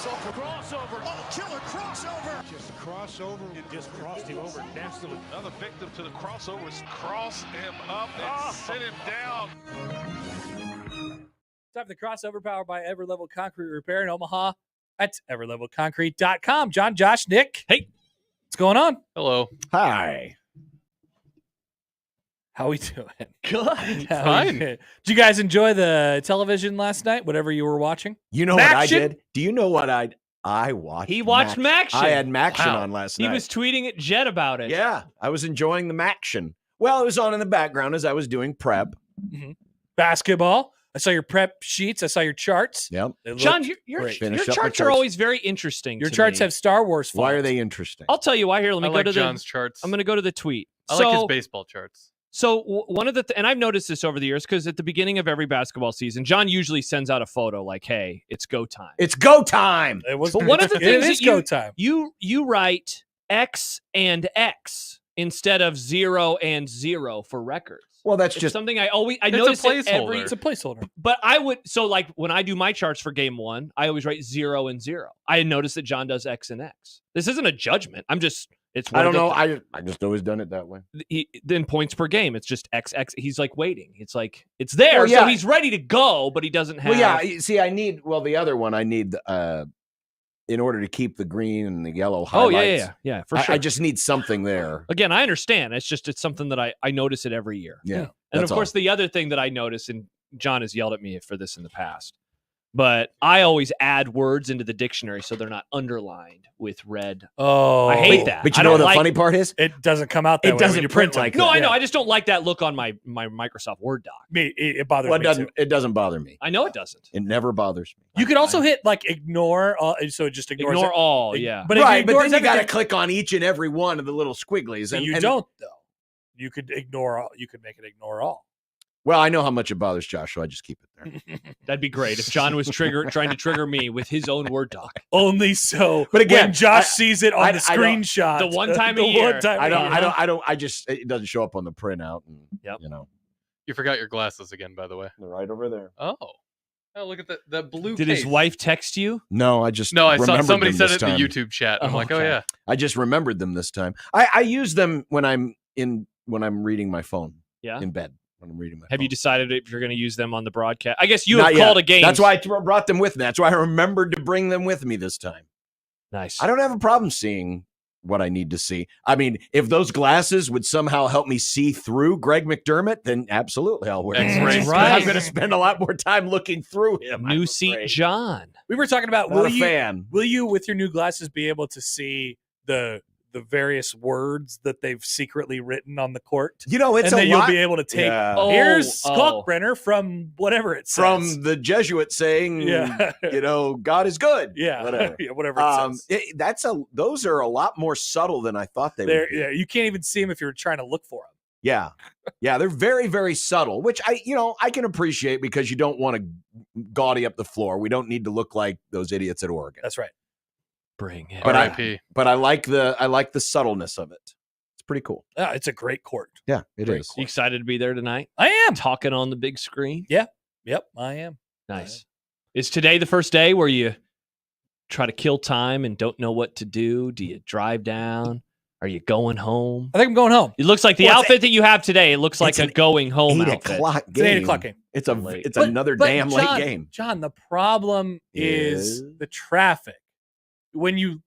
Crossover. Oh, killer crossover. Just crossover. It just crossed him over nastily. Another victim to the crossovers. Cross him up and sit him down. Time for the crossover, powered by Everlevel Concrete Repair in Omaha. That's everlevelconcrete.com. John, Josh, Nick. Hey, what's going on? Hello. Hi. How we doing? Good. Fine. Did you guys enjoy the television last night, whatever you were watching? You know what I did? Do you know what I watched? He watched Maction. I had Maction on last night. He was tweeting at Jet about it. Yeah, I was enjoying the Maction. Well, it was on in the background as I was doing prep. Mm-hmm. Basketball. I saw your prep sheets. I saw your charts. Yep. John, your charts are always very interesting. Your charts have Star Wars fonts. Why are they interesting? I'll tell you why. Here, let me go to John's charts. I'm going to go to the tweet. I like his baseball charts. So one of the and I've noticed this over the years because at the beginning of every basketball season, John usually sends out a photo like, "Hey, it's go time." It's go time. It was. But one of the things it is go time. You write X and X instead of 0 and 0 for records. Well, that's just something I It's notice a placeholder. It's a placeholder. But I would like when I do my charts for game 1, I always write 0 and 0. I noticed that John does X and X. This isn't a judgment. I don't know. I just always done it that way. Then points per game. It's just X. He's like waiting. It's like it's there, well, yeah. so he's ready to go, but he doesn't have. Well, yeah. See, the other one I need in order to keep the green and the yellow highlights. Yeah, for sure. I just need something there. Again, I understand. It's something that I notice it every year. Yeah, and of course, the other thing that I notice, and John has yelled at me for this in the past, but I always add words into the dictionary so they're not underlined with red. Oh, I hate that. But you know what the funny part is? It doesn't come out that way. It doesn't when you print them. like No, that. I know. I just don't like that look on my Microsoft Word doc. It bothers Well, me too. it doesn't bother me. I know it doesn't. It never bothers me. You could also hit like ignore, so it just ignores Ignore it. all, yeah. But right, but then you got to everything- click on each and every one of the little squigglies. So And you don't though. You could ignore all. You could make it ignore all. Well, I know how much it bothers Josh, so I just keep it there. That'd be great if John was trying to trigger me with his own Word doc. Only so. But again, when Josh sees it on the I don't- screenshot, the one time a year. I just it doesn't show up on the printout. And, Yep. You know, You forgot your glasses again, by the way. they're right over there. Oh, look at the blue. Did case. his wife text you? No, I just No, I saw remembered somebody them said this it in the time. YouTube chat. I'm Oh, like, okay. oh yeah. I just remembered them this time. I use them when I'm reading my phone. Yeah. In bed when I'm reading my. Have phone. you decided if you're going to use them on the broadcast? I guess you Not have yet. called a game. That's why I brought them with me. That's why I remembered to bring them with me this time. Nice. I don't have a problem seeing what I need to see. I mean, if those glasses would somehow help me see through Greg McDermott, then absolutely I'll wear them. X-ray That's But right. I'm going to spend a lot more time looking through him. New I'm seat afraid. John. We were talking about Not a fan. Will you, with your new glasses, be able to see the various words that they've secretly written on the court? You know, it's and a then lot. you'll be able to take. Yeah. Oh, Here's oh. Kalkbrenner from whatever it says. From the Jesuit saying, Yeah. God is good. yeah, Whatever. yeah, whatever it says. Those are a lot more subtle than I thought they would be. Yeah, you can't even see them if you're trying to look for them. Yeah. Yeah, they're very, very subtle, which I can appreciate because you don't want to gaudy up the floor. We don't need to look like those idiots at Oregon. That's right. Bring it. But R.I.P. But I like the subtleness of it. It's pretty cool. Yeah, it's a great court. Yeah, it is. You excited to be there tonight? I am. Talking on the big screen? Yep, I am. Nice. Is today the first day where you try to kill time and don't know what to do? Do you drive down? Are you going home? I think I'm going home. It looks like the Well, outfit that you have today. It looks like it's a an going home 8 outfit. o'clock It's an game. 8 o'clock game. It's Late. it's another damn John, late game. John, the problem is Is? the traffic. When you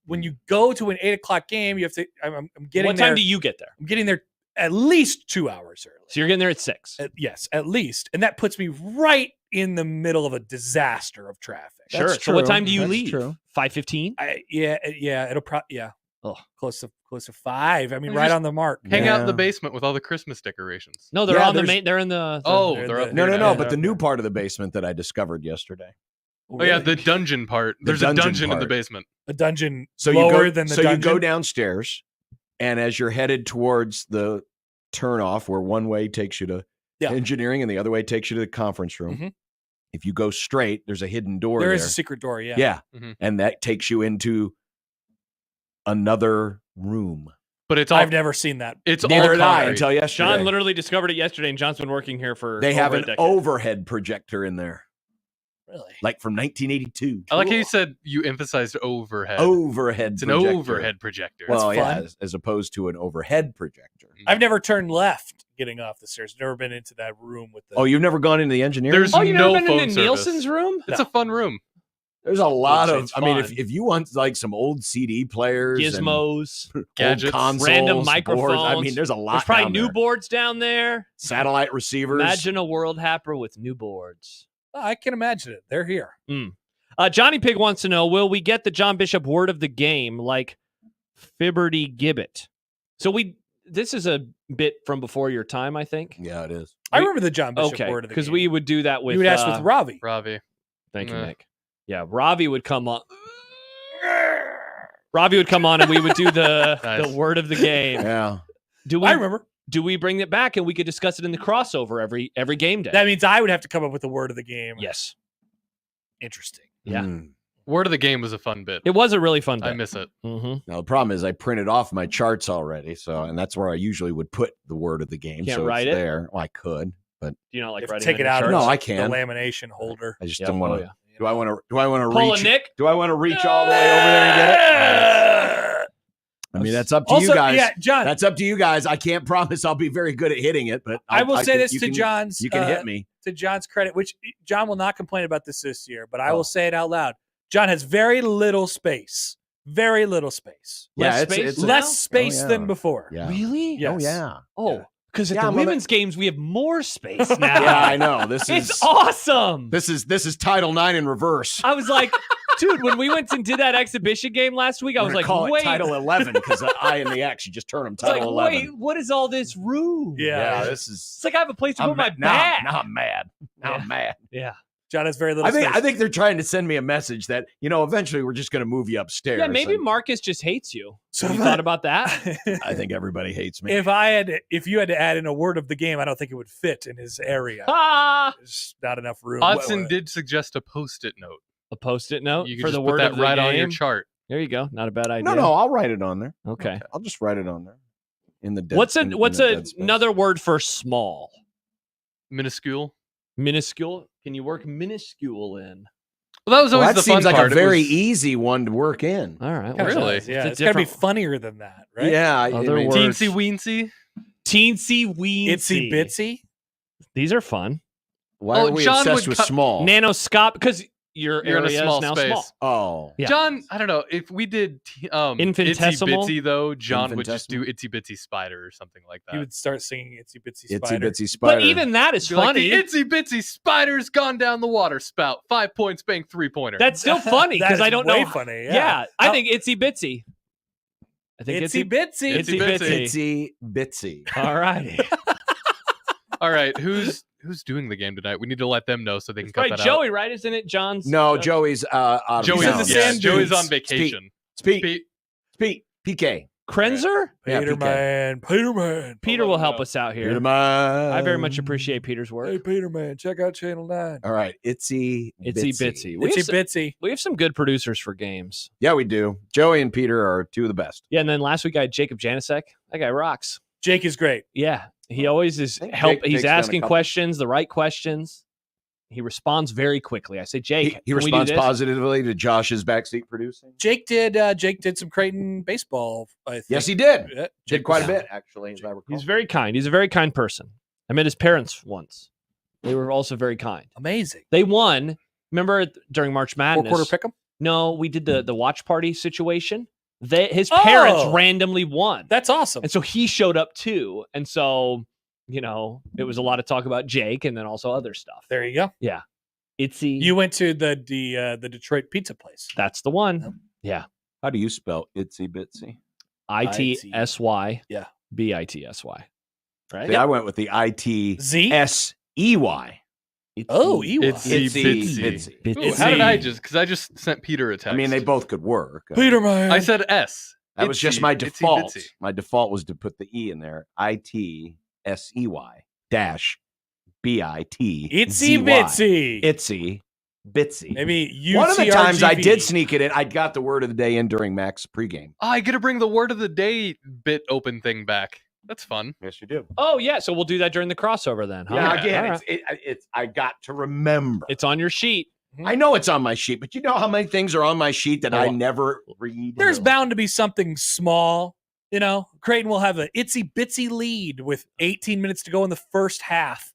go to an 8 o'clock game, you have to. I'm getting What there. time do you get there? I'm getting there at least 2 hours early. So you're getting there at 6. Yes, at least, and that puts me right in the middle of a disaster of traffic. Sure. That's So what true. time do you That's leave? true. 5:15? It'll probably Oh. close to 5. I mean, Well, right just on the mark. Hang out in the Yeah. basement with all the Christmas decorations. No, they're Yeah, on the there's- main. They're in the. Oh, they're they're up the- No, here no, now. but the new part of the basement that I discovered yesterday. Oh yeah, the dungeon part. The There's dungeon a dungeon in the part. basement. A dungeon So lower you go, than the so dungeon. you go downstairs, and as you're headed towards the turnoff, where one way takes you to Yeah. engineering and the other way takes you to the conference room. Mhm. If you go straight, there's a hidden door There there. is a secret door. Yeah. Yeah. Mhm. And that takes you into another room. But it's all I've never seen that. it's all Neither did I concrete. until yesterday. John literally discovered it yesterday, and John's been working here for. They have over a an decade. overhead projector in there. Really? like from 1982. I like how you said you emphasized overhead. Overhead. It's projector. an overhead projector. Well, yeah, fun. as opposed to an overhead projector. I've never turned left getting off the stairs. Never been into that room with the. Oh, you've never gone into the engineering? There's Oh, you've no never been phone in service. Nielsen's room? It's a fun room. There's a lot It's of. I mean, fun. if you want like some old CD players, Gizmos, and gadgets, old consoles, random boards, microphones. I mean, there's a lot. There's probably down new there. boards down there. Satellite receivers. Imagine a world happer with new boards. Oh, I can imagine it. They're here. Johnny Pig wants to know, will we get the John Bishop word of the game like Fibberty Gibbet? So this is a bit from before your time, I think. Yeah, it is. I remember the John Bishop Okay, word of the because game. we would do that with. You would ask with Ravi. Ravi. Thank you, Yeah. Nick. Yeah, Ravi would come on. Ravi would come on, and we would do the Nice. the word of the game. Yeah. Do we? I remember. Do we bring it back and we could discuss it in the crossover every game day? That means I would have to come up with the word of the game. Yes. Interesting. Yeah. Word of the game was a fun bit. It was a really fun day. I miss it. Mm-hmm. Now the problem is I printed off my charts already, and that's where I usually would put the word of the game. Can't so write it's it? there. Well, I could, but Do you not like If writing? take on it your out of charts? No, I the can. lamination holder. I just Yep. don't want to. Oh, yeah. Do I want to? Do I want to Pull a reach? Nick. Do I want to reach all the way over there and get it? I mean, that's up to Also, you guys. yeah, John. That's up to you guys. I can't promise I'll be very good at hitting it, but I will say can- this you to can- John's. You can hit me. To John's credit, which John will not complain about this year, but I Oh. will say it out loud. John has very little space. Very little space. Yeah, Less it's space now? Less space Oh, yeah. than before. Yeah. Really? Yes. Oh yeah. Oh, because at Yeah, the I'm gonna- women's games we have more space now. Yeah, I know. This is It's awesome. this is Title IX in reverse. I was like, dude, when we went and did that exhibition game last week, I was We're like, gonna call wait, it Title 11 because the I and the X, you just turn them I was like, Title 11. wait, what is all this room? Yeah. this is. It's like I have a place to I'm put my ma- bag. now I'm mad. Now I'm mad. Yeah. John has very little I think space. I think they're trying to send me a message that eventually we're just going to move you upstairs. Yeah, maybe And Marcus just hates you. So Have you if thought I- about that? I think everybody hates me. if you had to add in a word of the game, I don't think it would fit in his area. Ah! There's not enough room. Hodson did suggest a post-it note. A post-it note You could for just the put word that of the right game. on your chart. There you go. Not a bad idea. no, I'll write it on there. Okay. I'll just write it on there. In the dead, What's in the dead space. another word for small? Minuscule. Minuscule? Can you work minuscule in? Well, that was Well, always that the fun seems like part. a It very was- easy one to work in. All right. Kinda Really? does, Yeah, It's it's got to be different- funnier than that, right? Yeah. Other words. Teensy weensy. Teensy weensy. Itsy bitsy. These are fun. Why Oh, are we John obsessed would with cut- small? Nanoscope, because your You're in a area small is now space. small. Oh. Yeah. John, I don't know. If we did Infinitesimal? Itsy Bitsy, though, John would just do Infinitesimal? Itsy Bitsy Spider or something like that. He would start singing Itsy Bitsy Itsy Spider. bitsy spider. But even that is Be like, funny. the Itsy Bitsy Spider's gone down the water spout. 5 points, bang, 3-pointer. That's still funny That because is I don't way know. funny. Yeah, I How- think Itsy Bitsy. I think Itsy Bitsy. Itsy Bitsy. Itsy bitsy. All righty. All right, who's doing the game tonight? We need to let them know so they can cut Right, that Joey, right? Isn't it John's? No, Joey's out of out. Joey's, town. the yeah, sand Joey's dunes. on vacation. Speak. PK. Krenzer? Yeah, Peterman. Peterman. Peter will help us out here. Peterman. I very much appreciate Peter's work. Hey, Peterman, check out Channel 9. All right. Itsy Itsy Bitsy. We have, Itsy some, Bitsy. we have some good producers for games. Yeah, we do. Joey and Peter are two of the best. Yeah, and then last week I had Jacob Janicek. That guy rocks. Jake is great. Yeah, he always is think help. Jake's He's done a asking couple. questions, the right questions. He responds very quickly. I say, Jake, He can we do responds this? positively to Josh's backseat producing. Jake did some Creighton baseball, I think. Yes, he did. Yeah, Did Jake quite a was- bit, actually, as I recall. He's very kind. He's a very kind person. I met his parents once. They were also very kind. Amazing. They won. Remember during March Madness? 4-quarter pick 'em? No, we did the watch party situation. His parents Oh. randomly won. That's awesome. And so he showed up too. And so, it was a lot of talk about Jake and then also other stuff. There you go. Itsy. You went to the Detroit pizza place. That's the one. How do you spell itsy bitsy? ITSY. Yeah. BITSY. Right? See, I went with the ITSEY. Z? Oh, Ewa. Itsy Bitsy. Ooh, how did I because I just sent Peter a text. I mean, they both could work. Peterman. I said S. That was just Itsy, my itsy default. bitsy. My default was to put the E in there. ITSEY dash BIT. Itsy Bitsy. Itsy Bitsy. Maybe UTRGV. One of the times I did sneak it in, I got the word of the day in during Mac's pregame. Oh, I get to bring the word of the day bit open thing back. That's fun. Yes, you do. Oh, yeah. So we'll do that during the crossover then. Huh? Yeah, All again, right. it's I got to remember. It's on your sheet. I know it's on my sheet, but you know how many things are on my sheet that I never read? There's bound to be something small. You know, Creighton will have an itsy bitsy lead with 18 minutes to go in the first half.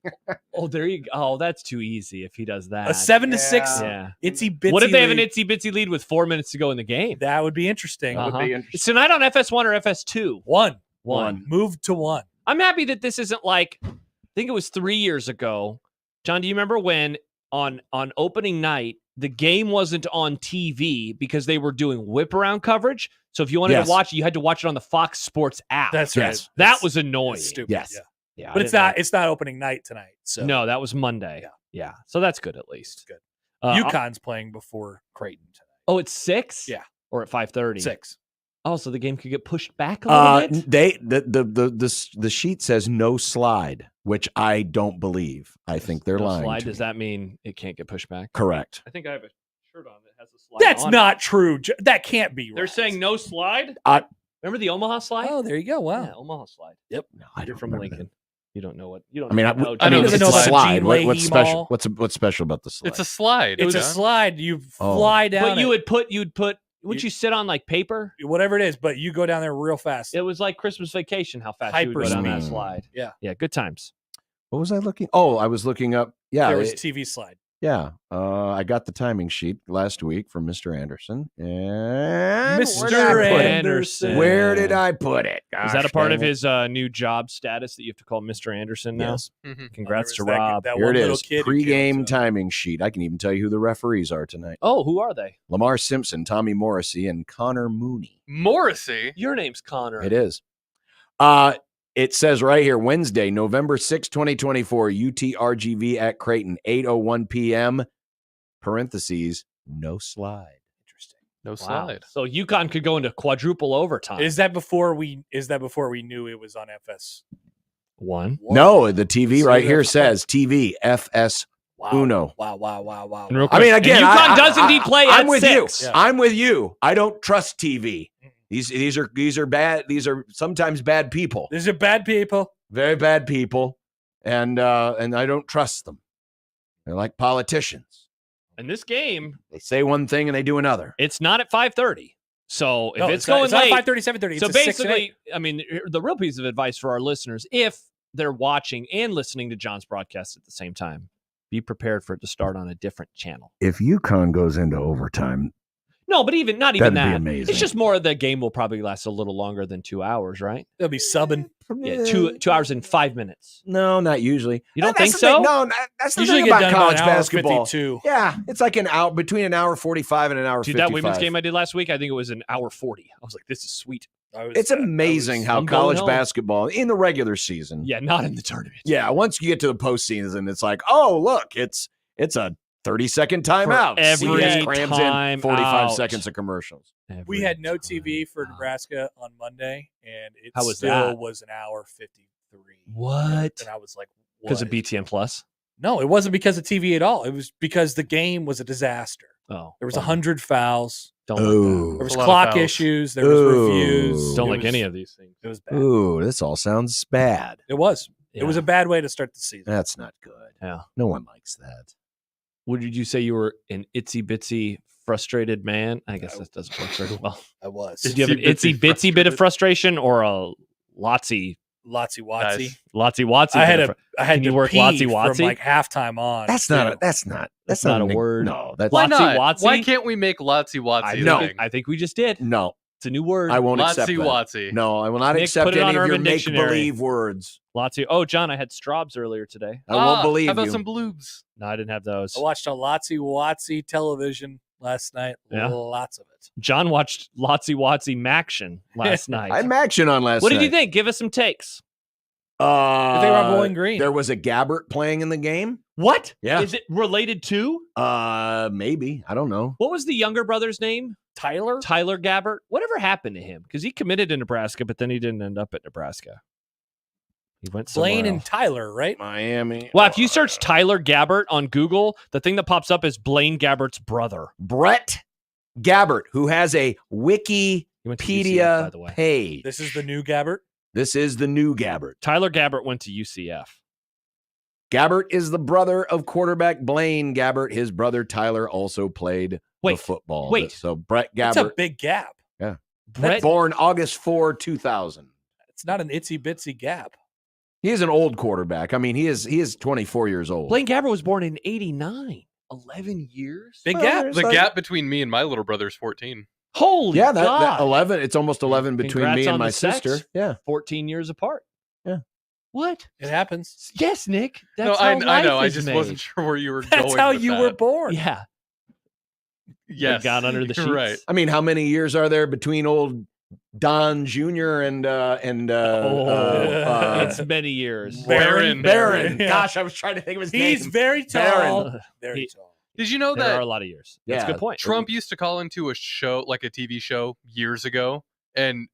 Oh, there you go. Oh, that's too easy if he does that. A 7-6 Yeah. itsy bitsy. What if they have an lead. itsy bitsy lead with 4 minutes to go in the game? That would be interesting. That would be interesting. It's tonight on FS1 or FS2? One. Move to 1. I'm happy that this isn't like, I think it was 3 years ago. John, do you remember when on opening night, the game wasn't on TV because they were doing whip around coverage? So if you wanted to watch it, you had to watch it on the Fox Sports app. That's right. That was annoying. That's stupid. Yes. Yeah. But it's not opening night tonight. So No, that was Monday. Yeah. So that's good at least. Good. UConn's playing before Creighton tonight. Oh, it's 6? Yeah. Or at 5:30? 6. Oh, so the game could get pushed back a little bit? The sheet says no slide, which I don't believe. I think they're lying. Slide, to does me. that mean it can't get pushed back? Correct. I think I have a shirt on that has a slide. That's on not true. That can't be right. They're saying no slide? Remember the Omaha slide? Oh, there you go. Wow. Yeah, Omaha slide. Yep. No, I You're don't from remember Lincoln. You don't know what you don't. I mean, know. I know it's the a slide. slide. What's Leahy special? Mall. What's special about the slide? It's a slide. It's a John. slide. You fly down. But it. you'd put. Would you sit on like paper? Whatever it is, but you go down there real fast. It was like Christmas Vacation. How fast you would go down that Hyperspeed. slide? Yeah. Yeah. Good times. What was I looking? Oh, I was looking up. Yeah, There was a TV slide. yeah. I got the timing sheet last week from Mr. Anderson. And Mr. where did I put it? Anderson. Where did I put it? Is that a Gosh part dang of it. his new job status that you have to call Mr. Anderson now? Yes. Mhm. Congrats to There was Rob. That Here one it little is. kid who Pre-game killed, so. timing sheet. I can even tell you who the referees are tonight. Oh, who are they? Lamar Simpson, Tommy Morrissey, and Connor Mooney. Morrissey. Your name's Connor. It is. It says right here, Wednesday, November 6, 2024, UTRGV at Creighton, 8:01 p.m. Parentheses, no slide. Interesting. No Wow. slide. So UConn could go into quadruple overtime. Is that before we knew it was on FS? one? No, the TV See right that? here says TV FS Wow. Uno. Wow. And real I mean, quick, again, and UConn I- does I- indeed play I'm at with 6. you. Yeah. I'm with you. I don't trust TV. These are bad. These are sometimes bad people. These are bad people. Very bad people, and I don't trust them. They're like politicians. And this game, They say one thing and they do another. it's not at 5:30. So if No, it's not- going not late, 5:30, 7:30. so It's a 6 and 8. basically, I mean, the real piece of advice for our listeners, if they're watching and listening to John's broadcast at the same time, be prepared for it to start on a different channel. If UConn goes into overtime, No, but not even That'd be that. amazing. It's just more the game will probably last a little longer than 2 hours, right? They'll be subbing. Yeah, 2 hours and 5 minutes. no, not usually. You don't That's think the thing. so? No, that's the Usually thing get about done college about an hour basketball. 52. Yeah, it's like between an hour 45 and an hour Dude, 55. that women's game I did last week, I think it was an hour 40. I was like, this is sweet. It's amazing how I'm going college home. basketball in the regular season. Yeah, not in the tournament. Yeah, once you get to the postseason, it's like, oh, look, it's a 30-second timeout. every CBS crams in 45 timeout. seconds of commercials. We had no TV for Wow. Nebraska on Monday, and it How was still that? was an hour 53. What? And I was like, Because of what? BTN Plus? No, it wasn't because of TV at all. It was because the game was a disaster. Oh. There was bummer. 100 fouls. Don't like Ooh. There was A lot of clock fouls. issues. There was Ooh. reviews. that. Don't It like was- any of these things. It was bad. Ooh, this all sounds bad. It was. Yeah. It was a bad way to start the season. That's not good. Yeah. No one likes that. What did you say you were an itsy bitsy frustrated man? I guess that doesn't work very well. I was. Did you have an Itsy itsy bitsy bitsy bit of frustrated? frustration or a lotsy Lotsy Watsy. Nice. lotsy watsy? I bit had of a I had Can to you work pee Lotsy from Watsy? like halftime on. That's too. not That's not a an- word. No, that's Why Lotsy not? Watsy? Why can't we make Lotsy Watsy? I a No. thing? I think we just did. no. It's a new word. I won't accept Lotsy that. Watsy. No, I will not Nick, accept put it any on of your Urban Dictionary. make-believe words. Lotsy. Oh, John, I had Straubs earlier today. I won't believe How about you. some bloobs? No, I didn't have those. I watched a Lotsy Watsy television last night. Yeah. Lots of it. John watched Lotsy Watsy Maction last night. I had action on last What night. did you think? Give us some takes. They were on Bowling Green. There was a Gabbert playing in the game. What? Yeah. Is it related to? Maybe. I don't know. What was the younger brother's name? Tyler? Tyler Gabbert. Whatever happened to him? Because he committed to Nebraska, but then he didn't end up at Nebraska. He went somewhere Blaine and else. Tyler, right? Miami. Well, if you search Tyler Gabbert on Google, the thing that pops up is Blaine Gabbert's brother. Brett Gabbert, who has a He went to UCF, by the Wikipedia way. page. This is the new Gabbert. This is the new Gabbert. Tyler Gabbert went to UCF. Gabbert is the brother of quarterback Blaine Gabbert. His brother Tyler also played the football. Wait. So Brett That's a Gabbert, big gap. born August 4, 2000. It's not an itsy bitsy gap. He is an old quarterback. I mean, he is 24 years old. Blaine Gabbert was born in 89. 11 years? Big gap. there's The like- gap between me and my little brother is 14. Holy Yeah, God. that 11. It's almost 11 between Congrats me on and my the sex. sister. Yeah. 14 years apart. Yeah. What? It happens. Yes, Nick. That's No, how I life know. I is just made. wasn't sure where you were going. That's how with you that. were born. Yeah. Yes. Got under the sheets. Right. I mean, how many years are there between old Don Jr. and It's many years. Baron. Baron? Yeah. Gosh, I was trying to think of his name. He's very tall. Baron. Very He- tall. Did you know There are a that lot of years. That's a Yeah. good point. Trump used to call into a show, like a TV show, years ago, and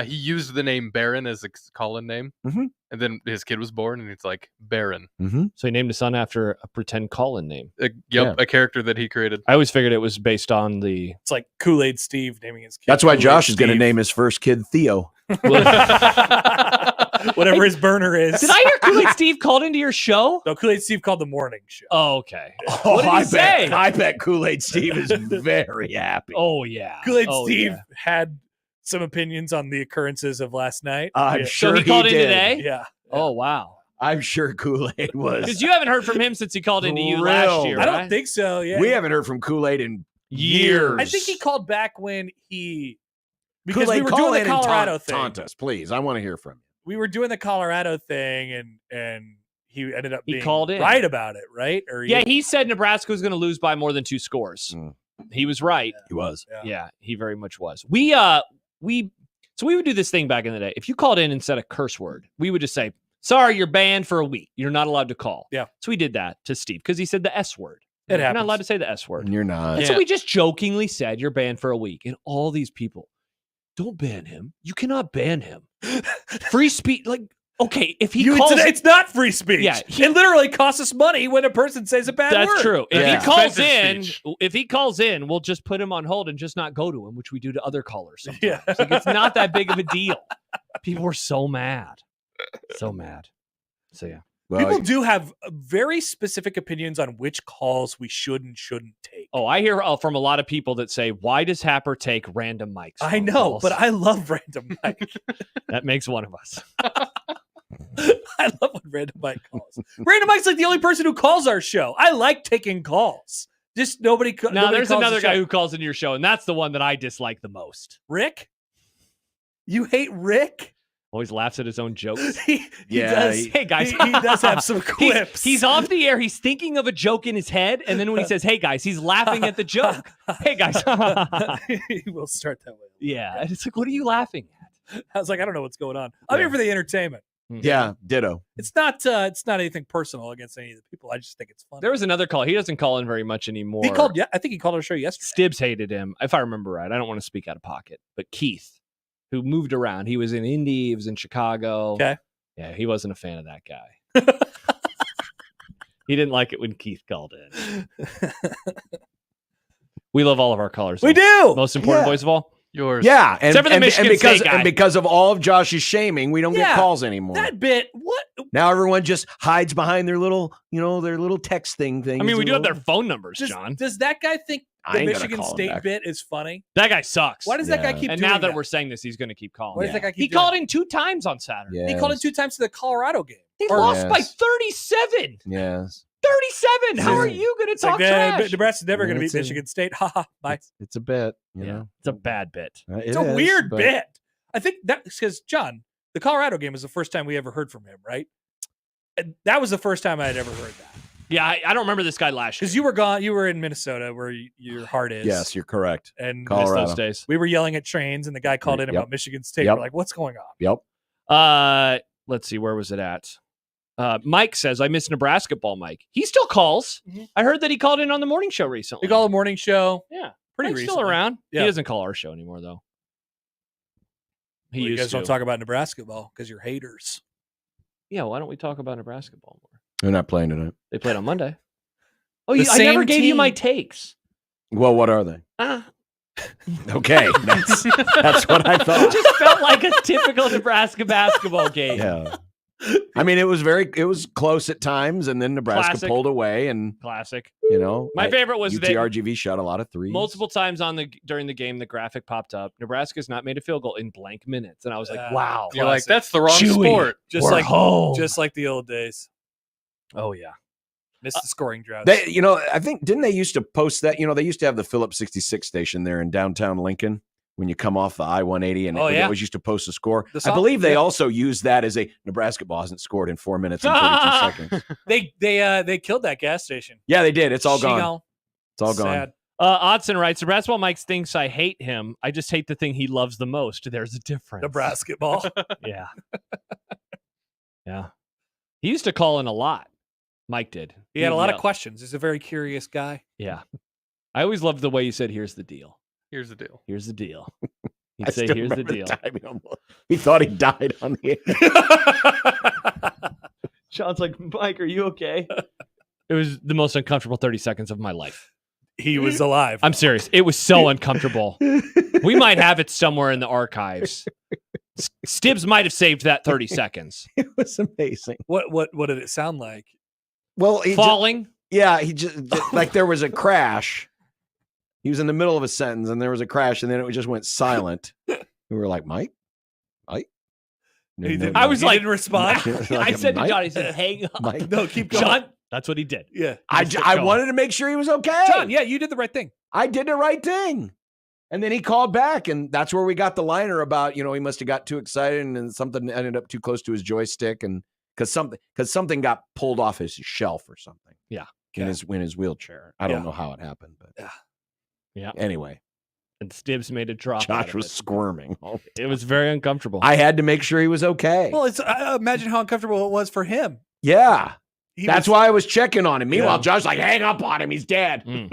he used the name Baron as a call-in name, Mhm. and then his kid was born, and it's like Baron. Mm-hmm. So he named his son after a pretend call-in name. A character that he created. I always figured it was based on the. It's like Kool-Aid Steve naming his kid. That's why Kool-Aid Josh is going to Steve. name his first kid Theo. whatever his burner is. Did I hear Kool-Aid Steve called into your show? No, Kool-Aid Steve called the morning show. Oh, okay. Oh, What did he I say? Bet, I bet Kool-Aid Steve is very happy. Oh, yeah. Kool-Aid Oh, Steve yeah. had some opinions on the occurrences of last night. I'm yeah. sure So he called in did. today? Yeah. Oh, wow. I'm sure Kool-Aid was. Because you haven't heard from him since he called into you last Thrilled. year, I don't right? think so. Yeah. We haven't heard from Kool-Aid in Years. I think he called back when he because Kool-Aid, we were call doing in the and Colorado thing. taunt us, please. I want to hear from you. We were doing the Colorado thing, and he ended up He being called in. right about it, right? Or Yeah, he said Nebraska was going to lose by more than 2 scores. Mm. He was right. He was. Yeah, he very much was. We would do this thing back in the day. If you called in and said a curse word, we would just say, "Sorry, you're banned for a week. You're not allowed to call." Yeah. So we did that to Steve because he said the S word. It You're happens. not allowed to say the S word. And you're not. And so we just jokingly said, "You're banned for a week." And all these people, don't ban him. You cannot ban him. Free speech. Like, okay, if he calls, it's not free speech. Yeah, it literally costs us money when a person says a bad word. that's true. If Yeah. he calls Expensive in, we'll just put him on hold and just not go to him, which we do to other callers. Sometimes. Yeah. Like, it's not that big of a deal. People were so mad. So mad. So yeah. Well, People do have very specific opinions on which calls we should and shouldn't take. Oh, I hear from a lot of people that say, "Why does Happer take random mics?" I phone know, calls?" but I love random Mike. that makes one of us. I love when Random Mike calls. Random Mike's like the only person who calls our show. I like taking calls. Just nobody. Now nobody there's calls the another guy show. who calls into your show, and that's the one that I dislike the most. Rick. You hate Rick? Always laughs at his own jokes. He Yeah, does. Hey guys, he does have some quips. He's off the air. He's thinking of a joke in his head, and then when he says, "Hey guys," he's laughing at the joke. Hey guys. He will start that way. Yeah, and it's like, what are you laughing at? I was like, I don't know what's going on. I'm here for the entertainment. yeah, ditto. It's not anything personal against any of the people. I just think it's fun. There was another call. He doesn't call in very much anymore. He called. Yeah, I think he called our show yesterday. Stibbs hated him, if I remember right. I don't want to speak out of pocket, but Keith, who moved around, he was in Indy, he was in Chicago. Okay. Yeah, he wasn't a fan of that guy. He didn't like it when Keith called in. We love all of our callers. We though. do. Most important Yeah. voice of all. Yours. Yeah, and, Except for the and, Michigan and because State guy. and because of all of Josh's shaming, we don't Yeah, get calls anymore. That bit. What? Now everyone just hides behind their little, their little text thing. I mean, we do have their phone numbers, John. Does that guy think I the ain't gonna Michigan call him State back. bit is funny? That guy sucks. Why does that guy Yeah. keep and doing now that we're saying this, he's going to keep calling. Why does that guy keep He doing called that? in 2 times on Saturday. Yeah. He called in 2 times to the Colorado game. They Or- lost by Yes. 37. Yes, 37. How are Yeah. you going to It's like, talk trash? Nebraska's never going to beat It's a- Michigan State. Ha ha. Bye. it's a bit. You Yeah, know, it's a bad bit. It's a is, weird but- bit. I think that's because, John, the Colorado game was the first time we ever heard from him, right? And that was the first time I had ever heard that. Yeah, I don't remember this guy last year. Because you were gone. You were in Minnesota where your heart is. Yes, you're correct. And Miss Colorado. those days. we were yelling at trains, and the guy called in Yep. about Michigan State. Yep. We're like, what's going on? Yep. Let's see, where was it at? Mike says, I miss Nebraska ball, Mike. He still calls. Mhm. I heard that he called in on the morning show recently. We call a morning show. Yeah. Pretty Mike's still recently. around. Yeah. He doesn't call our show anymore, though. He Well, you used guys to. don't talk about Nebraska ball because you're haters. Yeah, why don't we talk about Nebraska ball more? They're not playing tonight. They played on Monday. Oh, The I never same gave you my team. takes. Well, what are they? Ah. Okay, that's what I It thought. just felt like a typical Nebraska basketball game. Yeah. I mean, it was close at times, and then Nebraska Classic. pulled away, and Classic. my favorite was that UTRGV shot a lot of threes. multiple times during the game, the graphic popped up. Nebraska's not made a field goal in blank minutes, and I was like, "Wow!" You're like, Classic. that's the wrong Chewy. sport. Just We're like home. just like the old days. Oh yeah. Missed the scoring drought. I think didn't they used to post that? They used to have the Phillips 66 station there in downtown Lincoln when you come off the I-180, and it was used to post a score. The I song- believe they yeah. also used that as a Nebraska ball hasn't scored in 4 minutes and 32 seconds. They killed that gas station. Yeah, they did. It's all She gone. It's all gone. Sad. Otson writes, Nebraska Mike thinks I hate him. I just hate the thing he loves the most. There's a difference. Nebraska ball. Yeah. Yeah. He used to call in a lot. Mike did. He had a lot of yell. questions. He's a very curious guy. Yeah. I always loved the way you said, here's the deal. Here's the deal. Here's the deal. He'd I say, still here's the remember deal. time he thought he died on the air. Sean's like, Mike, are you okay? It was the most uncomfortable 30 seconds of my life. He was alive. I'm serious. It was so uncomfortable. We might have it somewhere in the archives. Stibbs might have saved that 30 seconds. It was amazing. What did it sound like? Well, Falling. he just like there was a crash. He was in the middle of a sentence, and there was a crash, and then it just went silent. We were like, Mike? He didn't- I was he like- didn't respond. I said to Mike? John, he said, hang up. Mike? No, keep going. John, that's what he did. Yeah. I wanted to make sure he was okay. John, yeah, you did the right thing. I did the right thing. And then he called back, and that's where we got the liner about, he must have got too excited and something ended up too close to his joystick, and because something got pulled off his shelf or something. Yeah. In his wheelchair. I don't know how it happened, but Yeah. Anyway, And Stibbs made a drop. out Josh of was it. squirming. It was very uncomfortable. I had to make sure he was okay. Well, imagine how uncomfortable it was for him. Yeah. He That's was- why I was checking on him. Meanwhile, Yeah. Josh's like, hang up on him. He's dead. Mm.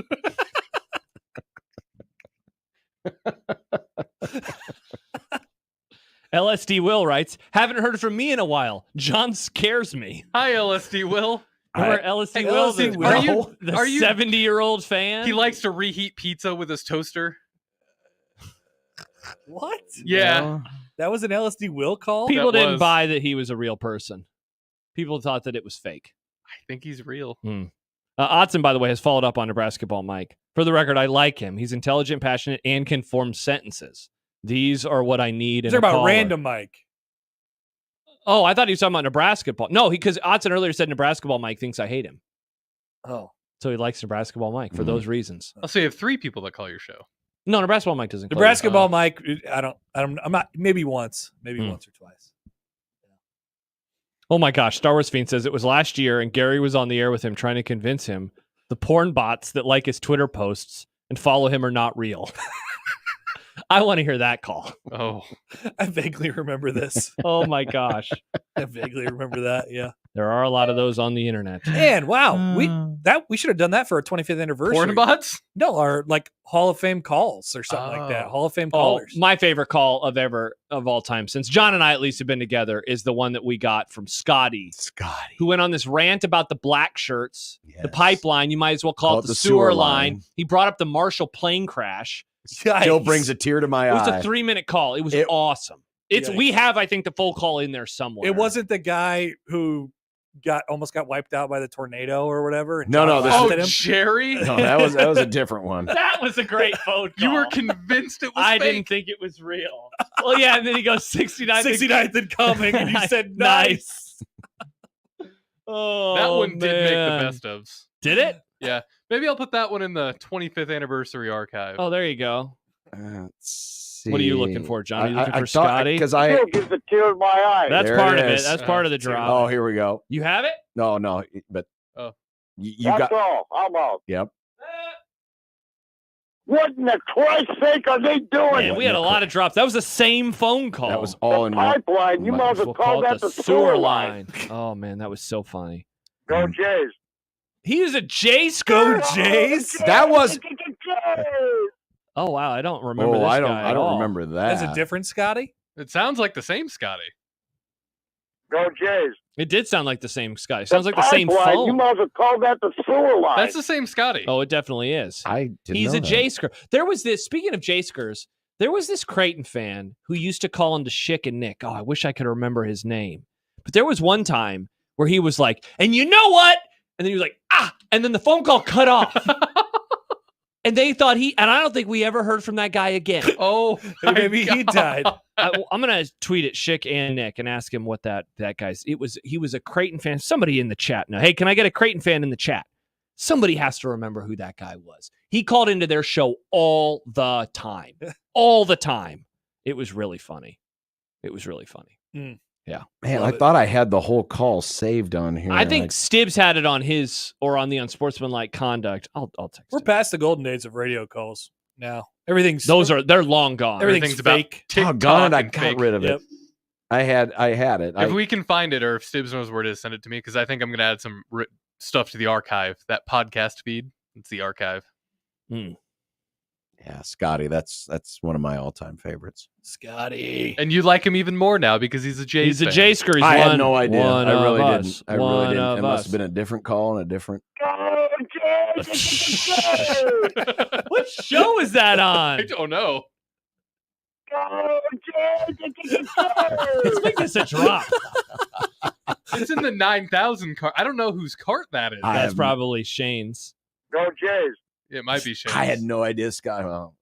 LSD Will writes, haven't heard from me in a while. John scares me. Hi, LSD Will. Remember LSD Hey, Will, LSD the, Will? the Are you- 70-year-old fan? He likes to reheat pizza with his toaster. What? Yeah. That was an LSD Will call? People That didn't was- buy that he was a real person. People thought that it was fake. I think he's real. Otson, by the way, has followed up on Nebraska ball Mike. For the record, I like him. He's intelligent, passionate, and can form sentences. These are what I need in They're a about caller. random Mike. Oh, I thought he was talking about Nebraska ball. No, because Otson earlier said Nebraska ball Mike thinks I hate him. Oh. So he likes Nebraska ball Mike for those reasons. Also, you have 3 people that call your show. No, Nebraska ball Mike doesn't. call Nebraska you. ball Mike, I'm not, maybe once or twice. Oh my gosh, Star Wars Fiend says it was last year and Gary was on the air with him trying to convince him the porn bots that like his Twitter posts and follow him are not real. I want to hear that call. Oh, I vaguely remember this. Oh my gosh. I vaguely remember that. Yeah. There are a lot of those on the internet. And wow, we should have done that for our 25th anniversary. porn bots? No, our like Hall of Fame calls or something like that. Oh. Hall of Fame Oh, callers. my favorite call of all time, since John and I at least have been together, is the one that we got from Scotty, who went on this rant about the black shirts, the Yes. pipeline. You might as well call it the sewer line. He brought up the Marshall plane crash. Still brings a tear to my It was eye. a 3-minute call. It was It- awesome. Yikes. We have, I think, the full call in there somewhere. It wasn't the guy who almost got wiped out by the tornado or whatever. and No, John no, this laughed Oh, at him. Jerry? No, that was a different one. That was a great phone call. You were convinced it was I fake? didn't think it was real. Well, yeah, and then he goes 69th. 69th and coming, and you said Nice. nice. Oh, That one did make man. the best ofs. Did it? Yeah. Maybe I'll put that one in the 25th anniversary archive. Oh, there you go. Let's What are you looking see. for, John? Are you looking I for thought- Scotty? Because I. gives a tear in my eye. That's There part it of it. is. That's part of the drop. Oh, here we go. You have it? No, but Oh. you That's got. all. I'm out. Yep. What in the Christ's sake are they doing? Man, we had a lot of drops. That was the same phone call. That was all in one. Pipeline. You might as well call that the sewer line. Oh man, that was so funny. Go Jays. He is a Jays. Go Jays. That was. Jays. Oh wow, I don't remember. Oh, this I guy at don't all. remember that. That's a different Scotty. It sounds like the same Scotty. Go Jays. It did sound like the same guy. Sounds like the same Pipeline, You phone. might as well call that the sewer line. That's the same Scotty. Oh, it definitely is. I didn't He's know a that. Jaysker. There was this. Speaking of Jayskers, there was this Creighton fan who used to call him to Schick and Nick. Oh, I wish I could remember his name. But there was one time where he was like, and you know what? And then he was like, and then the phone call cut off. And they thought and I don't think we ever heard from that guy again. Oh, Maybe he died. I'm going to tweet at Schick and Nick and ask him what that guy's, he was a Creighton fan. Somebody in the chat now. Hey, can I get a Creighton fan in the chat? Somebody has to remember who that guy was. He called into their show all the time. All the time. It was really funny. Yeah. Man, I thought I had the whole call saved on here. I think Stibbs had it on his or on the Unsportsmanlike Conduct. I'll text We're him. past the golden days of radio calls now. Everything's They're long gone. everything's fake. TikTok God, I and got fake. rid of it. Yep. I had it. If we can find it, or if Stibbs knows where it is, send it to me because I think I'm going to add some stuff to the archive. That podcast feed, it's the archive. Yeah, Scotty, that's one of my all-time favorites. Scotty. And you like him even more now because he's a Jays He's a fan. J screw. I had no idea. One I really of didn't. us. I really One didn't. of It must us. have been a different call and a different. Go Jays! What show is that I on? don't know. Go Jays! Let's make this a drop. It's in the 9,000 cart. I don't know whose cart that is. I That's have- probably Shane's. Go Jays! It might be Shane's. I had no idea, Scott. Well,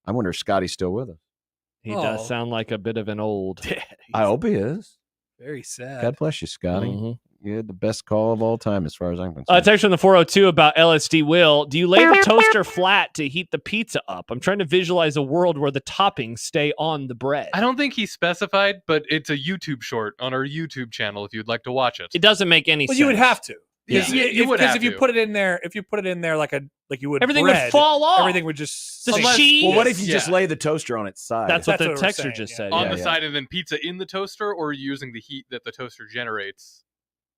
I wonder if Scotty's still with us. He Oh. does sound like a bit of an old. I hope he is. Very sad. God bless you, Scotty. Mhm. You had the best call of all time, as far as I'm concerned. Text from the 402 about LSD. Will, do you lay the toaster flat to heat the pizza up? I'm trying to visualize a world where the toppings stay on the bread. I don't think he specified, but it's a YouTube short on our YouTube channel if you'd like to watch it. It doesn't make any Well, sense. you would have to. Yeah, Because you would have if you to. put it in there, like you would Everything bread, would fall off. Everything would just The sink. cheese. Well, what if you Yeah. just lay the toaster on its side? That's what That's the what we're texter saying, just yeah. said. on yeah. the side and then pizza in the toaster, or using the heat that the toaster generates.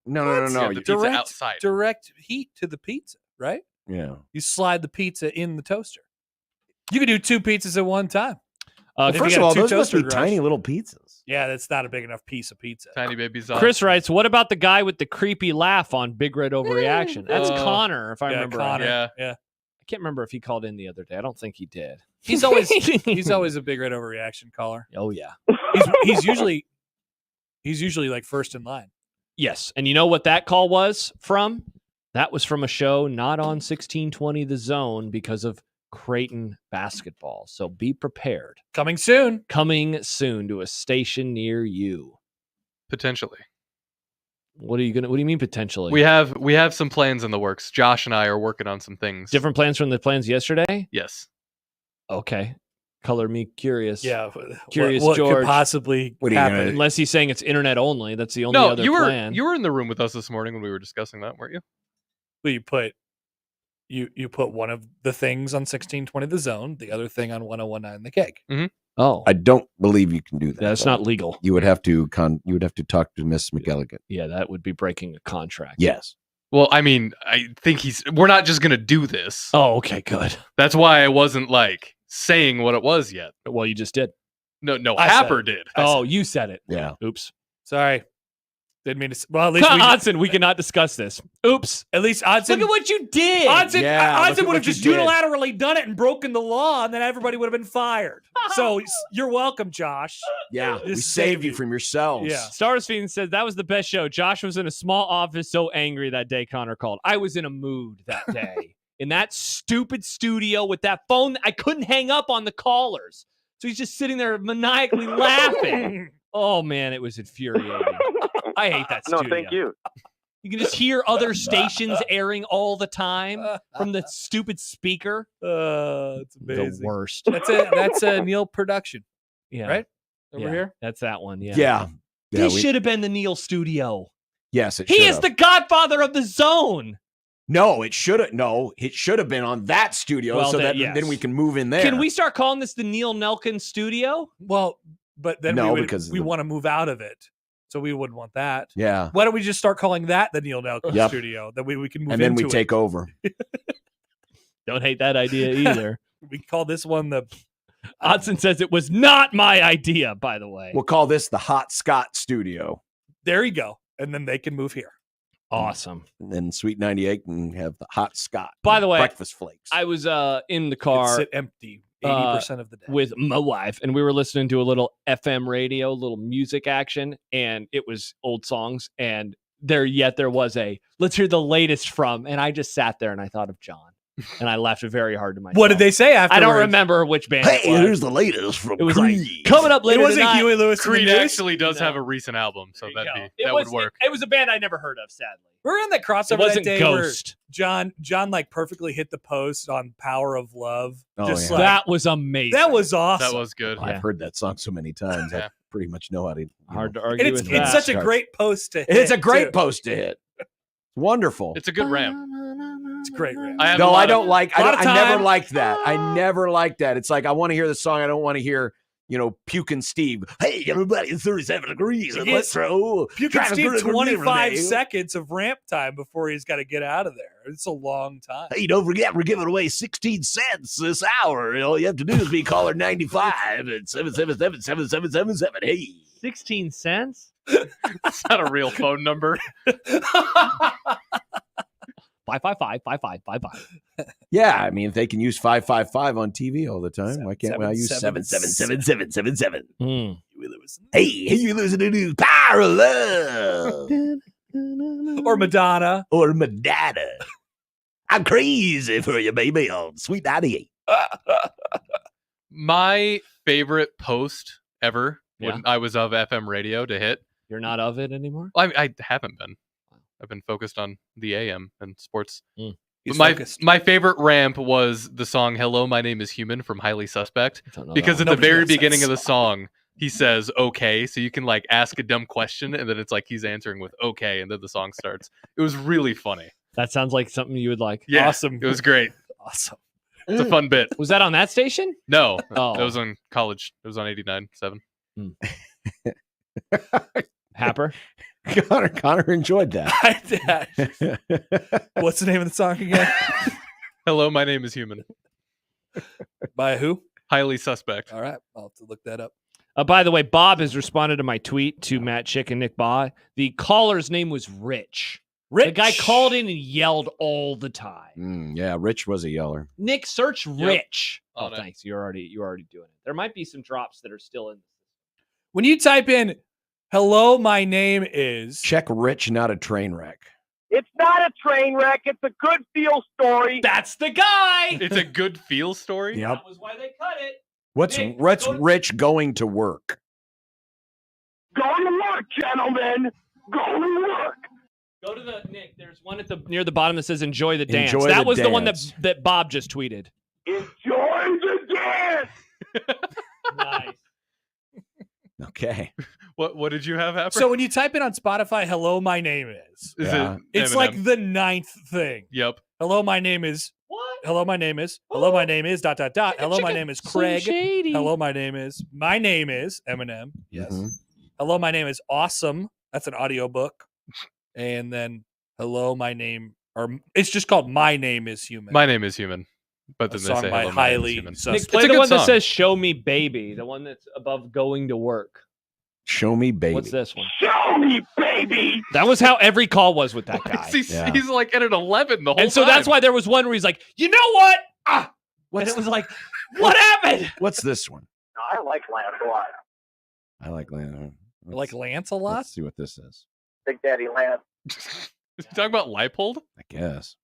no. Yeah, the pizza direct, outside. direct heat to the pizza, right? Yeah. You slide the pizza in the toaster. You could do 2 pizzas at one time. If you First got of all, two those must be toaster tiny grouts. little pizzas. Yeah, that's not a big enough piece of pizza. Tiny babies. Chris writes, what about the guy with the creepy laugh on Big Red Overreaction? That's Oh. Connor, if I Yeah, remember Connor. right. Yeah. Yeah. I can't remember if he called in the other day. I don't think he did. He's always a big red overreaction caller. Oh, yeah. He's usually like first in line. Yes. And you know what that call was from? That was from a show not on 1620 The Zone because of Creighton basketball. So be prepared. Coming soon. Coming soon to a station near you. Potentially. What do you mean potentially? We have some plans in the works. Josh and I are working on some things. different plans from the plans yesterday? Yes. Okay. Color me curious. Yeah. Curious what George. could possibly What are you happen? gonna- Unless he's saying it's internet only. That's the only No, other you were plan. you were in the room with us this morning when we were discussing that, weren't you? Well, you put one of the things on 1620 The Zone, the other thing on 1019 The Cake. Oh, I don't believe you can do that. that's though. not legal. You would have to talk to Miss McElligott. Yeah, that would be breaking a contract. Yes. Well, I mean, I think we're not just gonna do this. Oh, okay, good. That's why I wasn't like saying what it was yet. Well, you just did. No, I said Happer it. did. Oh, you said it. Yeah. Oops. Sorry. Didn't mean to. Well, at least Odson, we cannot discuss this. Oops. Odson. Look at what you did. Odson, Yeah, look Odson at would have what you just did. unilaterally done it and broken the law, and then everybody would have been fired. So you're welcome, Josh. Yeah. We Just saved save you you. from yourselves. Yeah. Stars Fiend says that was the best show. Josh was in a small office, so angry that day Connor called. I was in a mood that day. In that stupid studio with that phone, I couldn't hang up on the callers. So he's just sitting there maniacally laughing. Oh, man, it was infuriating. I hate that No, studio. thank you. You can just hear other stations airing all the time from the stupid speaker. It's The amazing. worst. That's a Neil production, Yeah. right? Over Yeah, here. That's that one. Yeah. Yeah. Yeah, This should have been the Neil studio. yes, it He should is have. the godfather of the zone. No, it should have. No, it should have been on that studio, Well, so then, that yes. then we can move in there. Can we start calling this the Neil Nelkin studio? Well, but then No, we because we the- want to move out of it, so we wouldn't want that. Yeah, Why don't we just start calling that the Neil Nelson Yep. studio? That we can move and then into we it. take over. Don't hate that idea either. We call this one the. Odson says it was not my idea, by the way. We'll call this the Hot Scott Studio. There you go, and then they can move here. Awesome. And then Sweet 98 can have the Hot Scott. By the way, breakfast flakes. I was in the It'd car. sit empty 80% of the day. with my wife, and we were listening to a little FM radio, little music action, and it was old songs. And there was a let's hear the latest from, and I just sat there and I thought of John, and I laughed very hard to myself. What did they say afterwards? I don't remember which band. Hey, it was. here's the latest from It was Creed. like coming up It later wasn't tonight. Huey Lewis. Creed and the News? actually does No. have a recent album, so There you that go. would work. It was a band I never heard of, sadly. We're in that It crossover that wasn't day Ghost. where John like perfectly hit the post on Power of Love. Oh, Just yeah. like, That was amazing. that was awesome. That was good. Yeah. I've heard that song so many times. Yeah. I pretty much know how to. hard to know. argue and it's with that. such a great post to hit. It's a great too. post to hit. Wonderful. It's a good ramp. It's a great rap. I have a No, lot I of- don't like. lot of I never time. liked that. I never liked that. It's like I want to hear the song. I don't want to hear, Puke and Steve. Hey, everybody, it's 37 degrees. And let's throw. Puke and Steve 25 seconds of ramp time before he's got to get out of there. It's a long time. Hey, don't forget, we're giving away 16 cents this hour. All you have to do is be caller 95 at 777-7777. Hey. 16 cents? That's not a real phone number. 555-5555. Yeah, I mean, if they can use 555 on TV all the time, why can't I use 777. 77777? Hmm. Hey, you listen to new Power of Love Or Madonna. or Madonna. I'm crazy for you, baby, on Sweet 98. My favorite post ever Yeah. when I was of FM radio to hit. You're not of it anymore? I haven't been. I've been focused on the AM and sports. Mm. He's But focused. my favorite ramp was the song "Hello, My Name Is Human" from Highly Suspect, Don't know because that at the Nobody very knows that beginning of the song. song he says "okay," so you can like ask a dumb question and then it's like he's answering with "okay," and then the song starts. It was really funny. That sounds like something you would like. Yeah, Awesome. it was great. Awesome. It's a fun bit. Was that on that station? No, Oh. it was on college. It was on 89.7. Happer? Connor enjoyed that. What's the name of the song again? Hello, my name is Human. By who? Highly Suspect. All right. I'll have to look that up. By the way, Bob has responded to my tweet to Matt Schick and Nick Baugh. The caller's name was Rich. Rich. The guy called in and yelled all the time. Yeah, Rich was a yeller. Nick, search Rich. Oh, On it. thanks. You're already doing it. There might be some drops that are still in. When you type in, hello, my name is. Check Rich, not a train wreck. It's not a train wreck. It's a good feel story. That's the guy. It's a good feel story. Yep. That was why they cut it. What's Nick, what's go to- Rich going to work? Going to work, gentlemen. Going to work. Go to the Nick. There's one at the near the bottom that says "Enjoy the dance." Enjoy that the was the one dance. that Bob just tweeted. Enjoy the dance. Nice. Okay. What did you have happen? So when you type in on Spotify, hello, my name is. Is Yeah. it It's Eminem? like the 9th thing. Yep. Hello, my name is. What? Hello, my name is. Hello, my name is. ... Hello, my name is Craig. Hello, my name is. My name is Eminem. Yes. Mhm. Hello, my name is Awesome. That's an audiobook. And then hello, my name, or it's just called My Name Is Human. My name is Human. But a then they song say by hello, my name is Highly Human. Suspect. Nick, play It's a the good one that song. says "Show Me Baby," the one that's above "Going to Work." Show me, baby. What's this one? Show me, baby. That was how every call was with that guy. he's, Yeah. he's like at an 11 the whole time. And so that's why there was one where he's like, "You know what?" And What's it was like, "What happened?" What's this one? I like Lance a lot. I like Lance. Like Lance a lot? Let's see what this is. Big Daddy Lance. Is he talking about Leipold? I guess.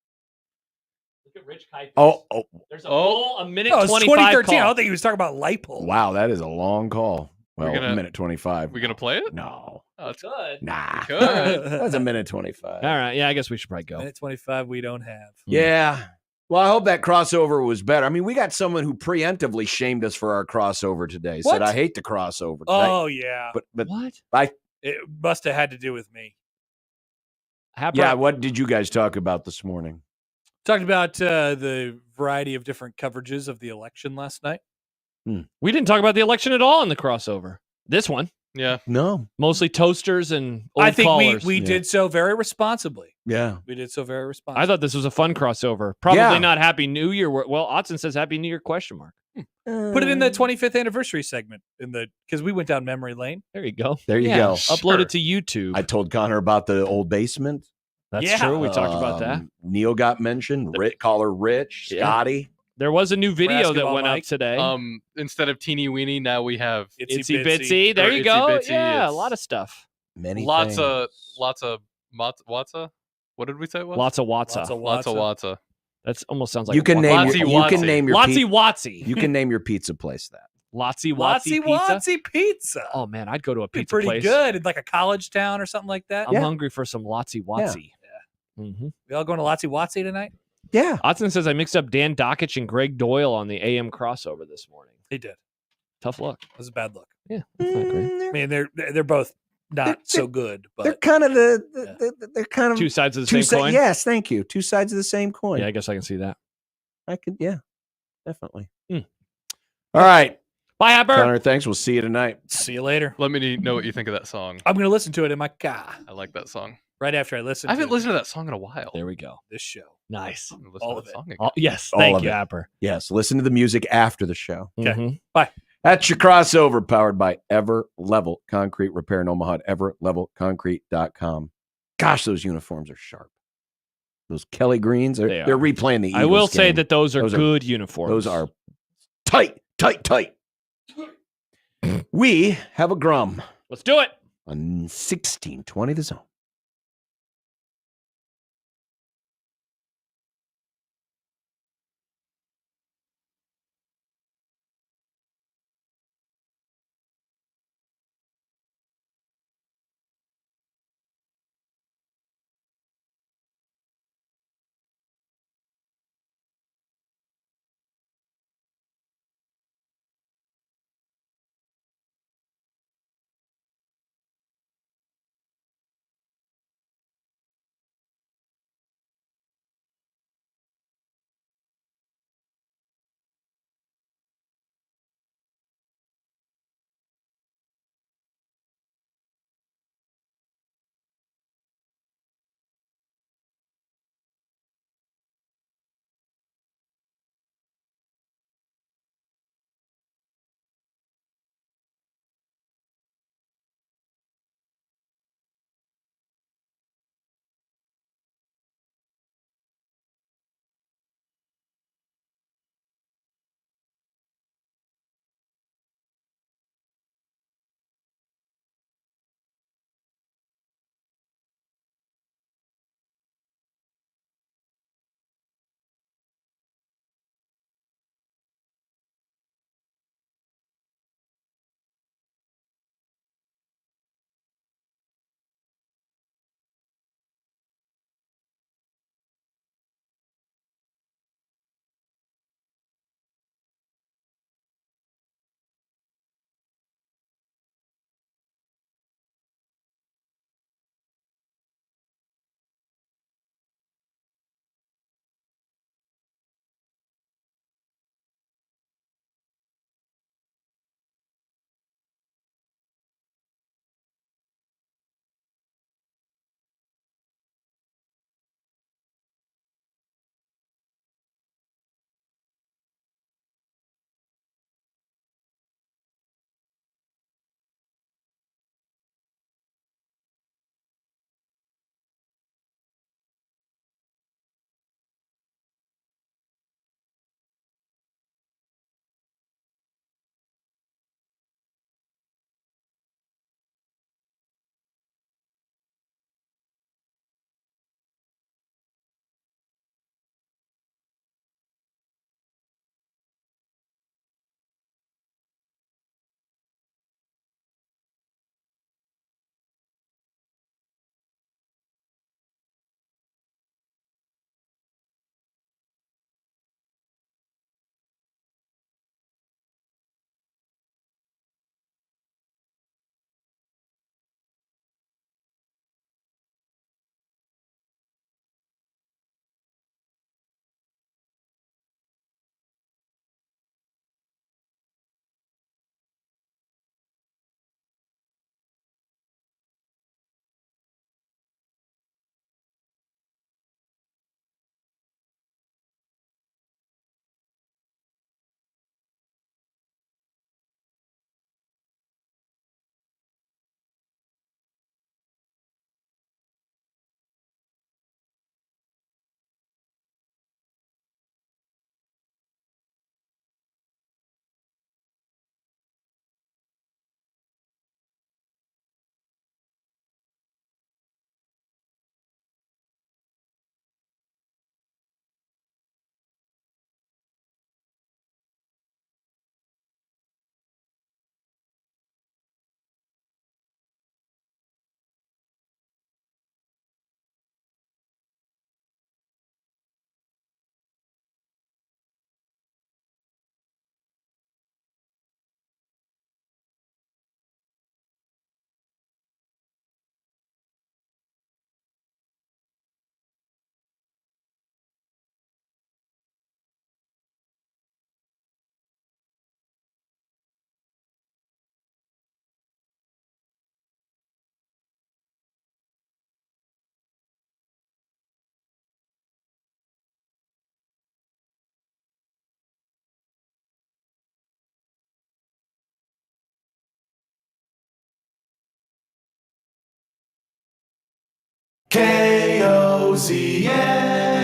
Look at Rich Kuiper. Oh, There's Oh. a minute No, it's 25 2013. I call. don't think he was talking about Lipo. wow, that is a long call. Well, We're gonna- a minute 25. We gonna play it? No. Oh, it's Good. Nah. good. That's a minute 25. All right. Yeah, I guess we should probably go. Minute 25 we don't have. Yeah. Well, I hope that crossover was better. I mean, we got someone who preemptively shamed us for our crossover today. Said, What? I hate the crossover. Oh, yeah. But What? It must have had to do with me. How yeah, about what did you guys talk about this morning? Talked about the variety of different coverages of the election last night. we didn't talk about the election at all in the crossover. This one, Yeah. No. mostly toasters and old I think callers. we Yeah. did so very responsibly. Yeah. We did so very responsibly. I thought this was a fun crossover. Probably Yeah. not Happy New Year. Well, Otson says Happy New Year ? Put it in the 25th anniversary segment because we went down memory lane. There you go. There you Yeah, go. Upload Sure. it to YouTube. I told Connor about the old basement. That's Yeah. true. We talked about that. Neil got mentioned. Caller Rich, Yeah. Scotty. There was a new video that Basketball went up Mike. today. Instead of teeny weeny, now we have Itsy bitsy. There Or you itsy go. bitsy, Yeah, a it's- lot of stuff. Many lots things. of watsa. What did we say it was? Lots of Watsa. Lots of watsa. That's almost sounds like You can name Lotsy your, you can Watsy. name your Lotsy pi- Watsy. you can name your pizza place that. Lotsy Watsy Watsy pizza. Watsy pizza. Oh man, I'd go to a Be pizza pretty place. good in like a college town or something like that. I'm Yeah. hungry for some Lotsy Watsy. Mm-hmm. We all going to Lotsy Watsy tonight? Yeah. Otson says I mixed up Dan Dockich and Greg Doyle on the AM crossover this morning. He did. Tough luck. That was a bad look. Yeah, that's not great. I mean, they're both not so good, They're but kind of they're kind of Two sides of the same coin. Yes, thank you. Two sides of the same coin. Yeah, I guess I can see that. I could. Yeah, definitely. Hmm. All right, Bye, Happer. Connor. Thanks. We'll see you tonight. see you later. Let me know what you think of that song. I'm going to listen to it in my car I like that song. right after I listen I haven't to listened to that song in a while. There we go. this show. Nice. I'm gonna listen all to of that it. song again. Oh, yes. All Thank of you, it. Happer. Yes, listen to the music after the show. Okay. Mhm. Bye. That's your crossover, powered by Ever Level Concrete Repair in Omaha at everlevelconcrete.com. Gosh, those uniforms are sharp. Those Kelly greens, They they're are. replaying the Eagles I will say game. that those are Those are- good uniforms. Those are tight, tight, tight. We have a Grum Let's do it. on 1620 The Zone.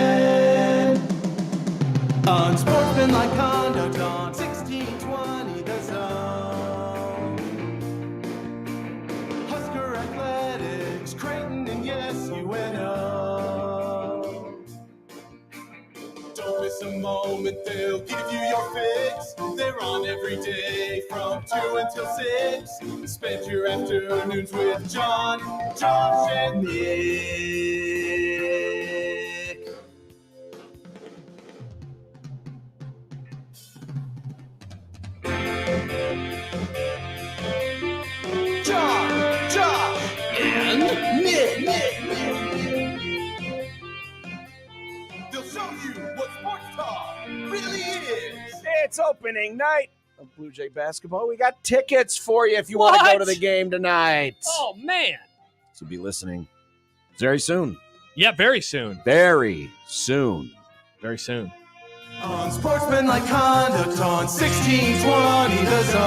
KOZN. Unsportsmanlike conduct on 1620 The Zone. Husker athletics, Creighton, and yes, UNO. Don't miss a moment, they'll give you your fix. They're on every day from 2 until 6. Spend your afternoons with John, Josh, and Nick. John, Josh, and Nick. They'll show you what sports talk really is. It's opening night of Blue Jay basketball. We got tickets for you if you want to go What? to the game tonight. Oh, man. So be listening very soon. Yeah, very soon. Very soon. Very soon. Unsportsmanlike conduct on 1620 The Zone.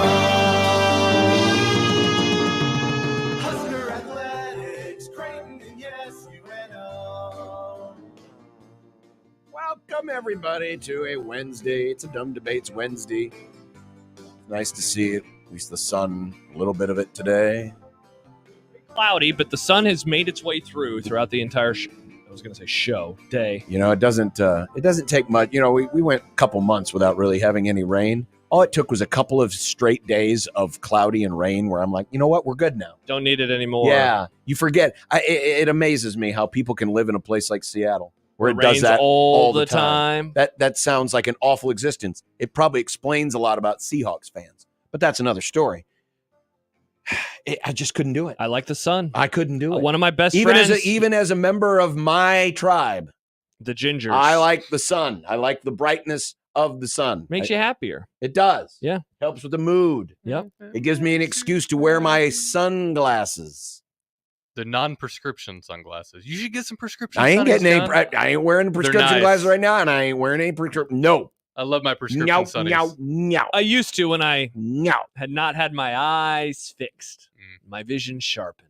Husker athletics, Creighton, and yes, UNO. Welcome, everybody, to a Wednesday. It's a Dumb Debates Wednesday. Nice to see at least the sun, a little bit of it today. Cloudy, but the sun has made its way throughout the entire day. You know, it doesn't take much. You know, we went a couple months without really having any rain. All it took was a couple of straight days of cloudy and rain where I'm like, you know what, we're good now. Don't need it anymore. Yeah, you forget. It amazes me how people can live in a place like Seattle where it does rains that all the time. That sounds like an awful existence. It probably explains a lot about Seahawks fans, but that's another story. I just couldn't do it. I like the sun. I couldn't do it. One of my best even friends. even as a member of my tribe, the Gingers. I like the sun. I like the brightness of the sun. Makes you happier. It does. Yeah. Helps with the mood. Yep. It gives me an excuse to wear my sunglasses. The non-prescription sunglasses. You should get some prescription. I ain't sunnies, getting John. I ain't wearing prescription nice. glasses right now, and I ain't wearing any prescription. No. I love my prescription No, sunnies. no. I used to when I No. had not had my eyes fixed, my vision sharpened.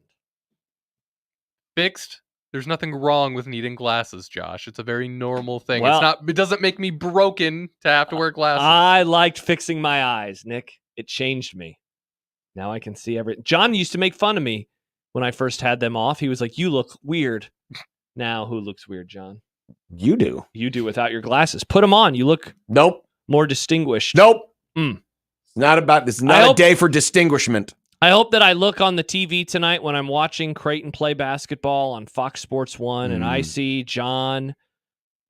Fixed. There's nothing wrong with needing glasses, Josh. It's a very normal thing. Well- It doesn't make me broken to have to wear glasses. I liked fixing my eyes, Nick. It changed me. Now I can see everything. John used to make fun of me when I first had them off. He was like, "You look weird." Now, who looks weird, John? You do. You do without your glasses. Put them on. You look Nope. more distinguished. Nope. Mm. It's not about this. Is not a day for distinguishment. I hope that I look on the TV tonight when I'm watching Creighton play basketball on Fox Sports 1 and I see John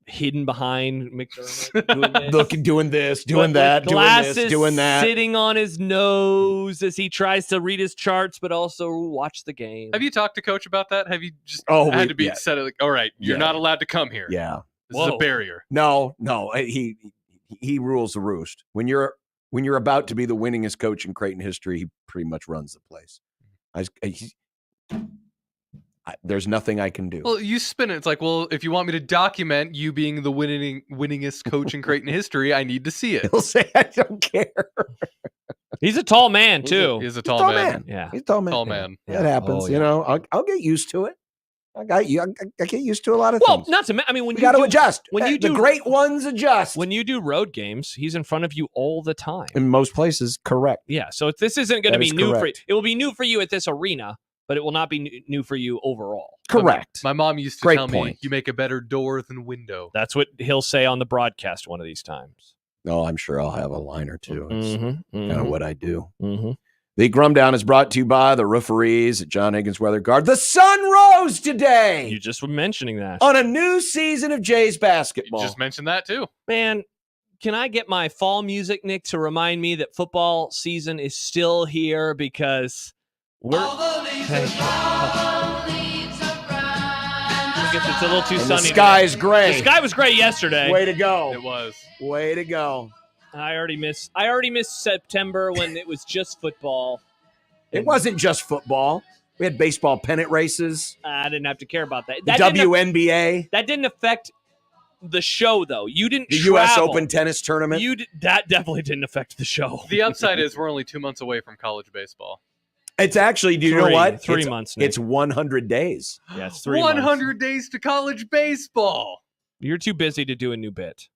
hidden behind McDermott doing this, doing that, doing glasses this, doing that. sitting on his nose as he tries to read his charts but also watch the game. Have you talked to Coach about that? Have you just Oh, had to be yeah. said like, all right, you're Yeah. not allowed to come here. Yeah. This is a barrier. No. He rules the roost. When you're about to be the winningest coach in Creighton history, he pretty much runs the place. There's nothing I can do. Well, you spin it. It's like, well, if you want me to document you being the winningest coach in Creighton history, I need to see it. He'll say, I don't care. He's a tall man, too. He's a tall man. Yeah. He's a tall man. Tall man. That happens. Oh, You yeah. know, I'll get used to it. I get used to a lot of Well, things. not to I mean, when We you got to do, adjust. when you The do- great ones adjust. when you do road games, he's in front of you all the time. In most places, correct. Yeah, so this isn't going to That be is new for you. correct. It will be new for you at this arena, but it will not be new for you overall. Correct. My mom used to Great tell me, point. you make a better door than window. That's what he'll say on the broadcast one of these times. Oh, I'm sure I'll have a line or two. It's kind of what I do. Mm-hmm. The Grumdown is brought to you by the Rooferees at John Higgins Weather Guard. The sun rose today You just were mentioning that. on a new season of Jays basketball. Just mentioned that too. Man, can I get my fall music, Nick, to remind me that football season is still here because we're... I guess it's a little too And sunny. the sky's today. gray. The sky was gray yesterday. Way to go. It was. Way to go. I already missed September when it was just football. It wasn't just football. We had baseball pennant races, I didn't have to care about that. the That didn't- WNBA, That didn't affect the show, though. You didn't the U.S. travel. Open tennis tournament. That definitely didn't affect the show. The upside is we're only 2 months away from college baseball. It's actually, do you know what? 3 months, Nick. It's 100 days. Yeah, it's 3 months. 100 days to college baseball. You're too busy to do a new bit.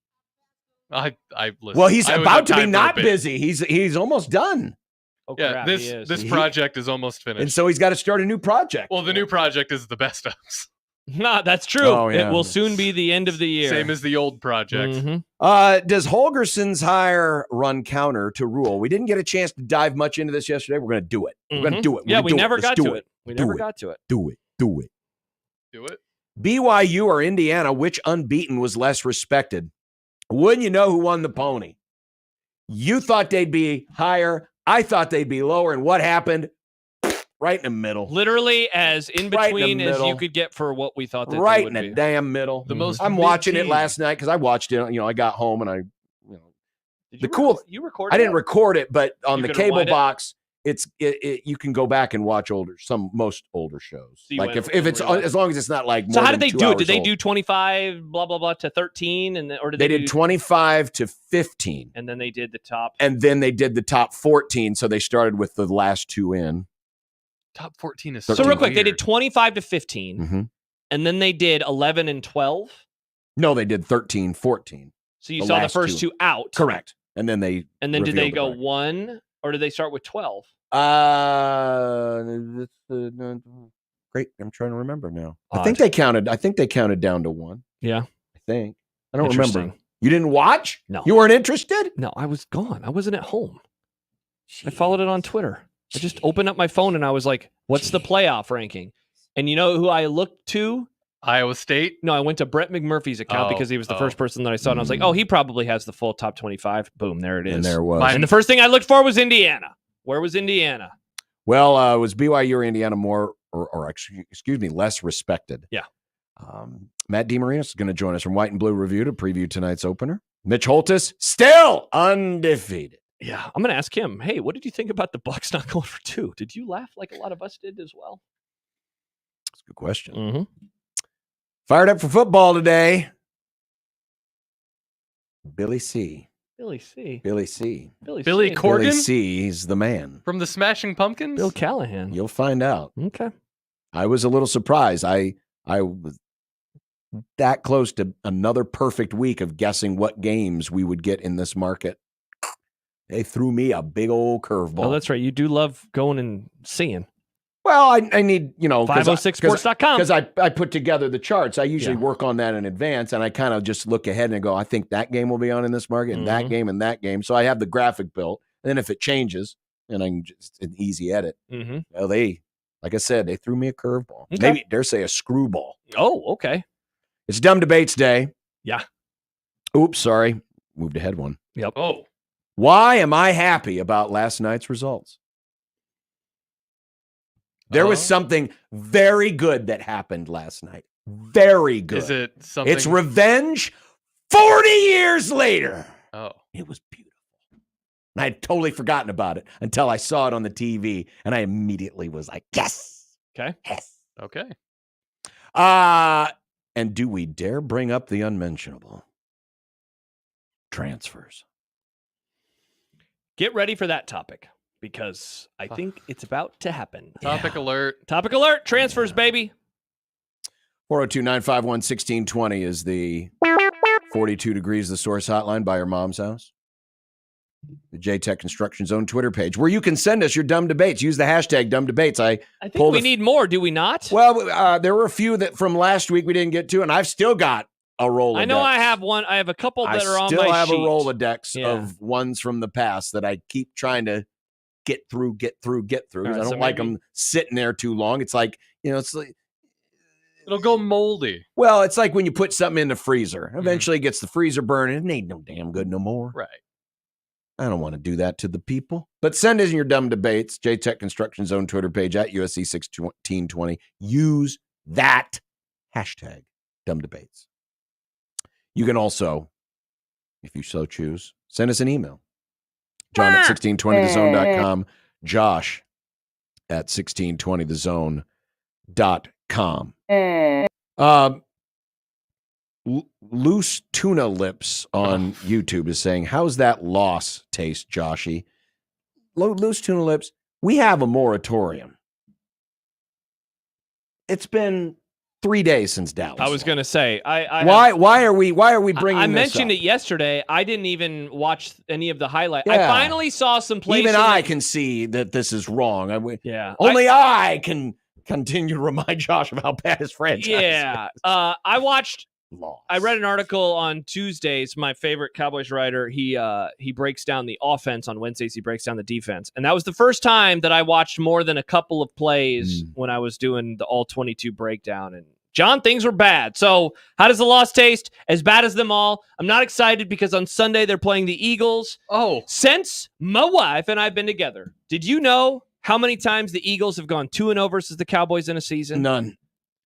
I listen. Well, he's I always about have to be time for a not bit. busy. He's almost done. Oh, Yeah, crap, he is. this project is almost finished. And so he's got to start a new project. Well, the new project is the best of. Nah, that's true. Oh, yeah. It will soon be the end of the year. Same as the old project. Mhm. Does Holgerson's hire run counter to Rule? We didn't get a chance to dive much into this yesterday. We're going to do it. We're going to do it. Yeah, We're we gonna do never Let's got do to it. We Do never it. got to it. Do it. Do it. Do it. BYU or Indiana, which unbeaten was less respected? Wouldn't you know who won the pony? You thought they'd be higher. I thought they'd be lower. And what happened? Right in the middle. Literally as in Right in the between as you middle. could get for what we thought that Right they in would the be. damn middle. The most. I'm watching it mid-team. last night because I watched it. I got home and Did the you cool- You recorded I didn't it? record it, but on You the could cable rewind it? box, you can go back and watch most older shows. So you Like went if it's and rewound as long as it's not like. So more how than did they 2 do it? hours Did they old. do 25 blah blah blah to 13 and then, or did They they did do 25 to 15, and then they did the top? and then they did the top 14. So they started with the last 2 in. Top 14 is So so real quick, they weird. did 25 to 15 Mhm. and then they did 11 and 12. No, they did 13, 14. So you The saw the last first 2 out. Correct. And then they. And then did they revealed go the 1 or did they start with 12? Great. I'm trying to remember now. I Odd. think they counted down to 1. Yeah. I think. I don't remember. Interesting. You didn't watch? No. You weren't interested? No, I was gone. I wasn't at home. I followed it on Twitter. I just opened up my phone and I was like, what's the playoff ranking? And you know who I looked to? Iowa State. No, I went to Brett McMurphy's account because he was the first person that I saw. And I was like, oh, he probably has the full top 25. Boom, there it is. And there it was. My- And the first thing I looked for was Indiana. Where was Indiana? Well, was BYU or Indiana more, or excuse me, less respected? Yeah. Matt DeMarinis is going to join us from White and Blue Review to preview tonight's opener. Mitch Holtis, still undefeated. Yeah, I'm going to ask him, hey, what did you think about the Bucks not going for 2? Did you laugh like a lot of us did as well? That's a good question. Mm-hmm. Fired up for football today. Billy C. Billy C. Billy C. Billy Billy C. Cor- Billy Corgan? C. He's the man. From the Smashing Pumpkins? Bill Callahan. You'll find out. Okay. I was a little surprised. I was that close to another perfect week of guessing what games we would get in this market. They threw me a big old curveball. Oh, that's right. You do love going and seeing. Well, I need, 506sports.com. because I put together the charts. I usually Yeah. work on that in advance, and I kind of just look ahead and go, I think that game will be on in this market, and that Mhm. game and that game. So I have the graphic built, and then if it changes, and I can just an easy edit. Mm-hmm. Well, like I said, they threw me a curveball. Okay. Maybe dare say a screwball. Oh, okay. It's Dumb Debates Day. Yeah. Oops, sorry. Moved ahead one. Yep. Oh. Why am I happy about last night's results? There was something very good that happened last night. Very good. Is it something? It's revenge 40 years later. Oh. It was beautiful. And I had totally forgotten about it until I saw it on the TV, and I immediately was like, yes. Okay. Yes. Okay. And do we dare bring up the unmentionable? Transfers. Get ready for that topic because I think it's about to happen. Topic alert. Topic alert. Transfers, baby. 402-951-1620 is the 42 Degrees the Source hotline by your mom's house. The JTech Construction Zone Twitter page where you can send us your dumb debates. Use the hashtag dumb debates. I think we need more, do we not? Well, there were a few that from last week we didn't get to, and I've still got a Rolodex. I know I have one. I have a couple that are on my sheet. I still have a Rolodex Yeah. of ones from the past that I keep trying to get through. All Because right, I don't so like maybe- them sitting there too long. It's like, it's like, It'll go moldy. well, it's like when you put something in the freezer. Eventually it gets the freezer burning. It ain't no damn good no more. Right. I don't want to do that to the people. But send us your dumb debates. JTech Construction Zone Twitter page at USC 1620. Use that hashtag dumb debates. You can also, if you so choose, send us an email. John at 1620thezone.com. Josh at 1620thezone.com. Loose Tuna Lips on YouTube is saying, how's that loss taste, Joshy? Loose Tuna Lips, We have a moratorium. It's been 3 days since Dallas. I was going to say, why are we bringing I this mentioned up? it yesterday. I didn't even watch any of the highlights. Yeah. I finally saw some plays. Even I can see that this is wrong. Yeah. Only I can continue to remind Josh of how bad his franchise Yeah. is. I watched. Loss. I read an article on Tuesdays. My favorite Cowboys writer. He breaks down the offense on Wednesdays. He breaks down the defense, and that was the first time that I watched more than a couple of plays when I was doing the all 22 breakdown. And John, things were bad. So how does the loss taste? As bad as them all. I'm not excited because on Sunday they're playing the Eagles. Oh, Since my wife and I've been together, did you know how many times the Eagles have gone 2-0 versus the Cowboys in a season? None.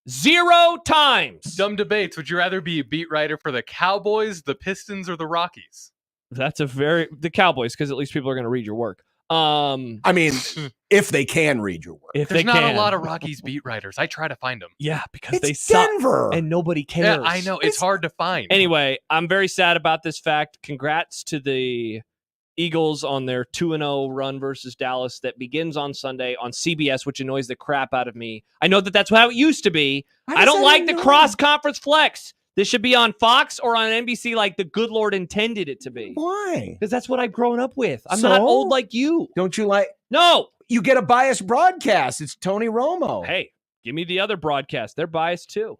0 times. dumb debates. Would you rather be a beat writer for the Cowboys, the Pistons, or the Rockies? That's the Cowboys, because at least people are going to read your work. I mean, if they can read your work. If There's they not can. a lot of Rockies beat writers. I try to find them. Yeah, because they It's suck Denver. and nobody cares. Yeah, I know. It's hard to find. Anyway, I'm very sad about this fact. Congrats to the Eagles on their 2-0 run versus Dallas that begins on Sunday on CBS, which annoys the crap out of me. I know that that's how it used to be. I don't like the cross-conference flex. This should be on Fox or on NBC like the good Lord intended it to be. Why? Because that's what I've grown up with. I'm not old like you. Don't you like? No. You get a biased broadcast. It's Tony Romo. Hey, give me the other broadcast. They're biased too.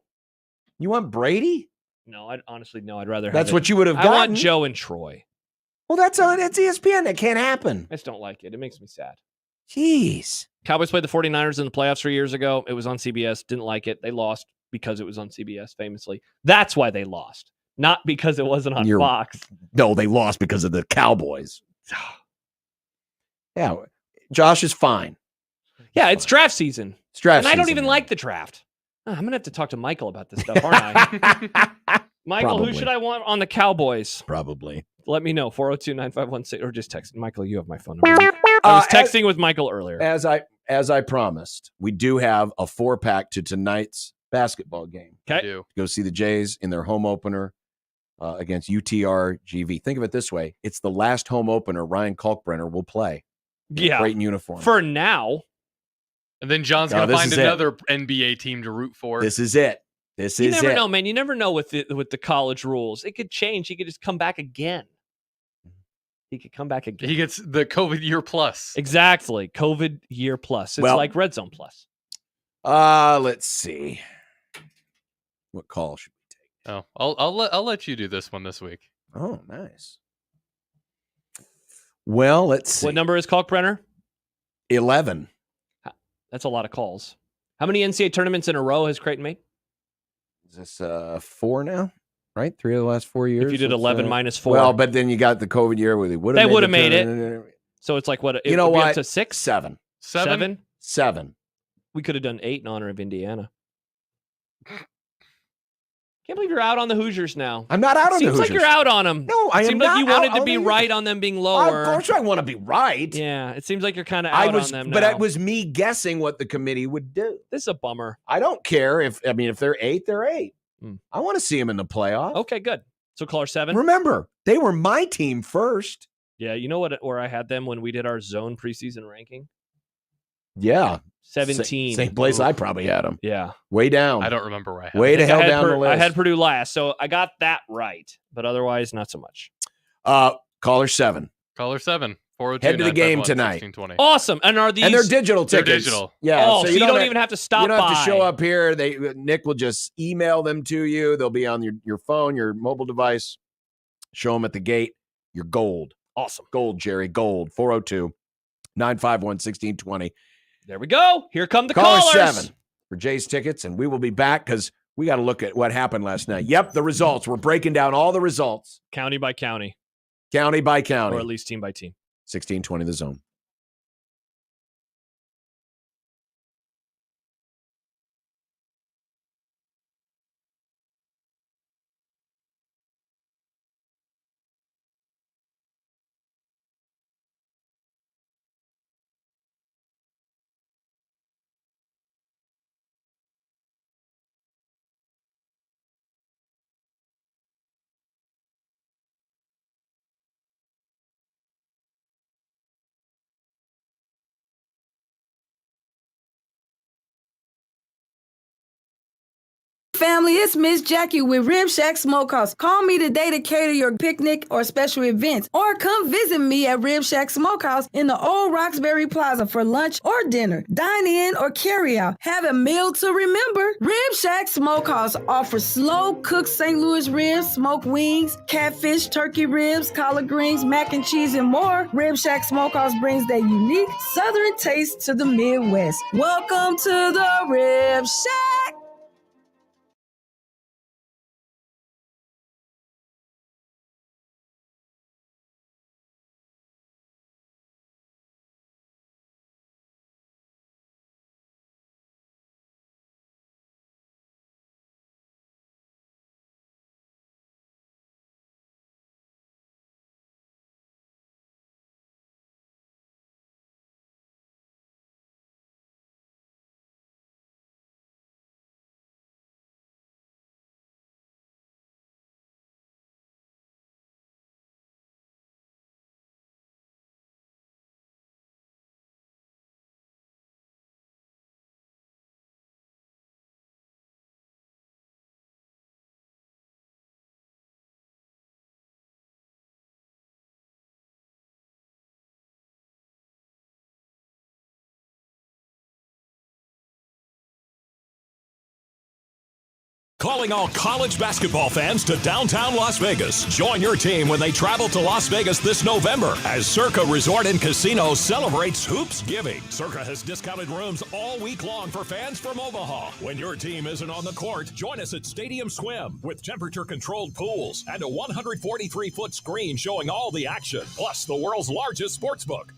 You want Brady? No, I'd honestly no. I'd rather That's have what you would have I gotten. want Joe and Troy. Well, that's ESPN. That can't happen. I just don't like it. It makes me sad. Jeez. Cowboys played the 49ers in the playoffs 3 years ago. It was on CBS. Didn't like it. They lost because it was on CBS, famously. That's why they lost, not because it wasn't on Fox. No, they lost because of the Cowboys. Yeah, Josh is fine. Yeah, it's draft season. It's draft and I don't season, even man. like the draft. I'm going to have to talk to Michael about this stuff, aren't I? Michael, Probably. who should I want on the Cowboys? Probably. Let me know. 402-9516 or just text. Michael, you have my phone number. I was texting with Michael earlier. As I promised, we do have a 4-pack to tonight's basketball game. Okay. Go see the Jays in their home opener against UTRGV. Think of it this way. It's the last home opener Ryan Kalkbrenner will play. Yeah. Great uniform. For now. And then John's No, going to this find is it. another NBA team to root for. This is it. This You is never it. know, man. You never know with the college rules. It could change. He could just come back again. He could come back again. He gets the COVID year plus. Exactly. COVID year plus. It's like Red Zone plus. Let's see. What call should we take? Oh, I'll let you do this one this week. Oh, nice. Well, let's see. What number is Kalkbrenner? 11. That's a lot of calls. How many NCAA tournaments in a row has Creighton made? Is this 4 now? Right? 3 of the last 4 years. If you did Let's, 11 minus 4. Well, but then you got the COVID year where they would have. They would have made it. So it's like what? It You know would be what? Up to 6? 7. 7? 7. We could have done 8 in honor of Indiana. Can't believe you're out on the Hoosiers now. I'm not out on the Seems Hoosiers. like you're out on them. No, I am Seems not like you out wanted to on be the right on them being lower. Of course I want to be right. Yeah, it seems like you're kind of out on them now. But it was me guessing what the committee would do. This is a bummer. I don't care if they're 8, they're 8. I want to see them in the playoff. Okay, good. So caller 7. Remember, they were my team first. Yeah, you know where I had them when we did our zone preseason ranking? Yeah. 17. Same place I probably had them. Yeah. Way down. I don't remember where I had Way it. to hell down the list. I had Purdue last, so I got that right, but otherwise not so much. Caller 7. Caller 7. 402 Head to the game tonight. 1620. Awesome. And are these... And they're digital They're tickets. digital. Yeah. Oh, so you don't even have to stop You don't have by. to show up here. Nick will just email them to you. They'll be on your phone, your mobile device. Show them at the gate. You're gold. Awesome. Gold, Jerry. Gold. 402-951-1620. There we go. Here come the Caller callers. 7 for Jay's tickets, and we will be back because we got to look at what happened last night. Yep, the results. We're breaking down all the results. County by county. County by county. Or at least team by team. 1620 the zone. Family, it's Miss Jackie with Rib Shack Smokehouse. Call me today to cater your picnic or special events, or come visit me at Rib Shack Smokehouse in the Old Roxbury Plaza for lunch or dinner. Dine in or carry out. Have a meal to remember. Rib Shack Smokehouse offers slow-cooked St. Louis ribs, smoked wings, catfish, turkey ribs, collard greens, mac and cheese, and more. Rib Shack Smokehouse brings that unique Southern taste to the Midwest. Welcome to the Rib Shack. Calling all college basketball fans to downtown Las Vegas. Join your team when they travel to Las Vegas this November as Circa Resort and Casino celebrates Hoops Giving. Circa has discounted rooms all week long for fans from Omaha. When your team isn't on the court, join us at Stadium Swim with temperature-controlled pools and a 143-foot screen showing all the action, plus the world's largest sportsbook.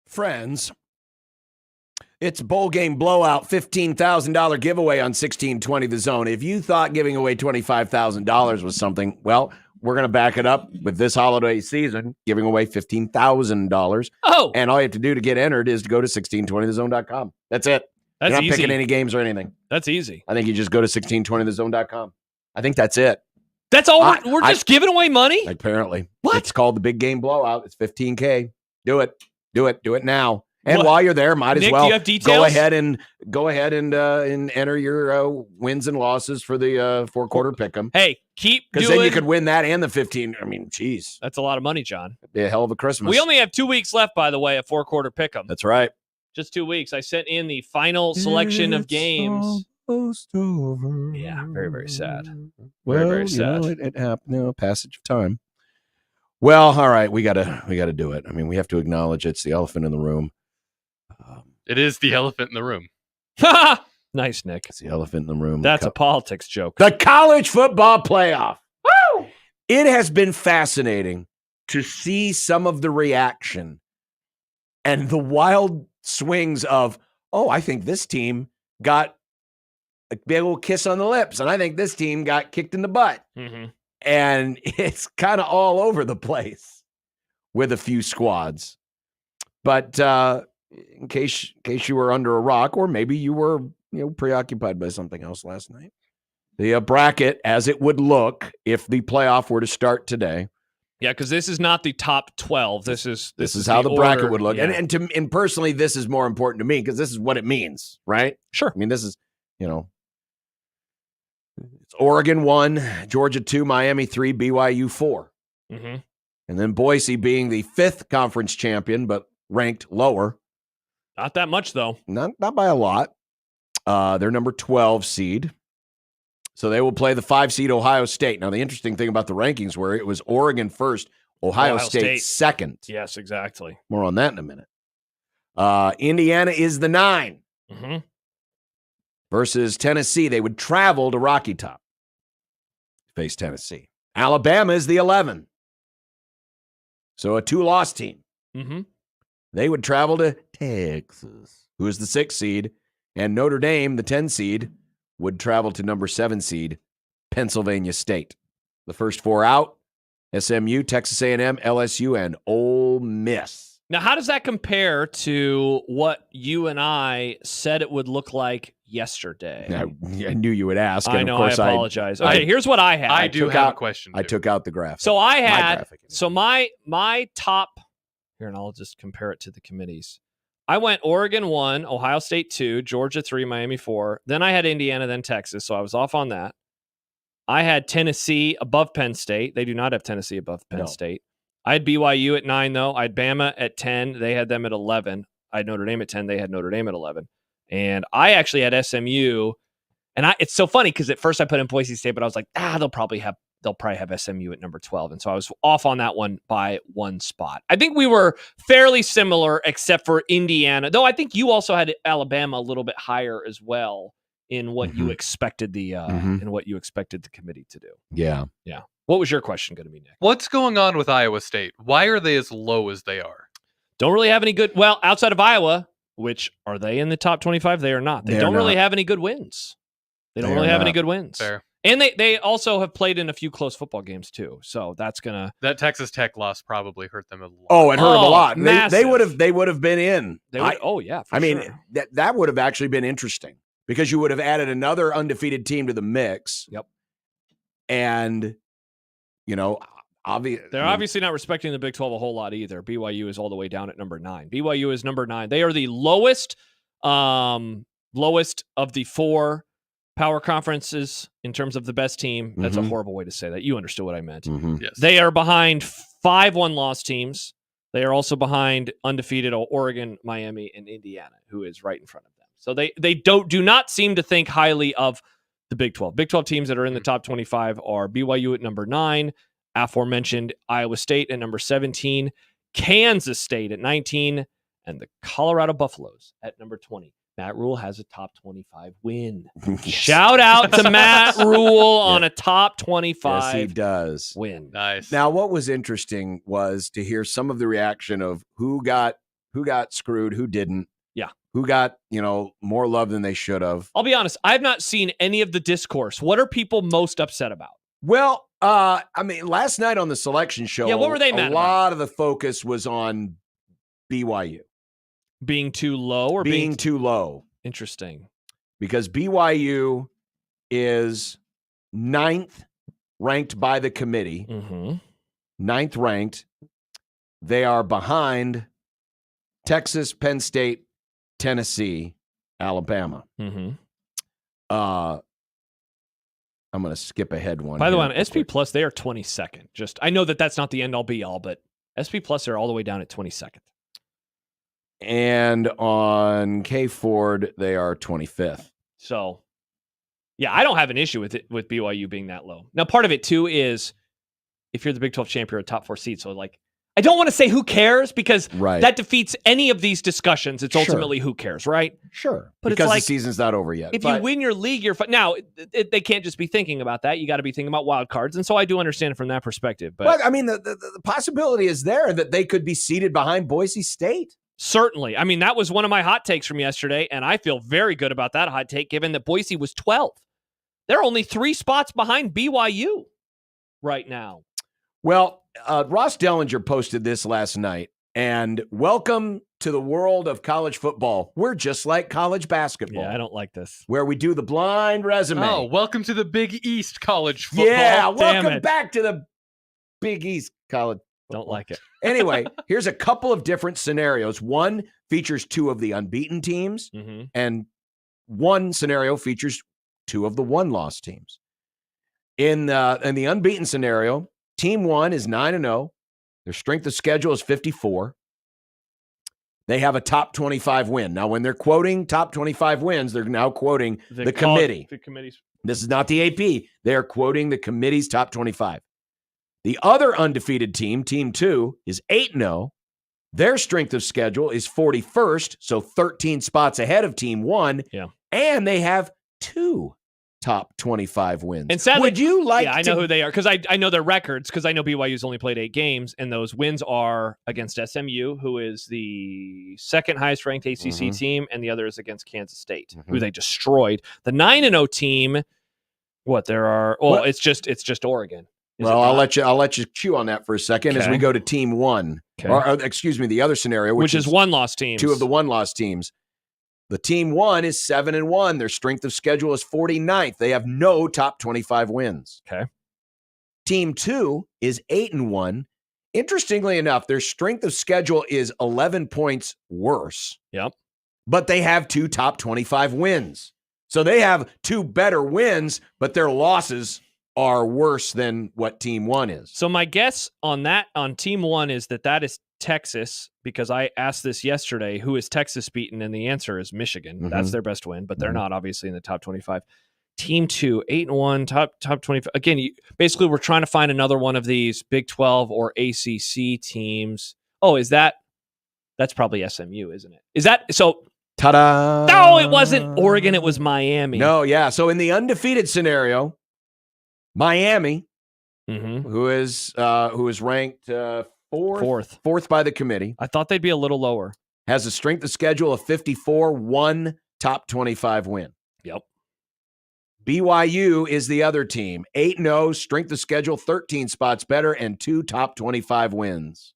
Friends, it's bowl game blowout, $15,000 giveaway on 1620 The Zone. If you thought giving away $25,000 was something, well, we're going to back it up with this holiday season, giving away $15,000. Oh, and all you have to do to get entered is to go to 1620thezone.com. That's it. That's You're not easy. picking any games or anything. That's easy. I think you just go to 1620thezone.com. I think that's it. That's all. We're just giving away money? Apparently. What? It's called the big game blowout. It's $15K. Do it. Do it. Do it now. And What? while you're there, might as Nick, well do you have details? go ahead and enter your wins and losses for the 4-quarter pick'em. Hey, keep Because doing. then you could win that and the 15. I mean, geez, That's a lot of money, John. be a hell of a Christmas. We only have 2 weeks left, by the way, at 4-quarter pick'em. That's right. Just 2 weeks. I sent in the final selection of games. Over. Yeah, very, very sad. Well, very sad. It happened. Passage of time. Well, all right, we gotta do it. I mean, we have to acknowledge it's the elephant in the room. It is the elephant in the room. Nice, Nick. It's the elephant in the room. That's a politics joke. The college football playoff. Woo! It has been fascinating to see some of the reaction and the wild swings of, I think this team got a big old kiss on the lips, and I think this team got kicked in the butt. Mm-hmm. And it's kind of all over the place with a few squads. But in case you were under a rock, or maybe you were preoccupied by something else last night, the bracket as it would look if the playoff were to start today. Yeah, because this is not the top 12. This is how the bracket order. would look. Yeah. And personally, this is more important to me because this is what it means, right? Sure. I mean, this is, it's Oregon 1, Georgia 2, Miami 3, BYU 4. Mm-hmm. And then Boise being the 5th conference champion, but ranked lower. Not that much, though. Not by a lot. They're number 12 seed. So they will play the 5 seed Ohio State. Now, the interesting thing about the rankings were it was Oregon first, Ohio State second. Yes, exactly. More on that in a minute. Indiana is the 9. Mm-hmm. Versus Tennessee. They would travel to Rocky Top. Face Tennessee. Alabama is the 11. So a 2-loss team. Mm-hmm. They would travel to Texas, who is the 6 seed. And Notre Dame, the 10 seed, would travel to number 7 seed, Pennsylvania State. The first 4 out, SMU, Texas A&M, LSU, and Ole Miss. Now, how does that compare to what you and I said it would look like yesterday? I knew you would ask. I know, I apologize. Okay, here's what I had. I do have a question. I took out the graphic. So I had, my top, here, and I'll just compare it to the committees. I went Oregon 1, Ohio State 2, Georgia 3, Miami 4. Then I had Indiana, then Texas, so I was off on that. I had Tennessee above Penn State. They do not have Tennessee above Penn State. I had BYU at 9, though. I had Bama at 10. They had them at 11. I had Notre Dame at 10. They had Notre Dame at 11. And I actually had SMU. And it's so funny because at first I put in Boise State, but I was like, they'll probably have SMU at number 12. And so I was off on that one by 1 spot. I think we were fairly similar except for Indiana, though I think you also had Alabama a little bit higher as well in what you expected in what you expected the committee to do. Yeah. Yeah. What was your question going to be, Nick? What's going on with Iowa State? Why are they as low as they are? Don't really have any good, outside of Iowa, which are they in the top 25? They are not. They don't really have any good wins. They don't really have any good wins. Fair. And they also have played in a few close football games too. So that's gonna that Texas Tech loss probably hurt them a lot. Oh, it hurt them a lot. Massive. They would have been in. I mean, that would have actually been interesting because you would have added another undefeated team to the mix. Yep. And they're obviously not respecting the Big 12 a whole lot either. BYU is all the way down at number 9. BYU is number 9. They are the lowest of the 4 power conferences in terms of the best team. That's a horrible way to say that. You understood what I meant. Yes. They are behind 5 one-loss teams. They are also behind undefeated Oregon, Miami, and Indiana, who is right in front of them. So they do not seem to think highly of the Big 12. Big 12 teams that are in the top 25 are BYU at number 9, aforementioned Iowa State at number 17, Kansas State at 19, and the Colorado Buffaloes at number 20. Matt Rule has a top 25 win. Shout out to Matt Rule on a top 25 yes, he does. Win. Nice. Now, what was interesting was to hear some of the reaction of who got screwed, who didn't. Yeah. Who got, more love than they should have. I'll be honest, I've not seen any of the discourse. What are people most upset about? Well, last night on the selection show, what were they mad a lot of the focus was on BYU. Being too low or being too low. Interesting. Because BYU is 9th ranked by the committee. 9th ranked. They are behind Texas, Penn State, Tennessee, Alabama. Mm-hmm. I'm going to skip ahead one. By the way, on SP Plus, they are 22nd. I know that's not the end all be all, but SP Plus are all the way down at 22nd. And on K Ford, they are 25th. So, yeah, I don't have an issue with it with BYU being that low. Now, part of it too is if you're the Big 12 champ, you're a top 4 seed. So, like, I don't want to say who cares because that defeats any of these discussions. It's ultimately who cares, right? Sure. But because it's like, the season's not over yet. If you win your league, you're now. They can't just be thinking about that. You got to be thinking about wild cards, and so I do understand it from that perspective. But I mean, the possibility is there that they could be seated behind Boise State. Certainly. I mean, that was one of my hot takes from yesterday, and I feel very good about that hot take, given that Boise was 12th. They're only 3 spots behind BYU right now. Well, Ross Dellinger posted this last night, and welcome to the world of college football. We're just like college basketball. Yeah, I don't like this. Where we do the blind resume. Oh, welcome to the Big East college football. Yeah, welcome back to the Big East college football. Don't like it. Anyway, here's a couple of different scenarios. One features 2 of the unbeaten teams, and one scenario features 2 of the one-loss teams. In the unbeaten scenario, Team 1 is 9-0. Their strength of schedule is 54. They have a top 25 win. Now, when they're quoting top 25 wins, they're now quoting the committee. The committee's. This is not the AP. They are quoting the committee's top 25. The other undefeated team, Team 2, is 8-0. Their strength of schedule is 41st, so 13 spots ahead of Team 1. Yeah. And they have 2 top 25 wins. And sadly, would you like I know who they are because I know their records because I know BYU's only played 8 games, and those wins are against SMU, who is the second highest ranked ACC team, and the other is against Kansas State, who they destroyed. The 9-0 team, it's just Oregon. Well, I'll let you chew on that for a second as we go to Team 1. Or excuse me, the other scenario, which is one-loss teams. 2 of the one-loss teams. The Team 1 is 7-1. Their strength of schedule is 49th. They have no top 25 wins. Okay. Team 2 is 8-1. Interestingly enough, their strength of schedule is 11 points worse. Yep. But they have 2 top 25 wins. So they have 2 better wins, but their losses are worse than what Team 1 is. So my guess on Team 1 is that is Texas, because I asked this yesterday, who is Texas beaten? And the answer is Michigan. That's their best win, but they're not obviously in the top 25. Team 2, 8-1, top 25. Again, basically we're trying to find another one of these Big 12 or ACC teams. Oh, that's probably SMU, isn't it? Is that so? Ta-da! No, it wasn't Oregon. It was Miami. No, yeah. So in the undefeated scenario, Miami, who is ranked fourth by the committee. I thought they'd be a little lower. Has a strength of schedule of 54, 1 top 25 win. Yep. BYU is the other team. 8-0, strength of schedule 13 spots better, and 2 top 25 wins.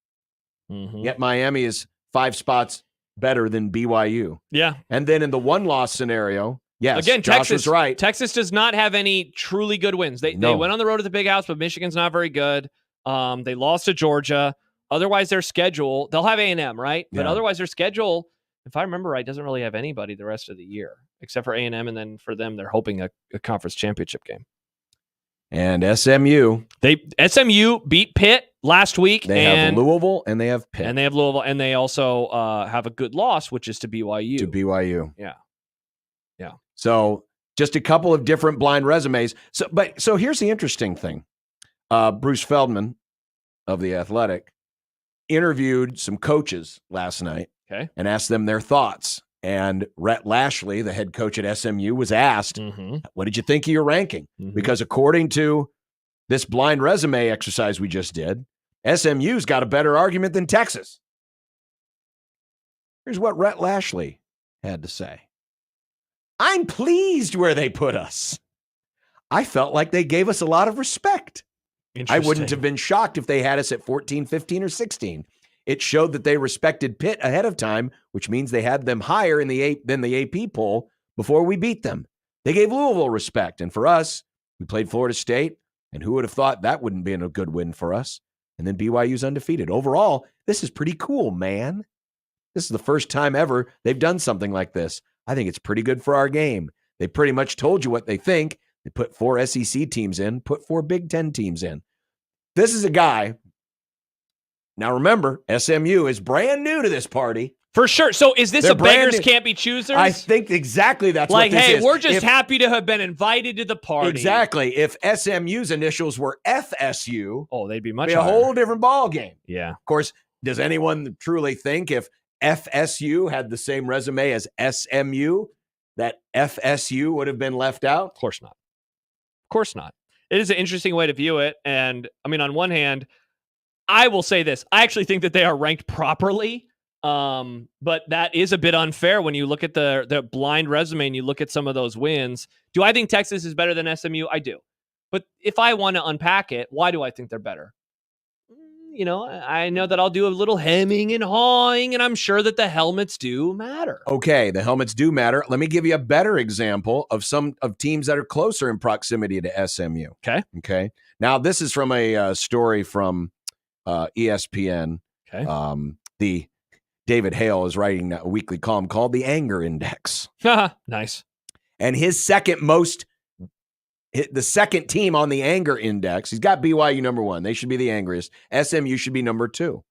Yet Miami is 5 spots better than BYU. Yeah. And then in the one-loss scenario, yes, again, Josh Texas was right. Texas does not have any truly good wins. They went on the road to the Big House, but Michigan's not very good. They lost to Georgia. Otherwise, their schedule, they'll have A&M, right? But otherwise, their schedule, if I remember right, doesn't really have anybody the rest of the year, except for A&M. And then for them, they're hoping a conference championship game. And SMU. SMU beat Pitt last week. They have Louisville and they have Pitt. And they have Louisville. And they also have a good loss, which is to BYU. Yeah. So just a couple of different blind resumes. So here's the interesting thing. Bruce Feldman of The Athletic interviewed some coaches last night and asked them their thoughts. And Rhett Lashley, the head coach at SMU, was asked, what did you think of your ranking? Because according to this blind resume exercise we just did, SMU's got a better argument than Texas. Here's what Rhett Lashley had to say. I'm pleased where they put us. I felt like they gave us a lot of respect. I wouldn't have been shocked if they had us at 14, 15, or 16. It showed that they respected Pitt ahead of time, which means they had them higher than the AP poll before we beat them. They gave Louisville respect. And for us, we played Florida State, and who would have thought that wouldn't be a good win for us? And then BYU's undefeated. Overall, this is pretty cool, man. This is the first time ever they've done something like this. I think it's pretty good for our game. They pretty much told you what they think. They put 4 SEC teams in, put 4 Big Ten teams in. This is a guy. Now remember, SMU is brand new to this party. For sure. So is this They're a beggars brand new. can't be choosers? I think exactly that's like, what this hey, is. we're just If- happy to have been invited to the party. Exactly. If SMU's initials were FSU, Oh, they'd be much it'd be a higher. whole different ball game. Yeah. Of course, does anyone truly think if FSU had the same resume as SMU, that FSU would have been left out? Of course not. Of course not. It is an interesting way to view it. And I mean, on one hand, I will say this. I actually think that they are ranked properly. But that is a bit unfair when you look at the blind resume and you look at some of those wins. Do I think Texas is better than SMU? I do. But if I want to unpack it, why do I think they're better? You know, I know that I'll do a little hemming and hawing, and I'm sure that the helmets do matter. Okay, the helmets do matter. Let me give you a better example of some of teams that are closer in proximity to SMU. Okay. Now, this is from a story from ESPN. Okay. The David Hale is writing a weekly column called The Anger Index. Nice. And the second team on the anger index, he's got BYU number 1. They should be the angriest. SMU should be number 2.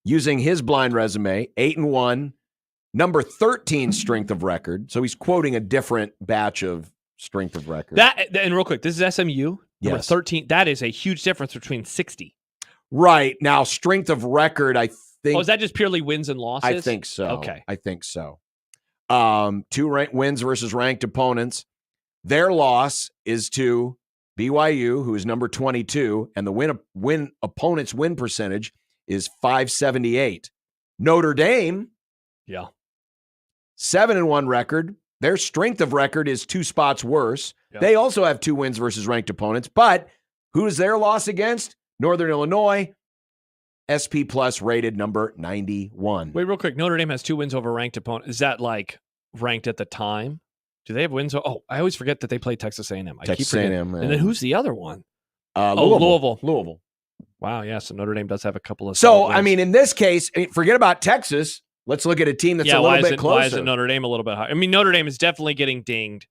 Using his blind resume, 8-1, number 13 strength of record. So he's quoting a different batch of strength of record. And real quick, this is SMU. Number Yes. 13. That is a huge difference between 60. Right. Now, strength of record, I think. Oh, is that just purely wins and losses? I think so. Okay. I think so. 2 wins versus ranked opponents. Their loss is to BYU, who is number 22, and the opponent's win percentage is .578. Notre Dame, 7-1 record. Their strength of record is 2 spots worse. Yeah. They also have 2 wins versus ranked opponents, but who is their loss against? Northern Illinois, SP Plus rated number 91. Wait, real quick. Notre Dame has 2 wins over ranked opponents. Is that like ranked at the time? Do they have wins? Oh, I always forget that they play Texas A&M. Texas A&M. And then who's the other one? Louisville. Wow, yeah. So Notre Dame does have a couple of. So, I mean, in this case, forget about Texas. Let's look at a team that's a little bit closer. Why is it Notre Dame a little bit higher? I mean, Notre Dame is definitely getting dinged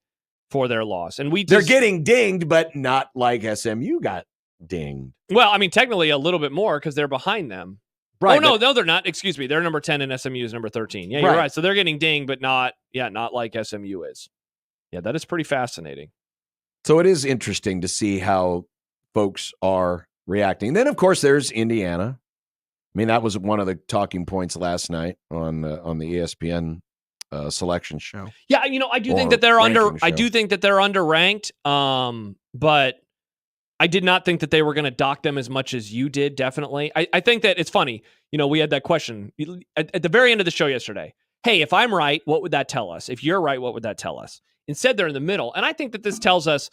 for their loss. And they're getting dinged, but not like SMU got dinged. Well, I mean, technically a little bit more because they're behind them. Right. Oh, no, they're not. Excuse me. They're number 10 and SMU is number 13. Yeah, you're right. So they're getting dinged, but not like SMU is. Yeah, that is pretty fascinating. So it is interesting to see how folks are reacting. Then, of course, there's Indiana. I mean, that was one of the talking points last night on the ESPN selection show. Yeah, you know, I do think that they're underranked. But I did not think that they were going to dock them as much as you did. Definitely, I think that it's funny. You know, we had that question at the very end of the show yesterday. Hey, if I'm right, what would that tell us? If you're right, what would that tell us? Instead, they're in the middle. And I think that this tells us,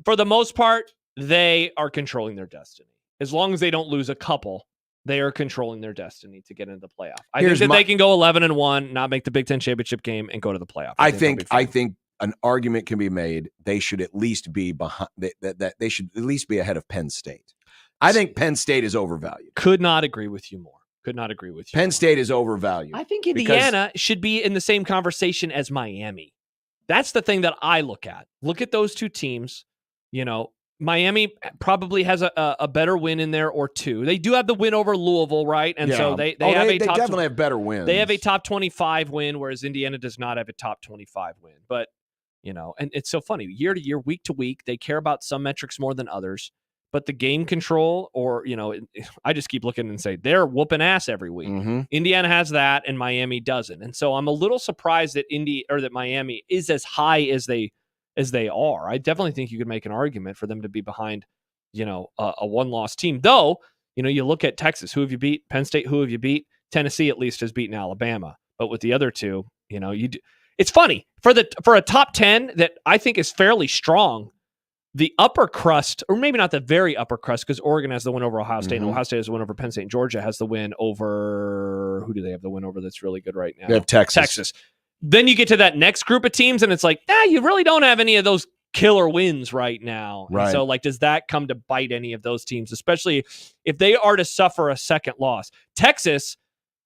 for the most part, they are controlling their destiny. As long as they don't lose a couple, they are controlling their destiny to get into the playoff. I think that they can go 11-1, not make the Big Ten championship game, and go to the playoff. I think an argument can be made. They should at least be behind. That they should at least be ahead of Penn State. I think Penn State is overvalued. Could not agree with you more. Penn State is overvalued. I think Indiana should be in the same conversation as Miami. That's the thing that I look at. Look at those two teams. You know, Miami probably has a better win in there or two. They do have the win over Louisville, right? And so they definitely have better wins. They have a top 25 win, whereas Indiana does not have a top 25 win. But, you know, and it's so funny. Year to year, week to week, they care about some metrics more than others. But the game control, or, you know, I just keep looking and say they're whooping ass every week. Mm-hmm. Indiana has that, and Miami doesn't. And so I'm a little surprised that that Miami is as high as they are. I definitely think you could make an argument for them to be behind, you know, a one-loss team. Though, you know, you look at Texas, who have you beat? Penn State, who have you beat? Tennessee at least has beaten Alabama. But with the other two, you know, it's funny for a top 10 that I think is fairly strong. The upper crust, or maybe not the very upper crust, because Oregon has the win over Ohio State, and Ohio State has the win over Penn State, and Georgia has the win over, who do they have the win over that's really good right now? They have Texas. Then you get to that next group of teams, and it's like, you really don't have any of those killer wins right now. Right. And so, like, does that come to bite any of those teams, especially if they are to suffer a second loss? Texas,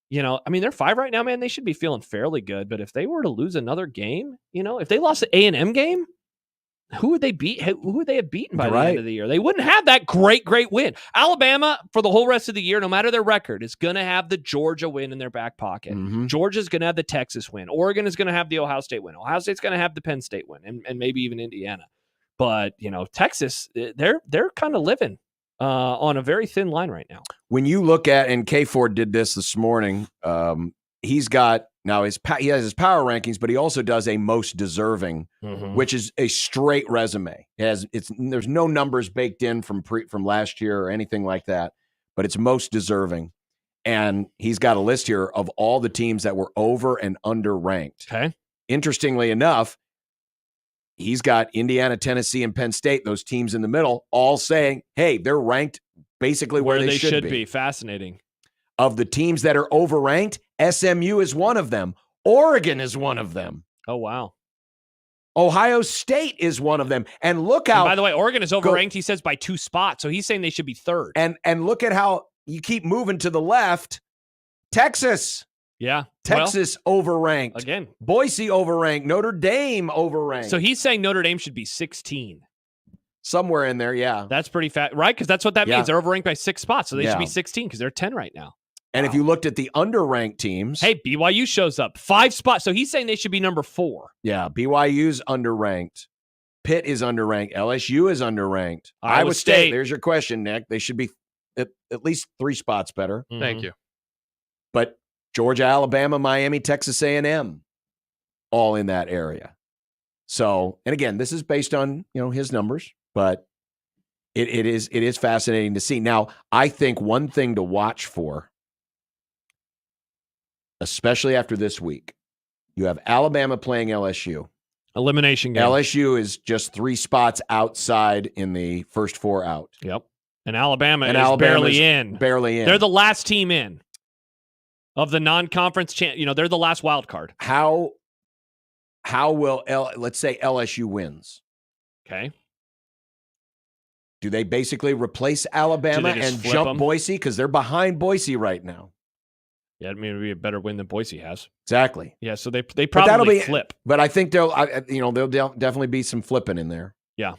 you know, I mean, they're 5 right now, man. They should be feeling fairly good, but if they were to lose another game, you know, if they lost the A&M game, who would they beat? Who would they have beaten by the end of the year? They wouldn't have that great win. Alabama, for the whole rest of the year, no matter their record, is going to have the Georgia win in their back pocket. Georgia's going to have the Texas win. Oregon is going to have the Ohio State win. Ohio State's going to have the Penn State win, and maybe even Indiana. But, Texas, they're kind of living on a very thin line right now. When you look at, and K Ford did this morning, he's got, now he has his power rankings, but he also does a most deserving, which is a straight resume. There's no numbers baked in from last year or anything like that, but it's most deserving. And he's got a list here of all the teams that were over and under ranked. Okay. Interestingly enough, he's got Indiana, Tennessee, and Penn State, those teams in the middle, all saying, hey, they're ranked basically where they should be. Fascinating. Of the teams that are overranked, SMU is one of them. Oregon is one of them. Oh, wow. Ohio State is one of them. And look how... And by the way, Oregon is overranked, he says, by 2 spots. So he's saying they should be 3rd. And look at how you keep moving to the left. Texas. Yeah. Texas overranked. Again. Boise overranked. Notre Dame overranked. So he's saying Notre Dame should be 16. Somewhere in there, yeah. That's pretty fat, right? Because that's what that means. They're overranked by 6 spots. So they should be 16 because they're 10 right now. And if you looked at the underranked teams... Hey, BYU shows up. 5 spots. So he's saying they should be number 4. Yeah, BYU's underranked. Pitt is underranked. LSU is underranked. Iowa State, there's your question, Nick. They should be at least 3 spots better. Thank you. But Georgia, Alabama, Miami, Texas A&M, all in that area. So, and again, this is based on, his numbers, but it is fascinating to see. Now, I think one thing to watch for, especially after this week, you have Alabama playing LSU. Elimination game. LSU is just 3 spots outside in the first 4 out. Yep. And Alabama is barely in. Barely in. They're the last team in of the non-conference. They're the last wild card. How will let's say LSU wins? Okay. Do they basically replace Alabama and jump Boise because they're behind Boise right now? Yeah, I mean, it'd be a better win than Boise has. Exactly. Yeah, so they probably flip. But I think there'll definitely be some flipping in there. Yeah.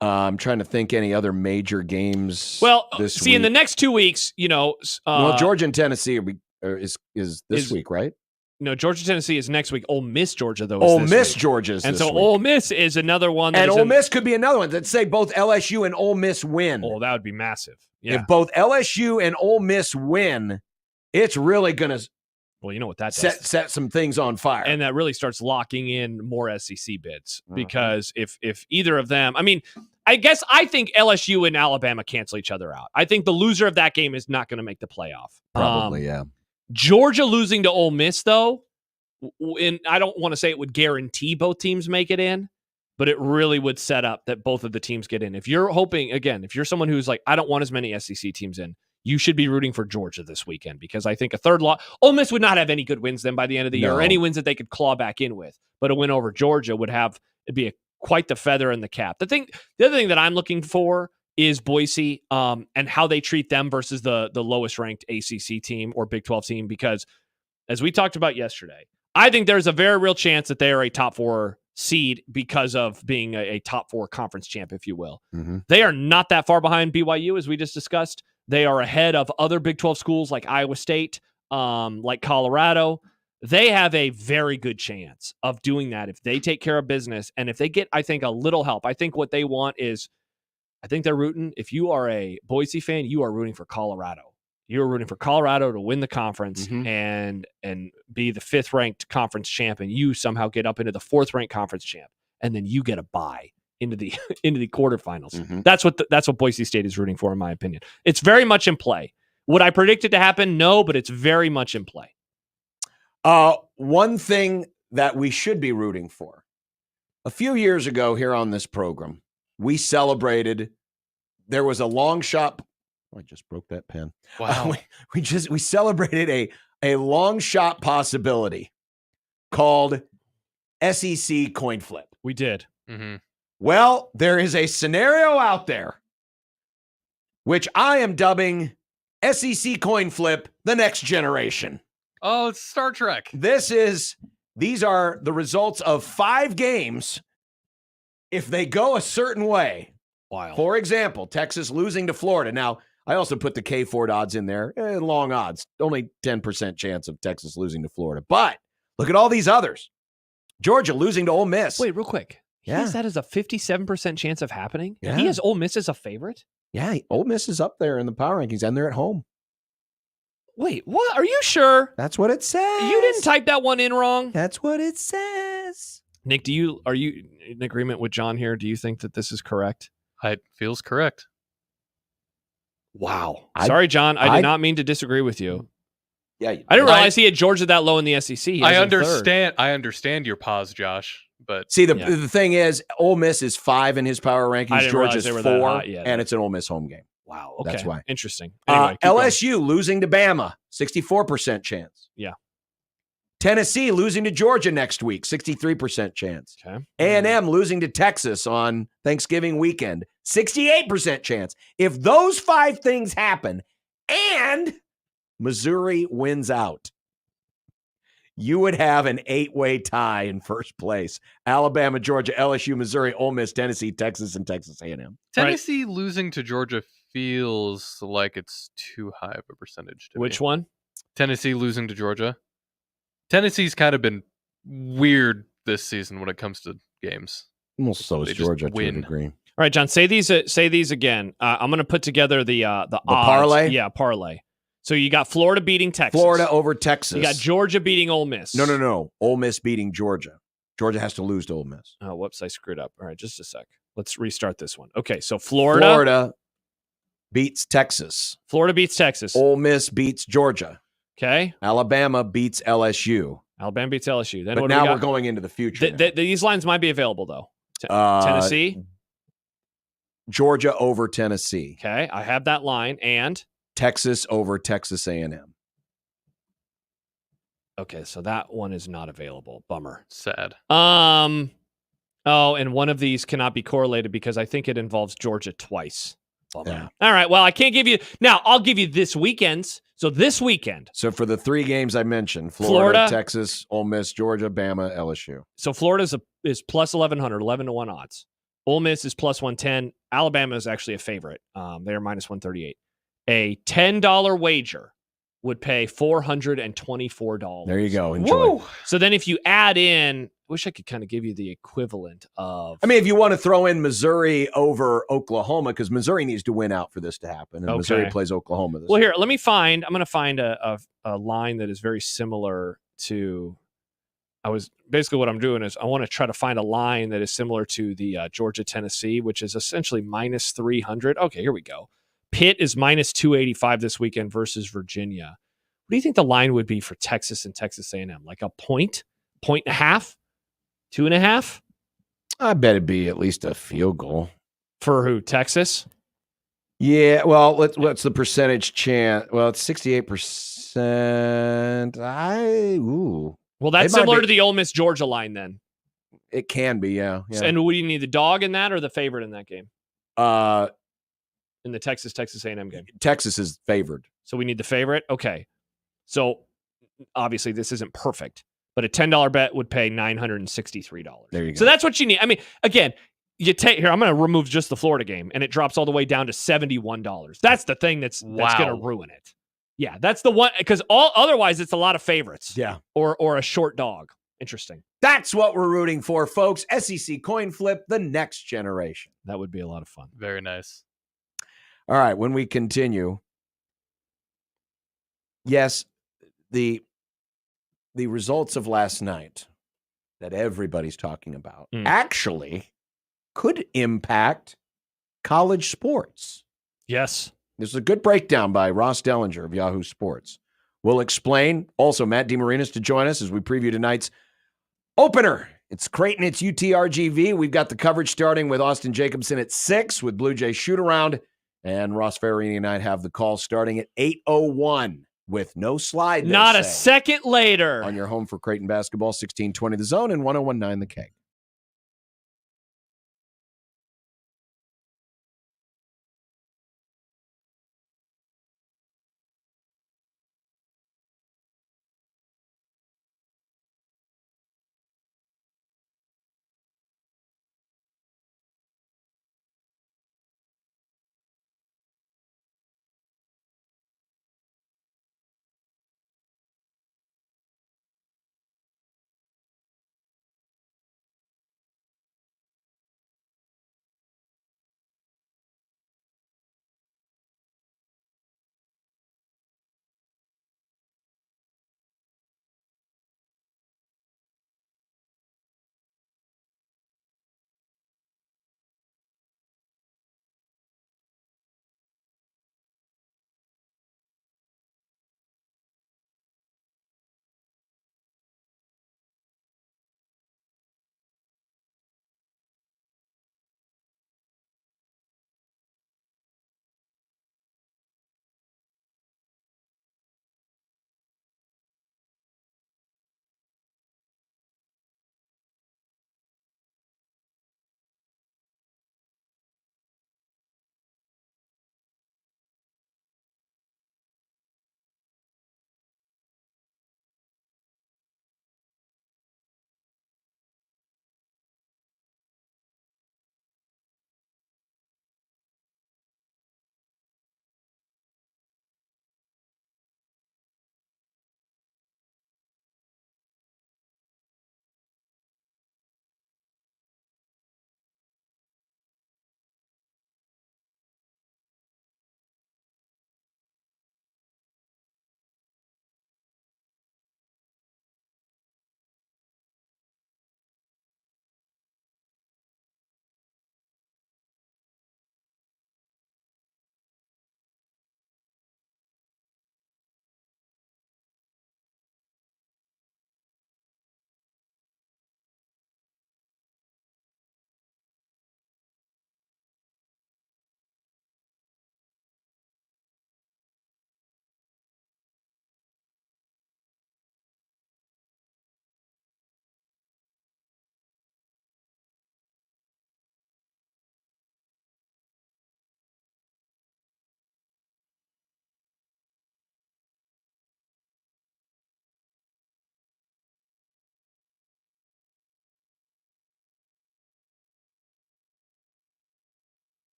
I'm trying to think any other major games. Well, this see, week. in the next 2 weeks, Georgia and Tennessee is this week, right? No, Georgia, Tennessee is next week. Ole Miss, Georgia, though. Ole Miss, Georgia is and this so week. Ole Miss is another one. And Ole Miss could be another one. Let's say both LSU and Ole Miss win. Oh, that would be massive. Yeah. If both LSU and Ole Miss win, it's really going to. Well, you know what that does? Set some things on fire. And that really starts locking in more SEC bids because if either of them, I think LSU and Alabama cancel each other out. I think the loser of that game is not going to make the playoff. Probably, yeah. Georgia losing to Ole Miss, though, and I don't want to say it would guarantee both teams make it in, but it really would set up that both of the teams get in. If you're hoping, again, if you're someone who's like, I don't want as many SEC teams in, you should be rooting for Georgia this weekend because I think a third loss, Ole Miss would not have any good wins then by the end of the year, or any wins that they could claw back in with. But a win over Georgia it'd be quite the feather in the cap. The other thing that I'm looking for is Boise and how they treat them versus the lowest ranked ACC team or Big 12 team, because as we talked about yesterday, I think there's a very real chance that they are a top 4 seed because of being a top 4 conference champ, if you will. Mm-hmm. They are not that far behind BYU, as we just discussed. They are ahead of other Big 12 schools like Iowa State, like Colorado. They have a very good chance of doing that if they take care of business and if they get, I think, a little help. I think what they want is, I think they're rooting. If you are a Boise fan, you are rooting for Colorado. You're rooting for Colorado to win the conference and be the 5th ranked conference champ, and you somehow get up into the 4th ranked conference champ, and then you get a bye into the quarterfinals. That's what Boise State is rooting for, in my opinion. It's very much in play. Would I predict it to happen? No, but it's very much in play. One thing that we should be rooting for. A few years ago here on this program, we celebrated. There was a long shot. Oh, I just broke that pen. Wow. We celebrated a long shot possibility called SEC coin flip. We did. Mm-hmm. Well, there is a scenario out there which I am dubbing SEC coin flip the next generation. Oh, it's Star Trek. These are the results of 5 games if they go a certain way, Wild. for example, Texas losing to Florida. Now, I also put the K-Ford odds in there. Long odds. Only 10% chance of Texas losing to Florida. But look at all these others. Georgia losing to Ole Miss. Wait, real quick. He Yeah. has that as a 57% chance of happening? Yeah. He has Ole Miss as a favorite? Yeah, Ole Miss is up there in the power rankings, and they're at home. Wait, what? Are you sure? That's what it says. You didn't type that one in wrong? That's what it says. Nick, are you in agreement with John here? Do you think that this is correct? It feels correct. Wow. Sorry, John. I did not mean to disagree with you. Yeah, I didn't realize he had Georgia that low in the SEC. I understand. I understand your pause, Josh. But see, the thing is, Ole Miss is 5 in his power I rankings. didn't Georgia's realize they were that 4, hot yet. and it's an Ole Miss home game. Wow. Okay. That's why. Interesting. Anyway, keep LSU losing to Bama, 64% chance. Yeah. Tennessee losing to Georgia next week, 63% chance. Okay. A&M losing to Texas on Thanksgiving weekend, 68% chance. If those 5 things happen and Missouri wins out, you would have an 8-way tie in first place. Alabama, Georgia, LSU, Missouri, Ole Miss, Tennessee, Texas, and Texas A&M. Tennessee losing to Georgia feels like it's too high of a percentage to Which me. one? Tennessee losing to Georgia. Tennessee's kind of been weird this season when it comes to games. Well, so is They just Georgia to a win. degree. All right, John, say these again. I'm going to put together the odds. parlay? Yeah, parlay. So you got Florida beating Texas. Florida over Texas. You got Georgia beating Ole Miss. No. Ole Miss beating Georgia. Georgia has to lose to Ole Miss. Oh, whoops, I screwed up. All right, just a sec. Let's restart this one. Okay, so Florida beats Texas. Florida beats Texas. Ole Miss beats Georgia. Okay. Alabama beats LSU. Alabama beats LSU. Then But what do we now got? we're going into the future. These lines might be available, though. Tennessee. Georgia over Tennessee. Okay, I have that line. And? Texas over Texas A&M. Okay, so that one is not available. Bummer. Sad. Oh, and one of these cannot be correlated because I think it involves Georgia twice. Bummer. Yeah. All right, well, I can't give you... Now, I'll give you this weekend's. So this weekend. So for the 3 games I mentioned, Florida, Texas, Ole Miss, Georgia, Bama, LSU. So Florida is plus 1,100, 11 to 1 odds. Ole Miss is plus 110. Alabama is actually a favorite. They're minus 138. A $10 wager would pay $424. There you go. Enjoy. Woo! So then if you add in, I wish I could kind of give you the equivalent of... I mean, if you want to throw in Missouri over Oklahoma, because Missouri needs to win out for this to happen, and Missouri plays Oklahoma this Well, week. here, let me find... I'm going to find a line that is very similar to... Basically what I'm doing is I want to try to find a line that is similar to the Georgia-Tennessee, which is essentially minus 300. Okay, here we go. Pitt is minus 285 this weekend versus Virginia. What do you think the line would be for Texas and Texas A&M? Like a point and a half, 2.5? I bet it'd be at least a field goal. For who? Texas? Yeah, well, what's the percentage chance? Well, it's 68%. Well, that's similar to the Ole Miss Georgia line then. It can be, yeah. And would you need the dog in that or the favorite in that game? In the Texas A&M game. Texas is favored. So we need the favorite? Okay. So obviously this isn't perfect, but a $10 bet would pay $963. There you go. So that's what you need. I mean, again, you take here, I'm going to remove just the Florida game and it drops all the way down to $71. That's the thing that's going to ruin it. Yeah, that's the one, because otherwise it's a lot of favorites. Yeah. Or a short dog. Interesting. That's what we're rooting for, folks. SEC coin flip, the next generation. That would be a lot of fun. Very nice. All right, when we continue, yes, the results of last night that everybody's talking about actually could impact college sports. Yes. This is a good breakdown by Ross Dellinger of Yahoo Sports. We'll explain. Also, Matt DeMarinis to join us as we preview tonight's opener. It's Creighton, it's UTRGV. We've got the coverage starting with Austin Jacobson at 6 with Blue Jay shoot-around. And Ross Ferrini and I have the call starting at 8:01 with no slide. Not a second later. On your home for Creighton basketball, 1620 The Zone and 1019 The Keg.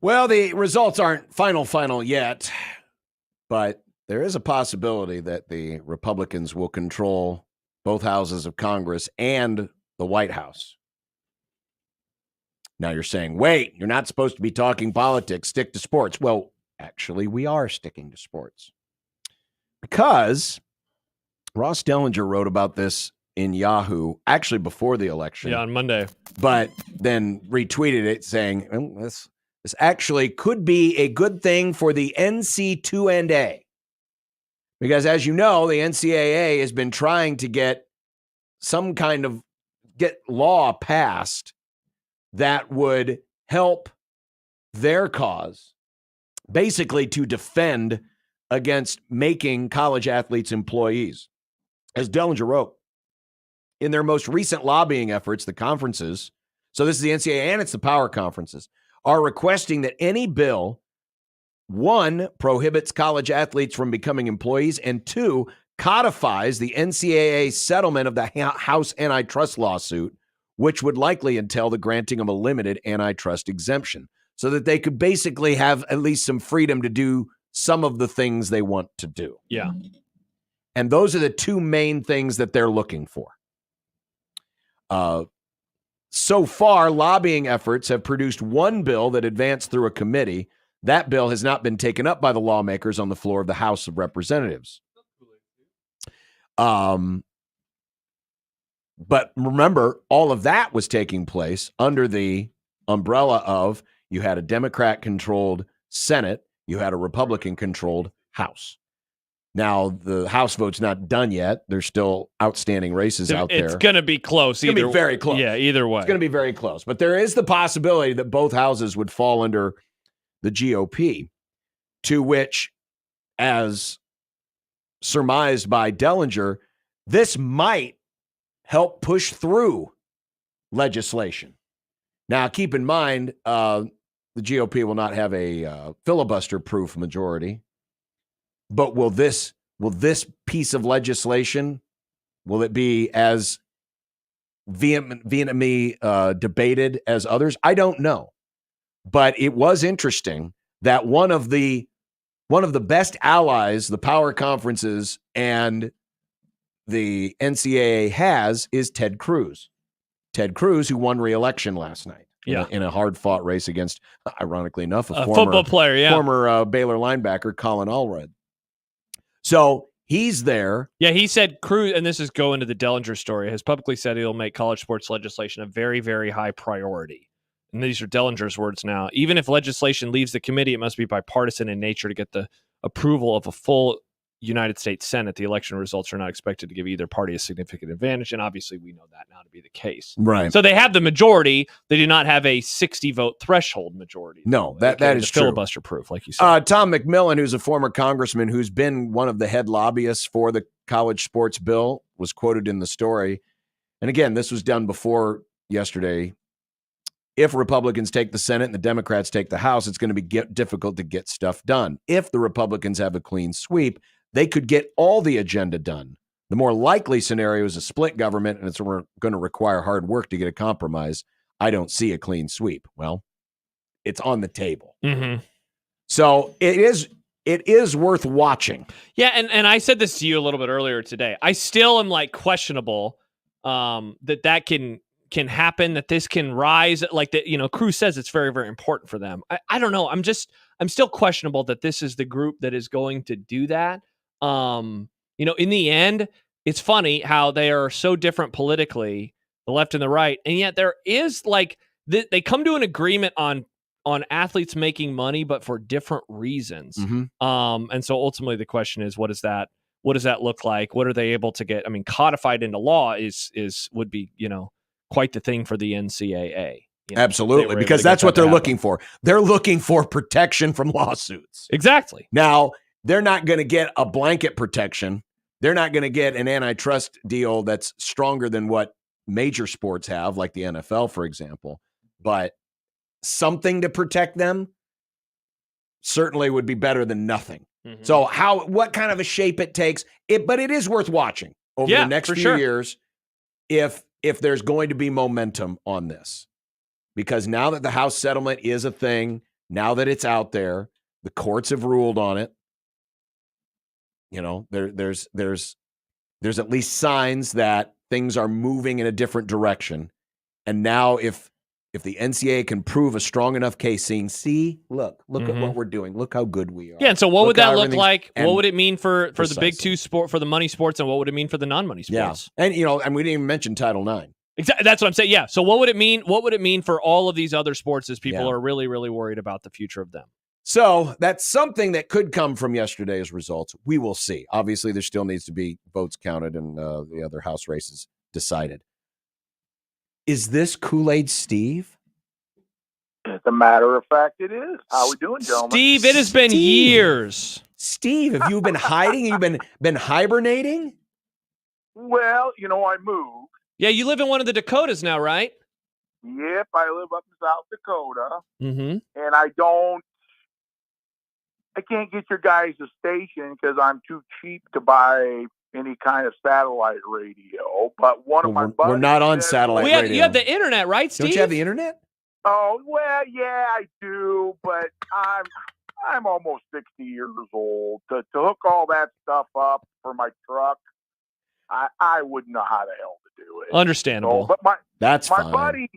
Well, the results aren't final yet, but there is a possibility that the Republicans will control both houses of Congress and the White House. Now you're saying, wait, you're not supposed to be talking politics, stick to sports. Well, actually, we are sticking to sports. Because Ross Dellinger wrote about this in Yahoo, actually before the election. Yeah, on Monday. But then retweeted it saying, this actually could be a good thing for the NC2A. Because as you know, the NCAA has been trying to get some kind of law passed that would help their cause, basically to defend against making college athletes employees. As Dellinger wrote, in their most recent lobbying efforts, the conferences, so this is the NCAA and it's the power conferences, are requesting that any bill, 1, prohibits college athletes from becoming employees, and 2, codifies the NCAA settlement of the House antitrust lawsuit, which would likely entail the granting of a limited antitrust exemption so that they could basically have at least some freedom to do some of the things they want to do. Yeah. And those are the two main things that they're looking for. So far, lobbying efforts have produced one bill that advanced through a committee. That bill has not been taken up by the lawmakers on the floor of the House of Representatives. But remember, all of that was taking place under the umbrella of you had a Democrat-controlled Senate, you had a Republican-controlled House. Now, the House vote's not done yet. There's still outstanding races out there. It's going to be close. It's going to be very close. Yeah, either way. It's going to be very close. But there is the possibility that both houses would fall under the GOP, to which, as surmised by Dellinger, this might help push through legislation. Now, keep in mind, the GOP will not have a filibuster-proof majority. But will this piece of legislation, will it be as vehemently debated as others? I don't know. But it was interesting that one of the best allies the power conferences and the NCAA has is Ted Cruz. Ted Cruz, who won re-election last night in a hard-fought race against, ironically enough, a former football player, former Baylor linebacker, Colin Allred. So he's there. Yeah, he said Cruz, and this is going to the Dellinger story, has publicly said he'll make college sports legislation a very, very high priority. And these are Dellinger's words now. Even if legislation leaves the committee, it must be bipartisan in nature to get the approval of a full United States Senate. The election results are not expected to give either party a significant advantage, and obviously we know that now to be the case. Right. So they have the majority. They do not have a 60-vote threshold majority. No, that is true. Filibuster proof, like you said. Tom McMillan, who's a former congressman who's been one of the head lobbyists for the college sports bill, was quoted in the story. And again, this was done before yesterday. If Republicans take the Senate and the Democrats take the House, it's going to be difficult to get stuff done. If the Republicans have a clean sweep, they could get all the agenda done. The more likely scenario is a split government, and it's going to require hard work to get a compromise. I don't see a clean sweep. Well, it's on the table. Mm-hmm. So it is worth watching. Yeah, and I said this to you a little bit earlier today. I still am questionable that can happen, that this can rise. Like that, Cruz says it's very, very important for them. I don't know. I'm still questionable that this is the group that is going to do that. In the end, it's funny how they are so different politically, the left and the right, and yet there is they come to an agreement on athletes making money, but for different reasons. Mm-hmm. And so ultimately the question is, what does that look like? What are they able to get? I mean, codified into law would be, quite the thing for the NCAA. Absolutely, because that's what they're looking for. They're looking for protection from lawsuits. Exactly. Now, they're not going to get a blanket protection. They're not going to get an antitrust deal that's stronger than what major sports have, like the NFL, for example. But something to protect them certainly would be better than nothing. Mm-hmm. So what kind of a shape it takes, but it is worth watching over the next few years if there's going to be momentum on this. Because now that the House settlement is a thing, Now that it's out there, the courts have ruled on it. There's at least signs that things are moving in a different direction. And now if the NCAA can prove a strong enough case, look at what we're doing. Look how good we are. Yeah, and so what would that look like? What would it mean for the big two sport, for the money sports, and what would it mean for the non-money sports? Yeah. And we didn't even mention Title IX. Exactly. That's what I'm saying. Yeah. So what would it mean? What would it mean for all of these other sports as people are really, really worried about the future of them? So that's something that could come from yesterday's results. We will see. Obviously, there still needs to be votes counted and the other House races decided. Is this Kool-Aid Steve? As a matter of fact, it is. How we doing, gentlemen? Steve, it has been years. Steve, have you been hiding? You've been hibernating? Well, I moved. Yeah, you live in one of the Dakotas now, right? Yep, I live up in South Dakota. Mm-hmm. And I can't get your guys a station because I'm too cheap to buy any kind of satellite radio. But one of my buddies... We're not on satellite radio. You have the internet, right, Steve? Don't you have the internet? Oh, well, yeah, I do. But I'm almost 60 years old. To hook all that stuff up for my truck, I wouldn't know how the hell to do it. Understandable. So, but That's my fine.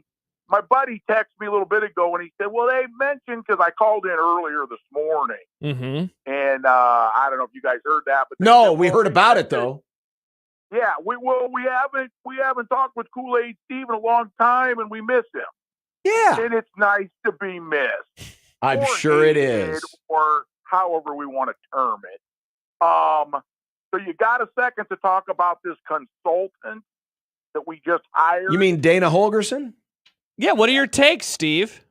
My buddy texted me a little bit ago, and he said, well, they mentioned, because I called in earlier this morning, and I don't know if you guys heard that. But no, we heard about it, though. Yeah, we haven't talked with Kool-Aid Steve in a long time, and we miss him. Yeah. And it's nice to be missed. I'm sure it is. Or however we want to term it. So you got a second to talk about this consultant that we just hired? You mean Dana Holgerson? Yeah, what are your takes, Steve?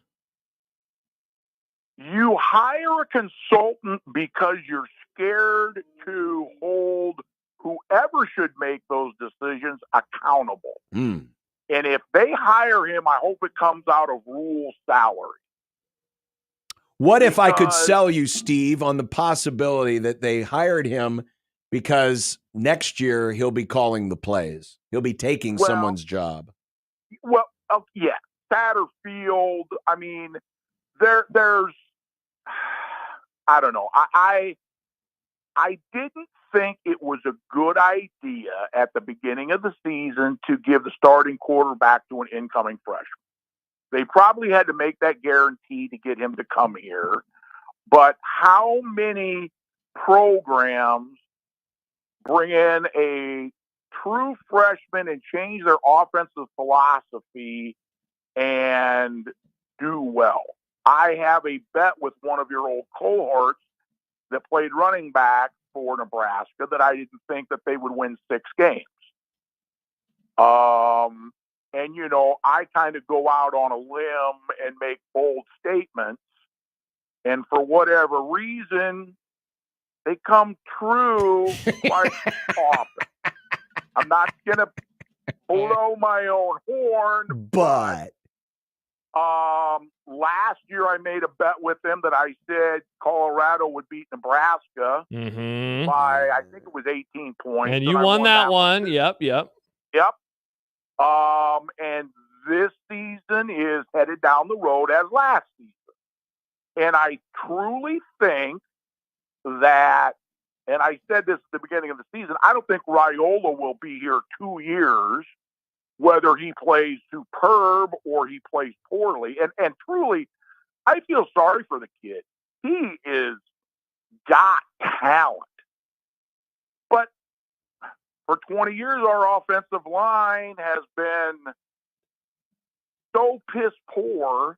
You hire a consultant because you're scared to hold whoever should make those decisions accountable. Mm. And if they hire him, I hope it comes out of rule salary. What if I could sell you, Steve, on the possibility that they hired him because next year he'll be calling the plays? He'll be taking someone's job. Well, yeah. Satterfield, I mean, there's, I don't know. I didn't think it was a good idea at the beginning of the season to give the starting quarterback to an incoming freshman. They probably had to make that guarantee to get him to come here. But how many programs bring in a true freshman and change their offensive philosophy and do well? I have a bet with one of your old cohorts that played running back for Nebraska that I didn't think that they would win 6 games. And, I kind of go out on a limb and make bold statements. And for whatever reason, they come true quite often. I'm not going to blow my own horn. But last year I made a bet with them that I said Colorado would beat Nebraska by, I think it was 18 points. And you won that one. Yep. And this season is headed down the road as last season. And I truly think that, and I said this at the beginning of the season, I don't think Raiola will be here 2 years, whether he plays superb or he plays poorly. And truly, I feel sorry for the kid. He is got talent. But for 20 years, our offensive line has been so piss poor.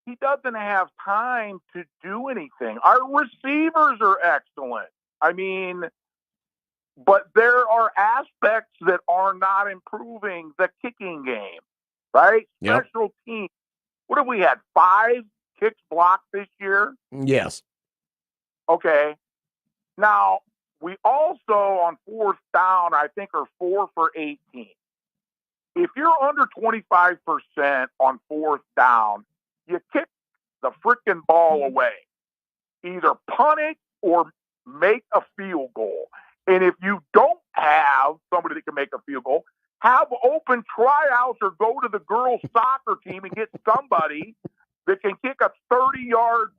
He doesn't have time to do anything. Our receivers are excellent. I mean, but there are aspects that are not improving. The kicking game, right? Yep. Special teams. What have we had? 5 kicks blocked this year? Yes. Okay. Now, we also, on 4th down, I think are 4 for 18. If you're under 25% on 4th down, you kick the freaking ball away. Either punt it or make a field goal. And if you don't have somebody that can make a field goal, have open tryouts or go to the girls' soccer team and get somebody that can kick a 30-yard.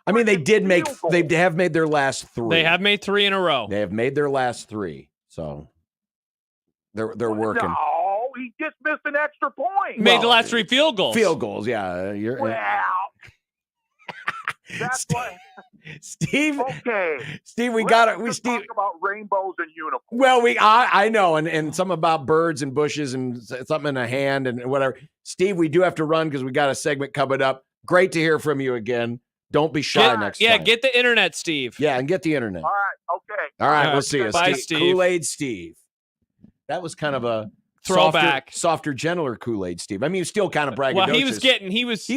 I mean, they did make. Field goal. They have made their last 3. They have made 3 in a row. They have made their last 3. So they're working. No, he just missed an extra point. Made the last 3 field goals. Field goals, yeah. Well, that's what. Steve. Okay, Steve, we Let's got it. just talk about rainbows and unicorns. Well, I know, and some about birds and bushes and something in a hand and whatever. Steve, we do have to run because we got a segment coming up. Great to hear from you again. Don't be shy next time. Yeah, get the internet, Steve. Yeah, and get the internet. All right, okay. All right, we'll see you. Bye, Steve. Kool-Aid Steve. That was kind of a throwback, softer, gentler Kool-Aid Steve. I mean, he was still kind of braggadocious. Well, he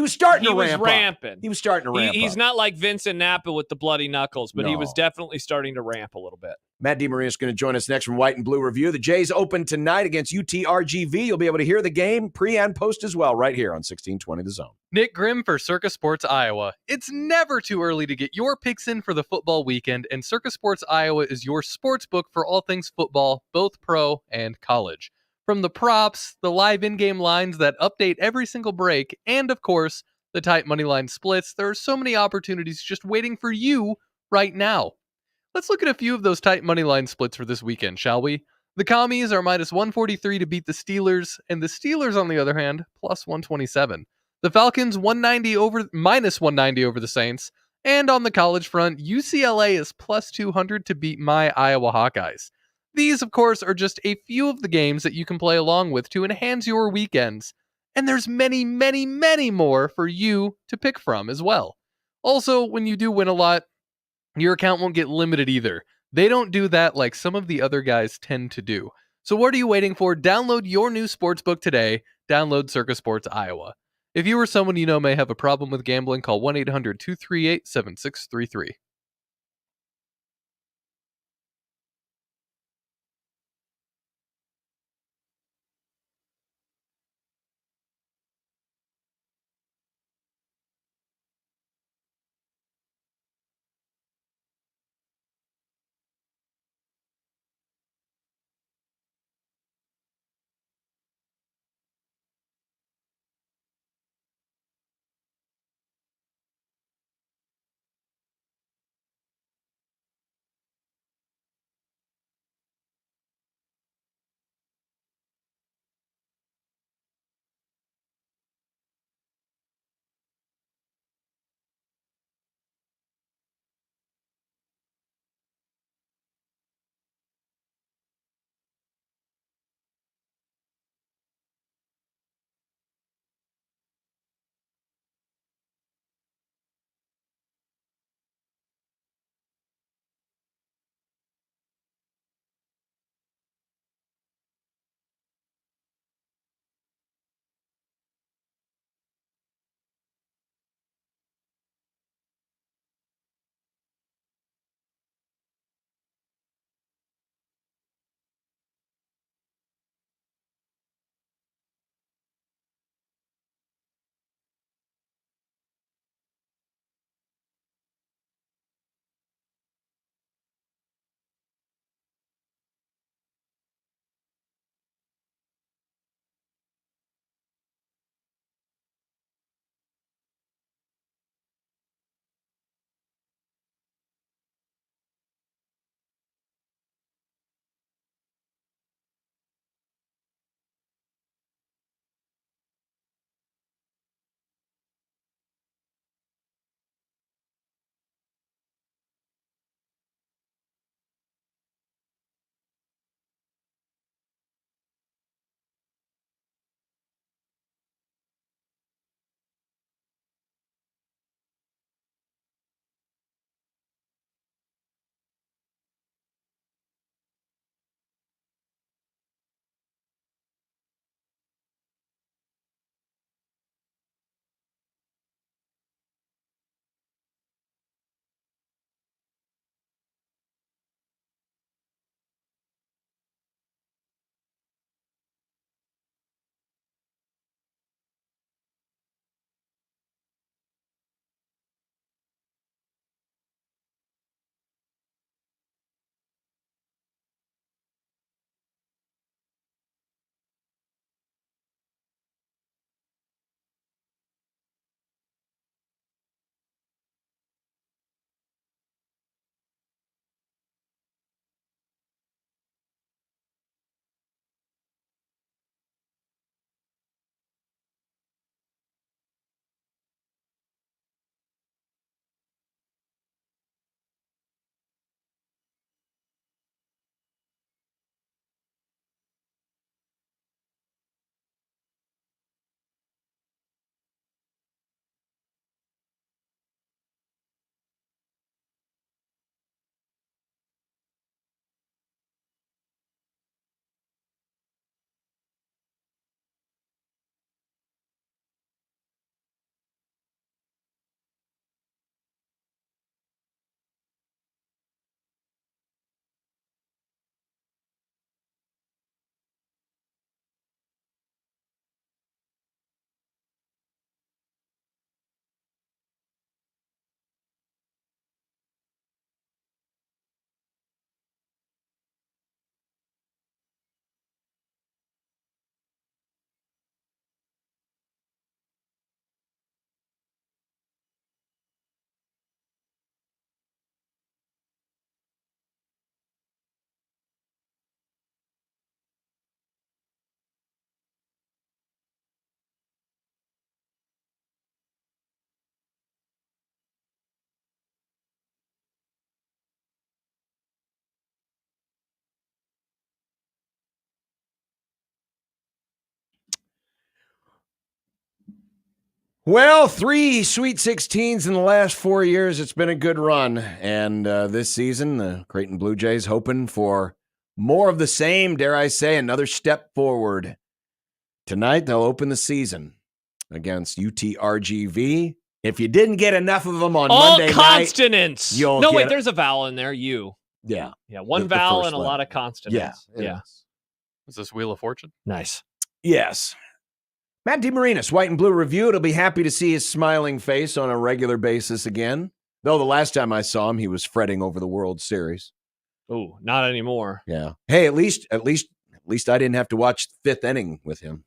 was starting to ramp ramping. up. He was starting to ramp up. He's not like Vincent Napa with the bloody knuckles, but he was definitely starting to ramp a little bit. Matt DeMaria is going to join us next from White and Blue Review. The Jays open tonight against UTRGV. You'll be able to hear the game pre and post as well right here on 1620 The Zone. Nick Grimm for Circa Sports Iowa. It's never too early to get your picks in for the football weekend, and Circa Sports Iowa is your sports book for all things football, both pro and college. From the props, the live in-game lines that update every single break, and of course, the tight money line splits, there are so many opportunities just waiting for you right now. Let's look at a few of those tight money line splits for this weekend, shall we? The Commies are minus 143 to beat the Steelers, and the Steelers, on the other hand, plus 127. The Falcons minus 190 over the Saints, and on the college front, UCLA is plus 200 to beat my Iowa Hawkeyes. These, of course, are just a few of the games that you can play along with to enhance your weekends, and there's many, many, many more for you to pick from as well. Also, when you do win a lot, your account won't get limited either. They don't do that like some of the other guys tend to do. So what are you waiting for? Download your new sportsbook today. Download Circa Sports Iowa. If you or someone you know may have a problem with gambling, call 1-800-238-7633. Well, 3 Sweet 16s in the last 4 years. It's been a good run. And this season, the Creighton Blue Jays hoping for more of the same, dare I say, another step forward. Tonight, they'll open the season against UTRGV. If you didn't get enough of them on All Monday consonants. night, you'll no, get wait, there's a vowel in there. You. Yeah. Yeah, one The vowel first and a letter. lot of consonants. Yeah. Is this Wheel of Fortune? Nice. Yes. Matt DeMarinis, White and Blue Review. It'll be happy to see his smiling face on a regular basis again. Though the last time I saw him, he was fretting over the World Series. Oh, not anymore. Yeah. Hey, at least I didn't have to watch the fifth inning with him.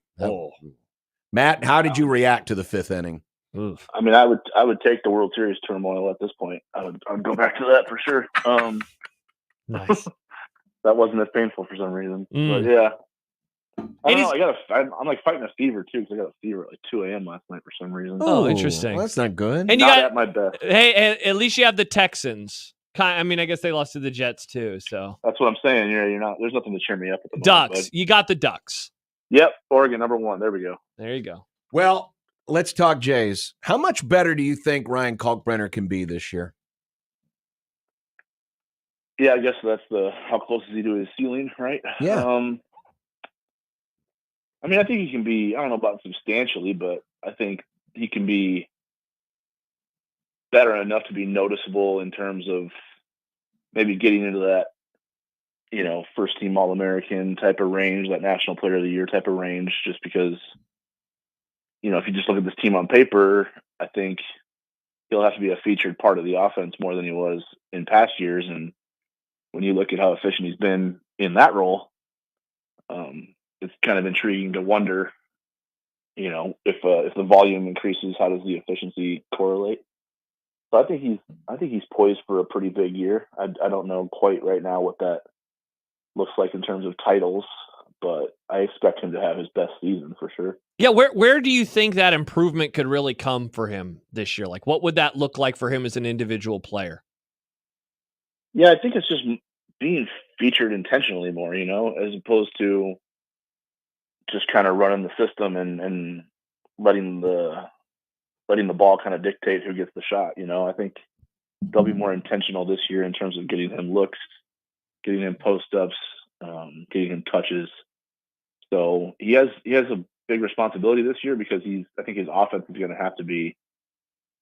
Matt, how did you react to the fifth inning? Oof. I mean, I would take the World Series turmoil at this point. I would go back to that for sure. Nice. That wasn't as painful for some reason. But yeah. I don't know. I'm like fighting a fever too, because I got a fever at like 2 a.m. last night for some reason. Oh, interesting. Well, that's not good. And you Not got at my best. Hey, at least you have the Texans. I mean, I guess they lost to the Jets too. So That's what I'm saying. You're not. There's nothing to cheer me up at the moment. Ducks. Bud. You got the Ducks. Yep. Oregon #1. There we go. There you go. Well, let's talk Jays. How much better do you think Ryan Kalkbrenner can be this year? Yeah, I guess that's how close is he to his ceiling, right? Yeah. I mean, I think he can be. I don't know about substantially, but I think he can be better enough to be noticeable in terms of maybe getting into that, first team All-American type of range, that National Player of the Year type of range, just because, if you just look at this team on paper, I think he'll have to be a featured part of the offense more than he was in past years. And when you look at how efficient he's been in that role, it's kind of intriguing to wonder, if the volume increases, how does the efficiency correlate? So I think he's poised for a pretty big year. I don't know quite right now what that looks like in terms of titles, but I expect him to have his best season for sure. Yeah, where do you think that improvement could really come for him this year? Like, what would that look like for him as an individual player? Yeah, I think it's just being featured intentionally more, as opposed to just kind of running the system and letting the ball kind of dictate who gets the shot. I think they'll be more intentional this year in terms of getting him looks, getting him post-ups, getting him touches. So he has a big responsibility this year because I think his offense is going to have to be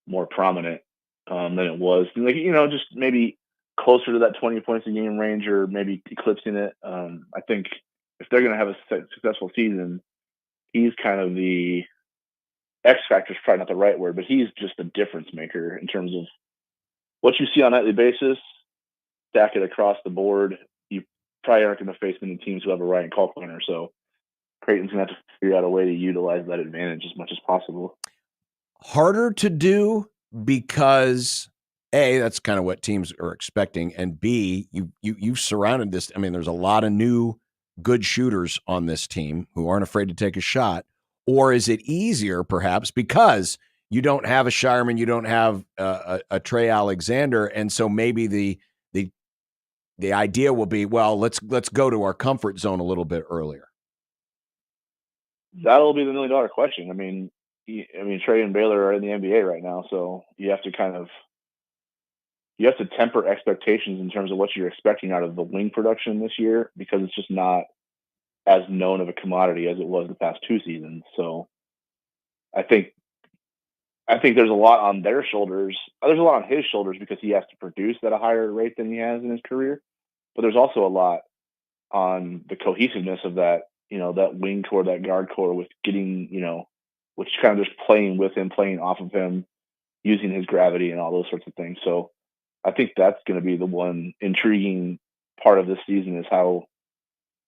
more prominent than it was. Like, just maybe closer to that 20 points a game range or maybe eclipsing it. I think if they're going to have a successful season, he's kind of the X factor is probably not the right word, but he's just a difference maker in terms of what you see on a nightly basis, stack it across the board. You probably aren't going to face many teams who have a Ryan Kalkbrenner, so Creighton's going to have to figure out a way to utilize that advantage as much as possible. Harder to do because A, that's kind of what teams are expecting, and B, you've surrounded this. I mean, there's a lot of new good shooters on this team who aren't afraid to take a shot. Or is it easier, perhaps, because you don't have a Shireman, you don't have a Trey Alexander, and so maybe the idea will be, well, let's go to our comfort zone a little bit earlier. That'll be the $1 million question. I mean, Trey and Baylor are in the NBA right now, so you have to temper expectations in terms of what you're expecting out of the wing production this year, because it's just not as known of a commodity as it was the past 2 seasons. So I think there's a lot on their shoulders. There's a lot on his shoulders because he has to produce at a higher rate than he has in his career. But there's also a lot on the cohesiveness of that, that wing core, that guard core, with getting, which kind of just playing with him, playing off of him, using his gravity and all those sorts of things. So I think that's going to be the one intriguing part of this season is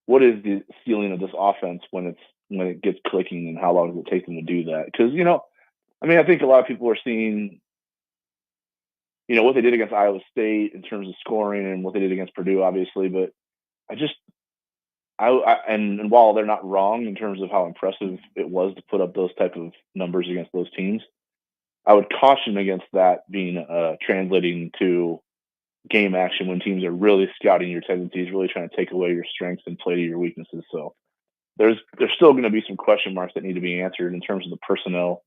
what is the ceiling of this offense when it gets clicking, and how long does it take them to do that? Because, I think a lot of people are seeing, what they did against Iowa State in terms of scoring and what they did against Purdue, obviously. But and while they're not wrong in terms of how impressive it was to put up those type of numbers against those teams, I would caution against that being translating to game action when teams are really scouting your tendencies, really trying to take away your strengths and play to your weaknesses. So there's still going to be some question marks that need to be answered in terms of the personnel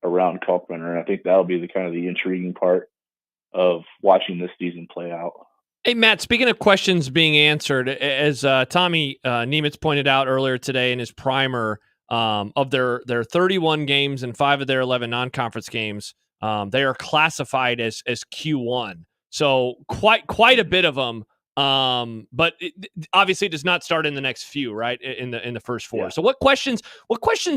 around Kalkbrenner. And I think that'll be the kind of the intriguing part of watching this season play out. Hey, Matt, speaking of questions being answered, as Tommy Niemitz pointed out earlier today in his primer, of their 31 games and 5 of their 11 non-conference games, they are classified as Q1. So quite a bit of them. But obviously it does not start in the next few, right? In the first 4. Yeah. So what questions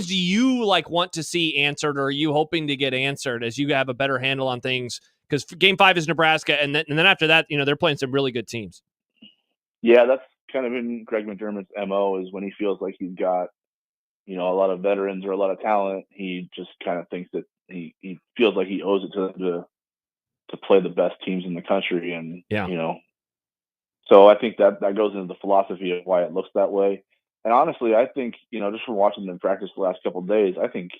do you want to see answered, or are you hoping to get answered as you have a better handle on things? Because Game 5 is Nebraska, and then after that, they're playing some really good teams. Yeah, that's kind of been Greg McDermott's MO, is when he feels like he's got, a lot of veterans or a lot of talent, he just kind of thinks that he feels like he owes it to them to play the best teams in the country. And, so I think that goes into the philosophy of why it looks that way. And honestly, I think, just from watching them practice the last couple of days, I think,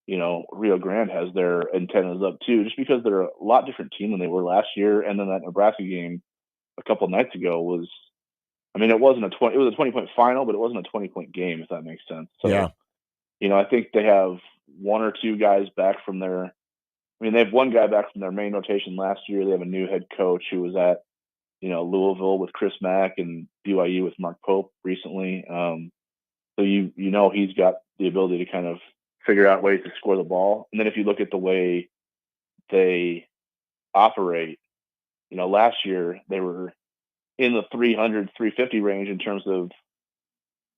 Rio Grande has their antennas up too, just because they're a lot different team than they were last year. And then that Nebraska game a couple of nights ago was, it wasn't it was a 20-point final, but it wasn't a 20-point game, if that makes sense. So, yeah. I think they have 1 or 2 guys back from they have 1 guy back from their main rotation last year. They have a new head coach who was at, Louisville with Chris Mack and BYU with Mark Pope recently. So he's got the ability to kind of figure out ways to score the ball. And then if you look at the way they operate, last year they were in the 300, 350 range in terms of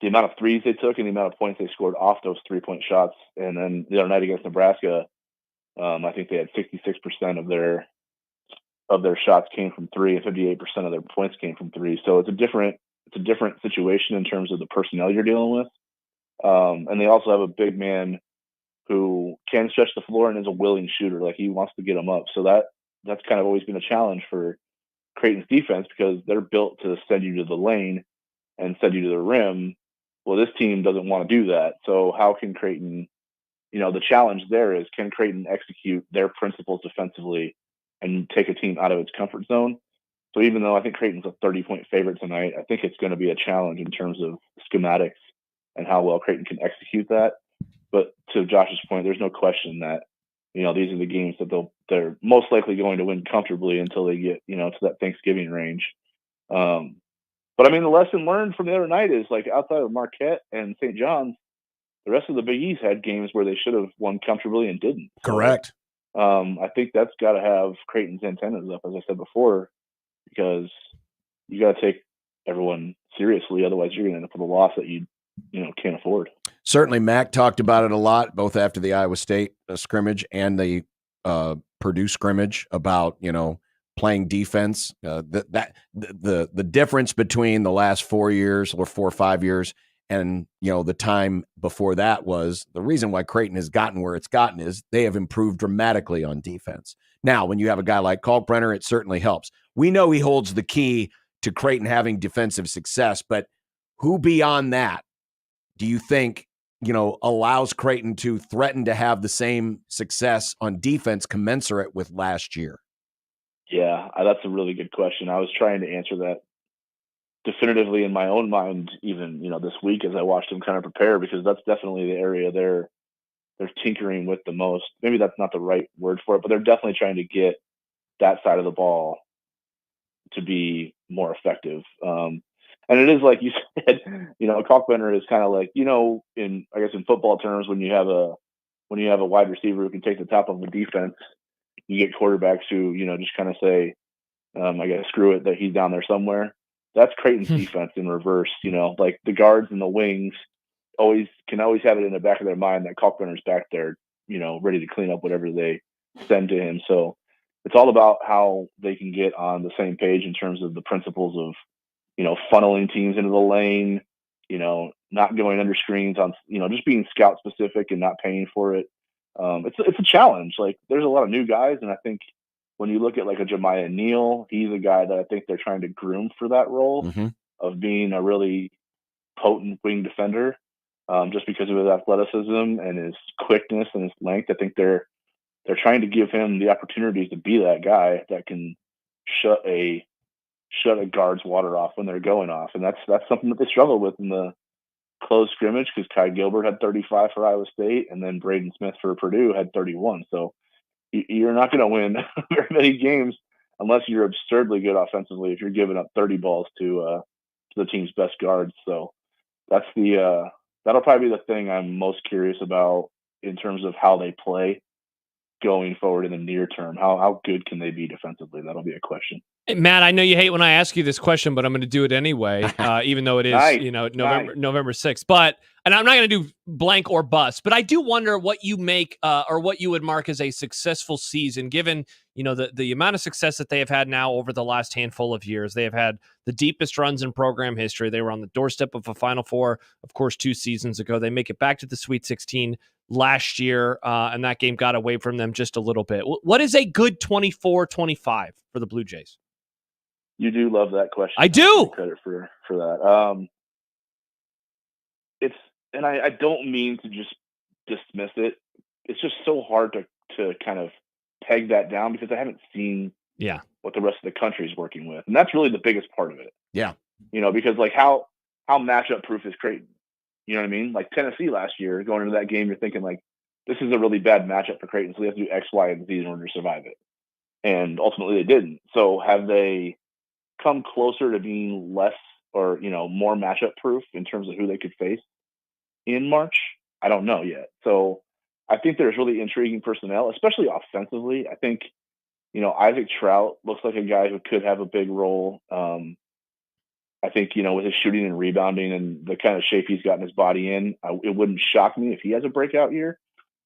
the amount of threes they took and the amount of points they scored off those 3-point shots. And then the other night against Nebraska, I think they had 66% of their shots came from 3, and 58% of their points came from 3. So it's a different situation in terms of the personnel you're dealing with. And they also have a big man who can stretch the floor and is a willing shooter. Like, he wants to get them up. So that's kind of always been a challenge for Creighton's defense, because they're built to send you to the lane and send you to the rim. Well, this team doesn't want to do that. So how can Creighton, the challenge there is, can Creighton execute their principles defensively and take a team out of its comfort zone? So even though I think Creighton's a 30-point favorite tonight, I think it's going to be a challenge in terms of schematics and how well Creighton can execute that. But to Josh's point, there's no question that, these are the games that they're most likely going to win comfortably until they get, to that Thanksgiving range. But the lesson learned from the other night is, like, outside of Marquette and St. John's, the rest of the Big East had games where they should have won comfortably and didn't. Correct. I think that's got to have Creighton's antennas up, as I said before, because you got to take everyone seriously. Otherwise, you're going to end up with a loss that you can't afford. Certainly, Mac talked about it a lot, both after the Iowa State scrimmage and the Purdue scrimmage, about playing defense. The difference between the last 4 years, or 4 or 5 years, and the time before that was the reason why Creighton has gotten where it's gotten is they have improved dramatically on defense. Now, when you have a guy like Kalkbrenner, it certainly helps. We know he holds the key to Creighton having defensive success, but who beyond that do you think, allows Creighton to threaten to have the same success on defense commensurate with last year? Yeah, that's a really good question. I was trying to answer that definitively in my own mind, even, this week as I watched them kind of prepare, because that's definitely the area they're tinkering with the most. Maybe that's not the right word for it, but they're definitely trying to get that side of the ball to be more effective. And it is like you said, Kalkbrenner is kind of like, in football terms, when you have a wide receiver who can take the top of the defense, you get quarterbacks who, just kind of say, screw it, that he's down there somewhere. That's Creighton's defense in reverse. Like, the guards and the wings always have it in the back of their mind that Kalkbrenner's back there, ready to clean up whatever they send to him. So it's all about how they can get on the same page in terms of the principles of, funneling teams into the lane, not going under screens on, just being scout specific and not paying for it. It's a challenge. Like, there's a lot of new guys, and I think when you look at like a Jemiah Neal, he's a guy that I think they're trying to groom for that role of being a really potent wing defender, just because of his athleticism and his quickness and his length. I think they're trying to give him the opportunities to be that guy that can shut a guard's water off when they're going off, and that's something that they struggle with in the close scrimmage because Kai Gilbert had 35 for Iowa State, and then Braden Smith for Purdue had 31. So you're not going to win very many games unless you're absurdly good offensively if you're giving up 30 balls to the team's best guards. So that's that'll probably be the thing I'm most curious about in terms of how they play going forward in the near term. How good can they be defensively? That'll be a question. Hey, Matt, I know you hate when I ask you this question, but I'm going to do it anyway, even though it is November 6th. And I'm not going to do blank or bust, but I do wonder what you make or what you would mark as a successful season, given the amount of success that they have had now over the last handful of years. They have had the deepest runs in program history. They were on the doorstep of a Final Four, of course, 2 seasons ago. They make it back to the Sweet 16 last year, and that game got away from them just a little bit. What is a good 24-25 for the Blue Jays? You do love that question. I do. Credit for that. And I don't mean to just dismiss it. It's just so hard to kind of peg that down because I haven't seen what the rest of the country is working with, and that's really the biggest part of it. Yeah, because like how matchup proof is Creighton? You know what I mean? Like Tennessee last year, going into that game, you're thinking like this is a really bad matchup for Creighton, so they have to do X, Y, and Z in order to survive it, and ultimately they didn't. So have they come closer to being less or more matchup proof in terms of who they could face in March? I don't know yet. So I think there's really intriguing personnel, especially offensively. I think Isaac Trout looks like a guy who could have a big role. I think with his shooting and rebounding and the kind of shape he's gotten his body in, it wouldn't shock me if he has a breakout year.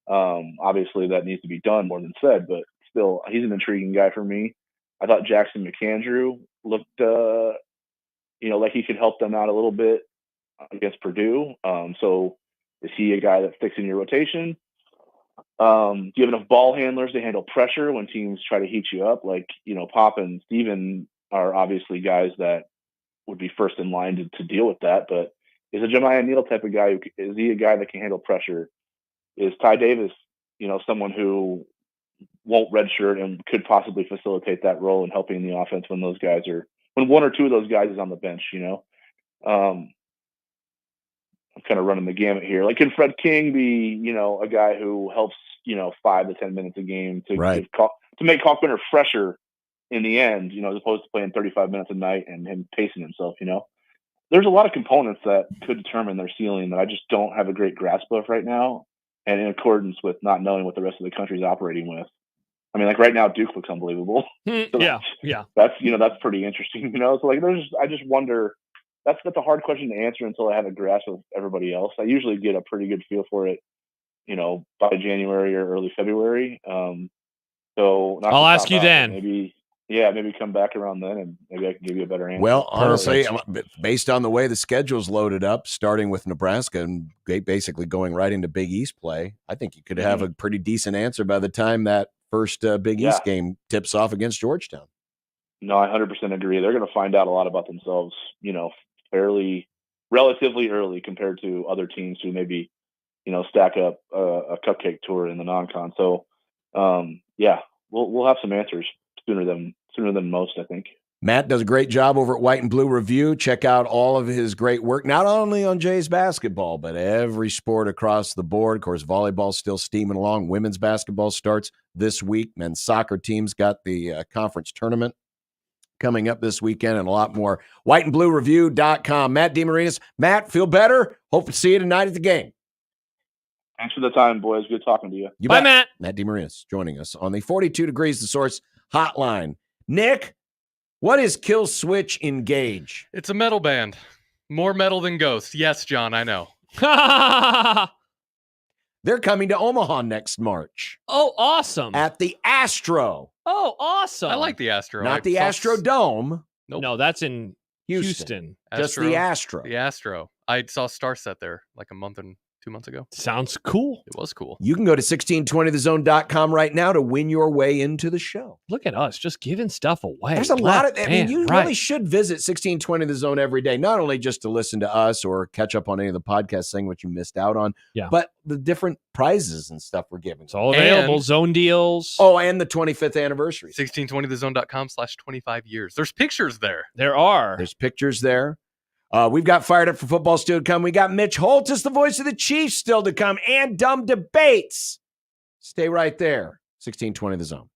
Obviously that needs to be done, more than said, but still he's an intriguing guy for me. I thought Jackson McAndrew looked, like he could help them out a little bit against Purdue. So is he a guy that sticks in your rotation? Do you have enough ball handlers to handle pressure when teams try to heat you up? Like, Pop and Steven are obviously guys that would be first in line to deal with that. But is a Jemiah Neal type of guy? Is he a guy that can handle pressure? Is Ty Davis, someone who won't redshirt and could possibly facilitate that role in helping the offense when one or two of those guys is on the bench, I'm kind of running the gamut here. Like, can Fred King be, a guy who helps, 5 to 10 minutes a game to make Kalkbrenner fresher in the end, as opposed to playing 35 minutes a night and him pacing himself, There's a lot of components that could determine their ceiling that I just don't have a great grasp of right now. And in accordance with not knowing what the rest of the country is operating with. I mean, like right now, Duke looks unbelievable. So that's pretty interesting, So like, I just wonder. That's a hard question to answer until I have a grasp of everybody else. I usually get a pretty good feel for it, by January or early February. So I'll ask you then. Maybe come back around then, and maybe I can give you a better answer. Well, honestly, based on the way the schedule's loaded up, starting with Nebraska and basically going right into Big East play, I think you could have a pretty decent answer by the time that first Big East game tips off against Georgetown. No, I 100% agree. They're going to find out a lot about themselves, relatively early compared to other teams who maybe, stack up a cupcake tour in the non-con. So, we'll have some answers sooner than most, I think. Matt does a great job over at White and Blue Review. Check out all of his great work, not only on Jays basketball, but every sport across the board. Of course, volleyball's still steaming along. Women's basketball starts this week. Men's soccer team's got the conference tournament coming up this weekend, and a lot more. whiteandbluereview.com. Matt DeMarinis. Matt, feel better? Hope to see you tonight at the game. Thanks for the time, boys. Good talking to you. Bye, Matt. Matt DeMarinis joining us on the 42 Degrees The Source hotline. Nick, what is Kill Switch Engage? It's a metal band. More metal than Ghost. Yes, John, I know. They're coming to Omaha next March. Oh, awesome. At the Astro. Oh, awesome. I like the Astro. Not the Astro Dome. Nope. No, that's in Houston. Just the Astro. The Astro. I saw Starset there like 2 months ago. Sounds cool. It was cool. You can go to 1620thezone.com right now to win your way into the show. Look at us just giving stuff away. There's a lot of, you really should visit 1620 The Zone every day, not only just to listen to us or catch up on any of the podcasts saying what you missed out on, but the different prizes and stuff we're giving. It's all available. Zone deals. Oh, and the 25th anniversary. 1620thezone.com/25 years. There's pictures there. There are. There's pictures there. We've got Fired Up for Football still to come. We got Mitch Holtis, the voice of the Chiefs, still to come, and Dumb Debates. Stay right there. 1620 The Zone.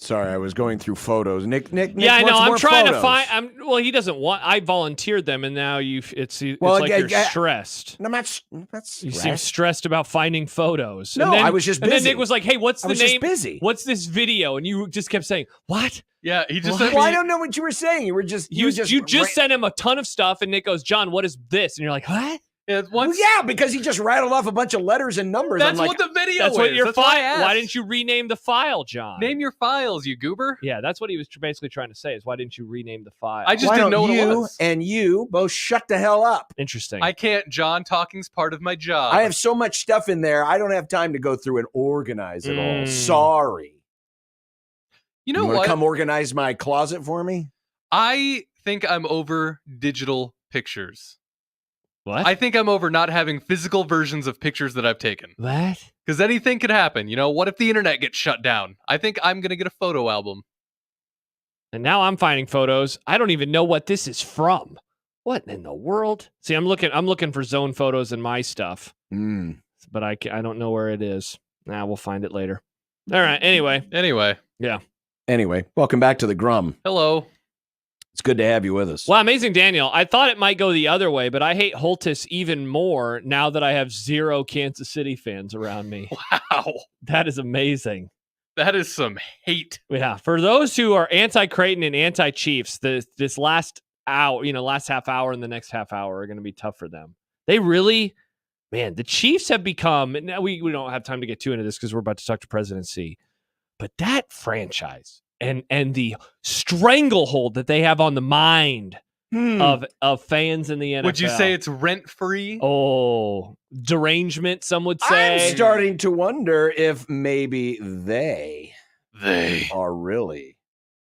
Sorry, I was going through photos. Nick Yeah, I know. wants I'm more trying to photos. find. Well, he doesn't want. I volunteered them, and now it's Well, like you're stressed. I'm not. That's You seem stressed about finding photos. No, and then, I was just busy. And then Nick was like, "Hey, what's the I was name? just busy. What's this video?" And you just kept saying, "What?" Yeah, he just Well, I don't know what you were saying. You were just You just sent him a ton of stuff, and Nick goes, "John, what is this?" And you're like, "What?" Yeah, Well, yeah, because he just rattled off a bunch of letters and numbers. That's I'm like, what the video That's is. what your That's why I file. asked. Why didn't you rename the file, John? Name your files, you goober. Yeah, that's what he was basically trying to say. Is why didn't you rename the file? I just why didn't know don't what it you was. and you both shut the hell up? Interesting. I can't. John, talking's part of my job. I have so much stuff in there. I don't have time to go through and organize it all. Sorry. You know You want what? to come organize my closet for me? I think I'm over digital pictures. What? I think I'm over not having physical versions of pictures that I've taken. What? Because anything could happen. You know, what if the internet gets shut down? I think I'm going to get a photo album. And now I'm finding photos. I don't even know what this is from. What in the world? See, I'm looking for zone photos in my stuff, but I don't know where it is. Nah, we'll find it later. All right. Anyway. Yeah. Anyway, welcome back to the Grum. Hello. It's good to have you with us. Well, amazing, Daniel. I thought it might go the other way, but I hate Holtis even more now that I have 0 Kansas City fans around me. Wow. That is amazing. That is some hate. Yeah. For those who are anti-Creighton and anti-Chiefs, this last hour, last half hour and the next half hour are going to be tough for them. They really, man, the Chiefs have become, and now we don't have time to get too into this because we're about to talk to President C, but that franchise and the stranglehold that they have on the mind of fans in the NFL. Would you say it's rent-free? Oh, derangement, some would say. I'm starting to wonder if maybe they are really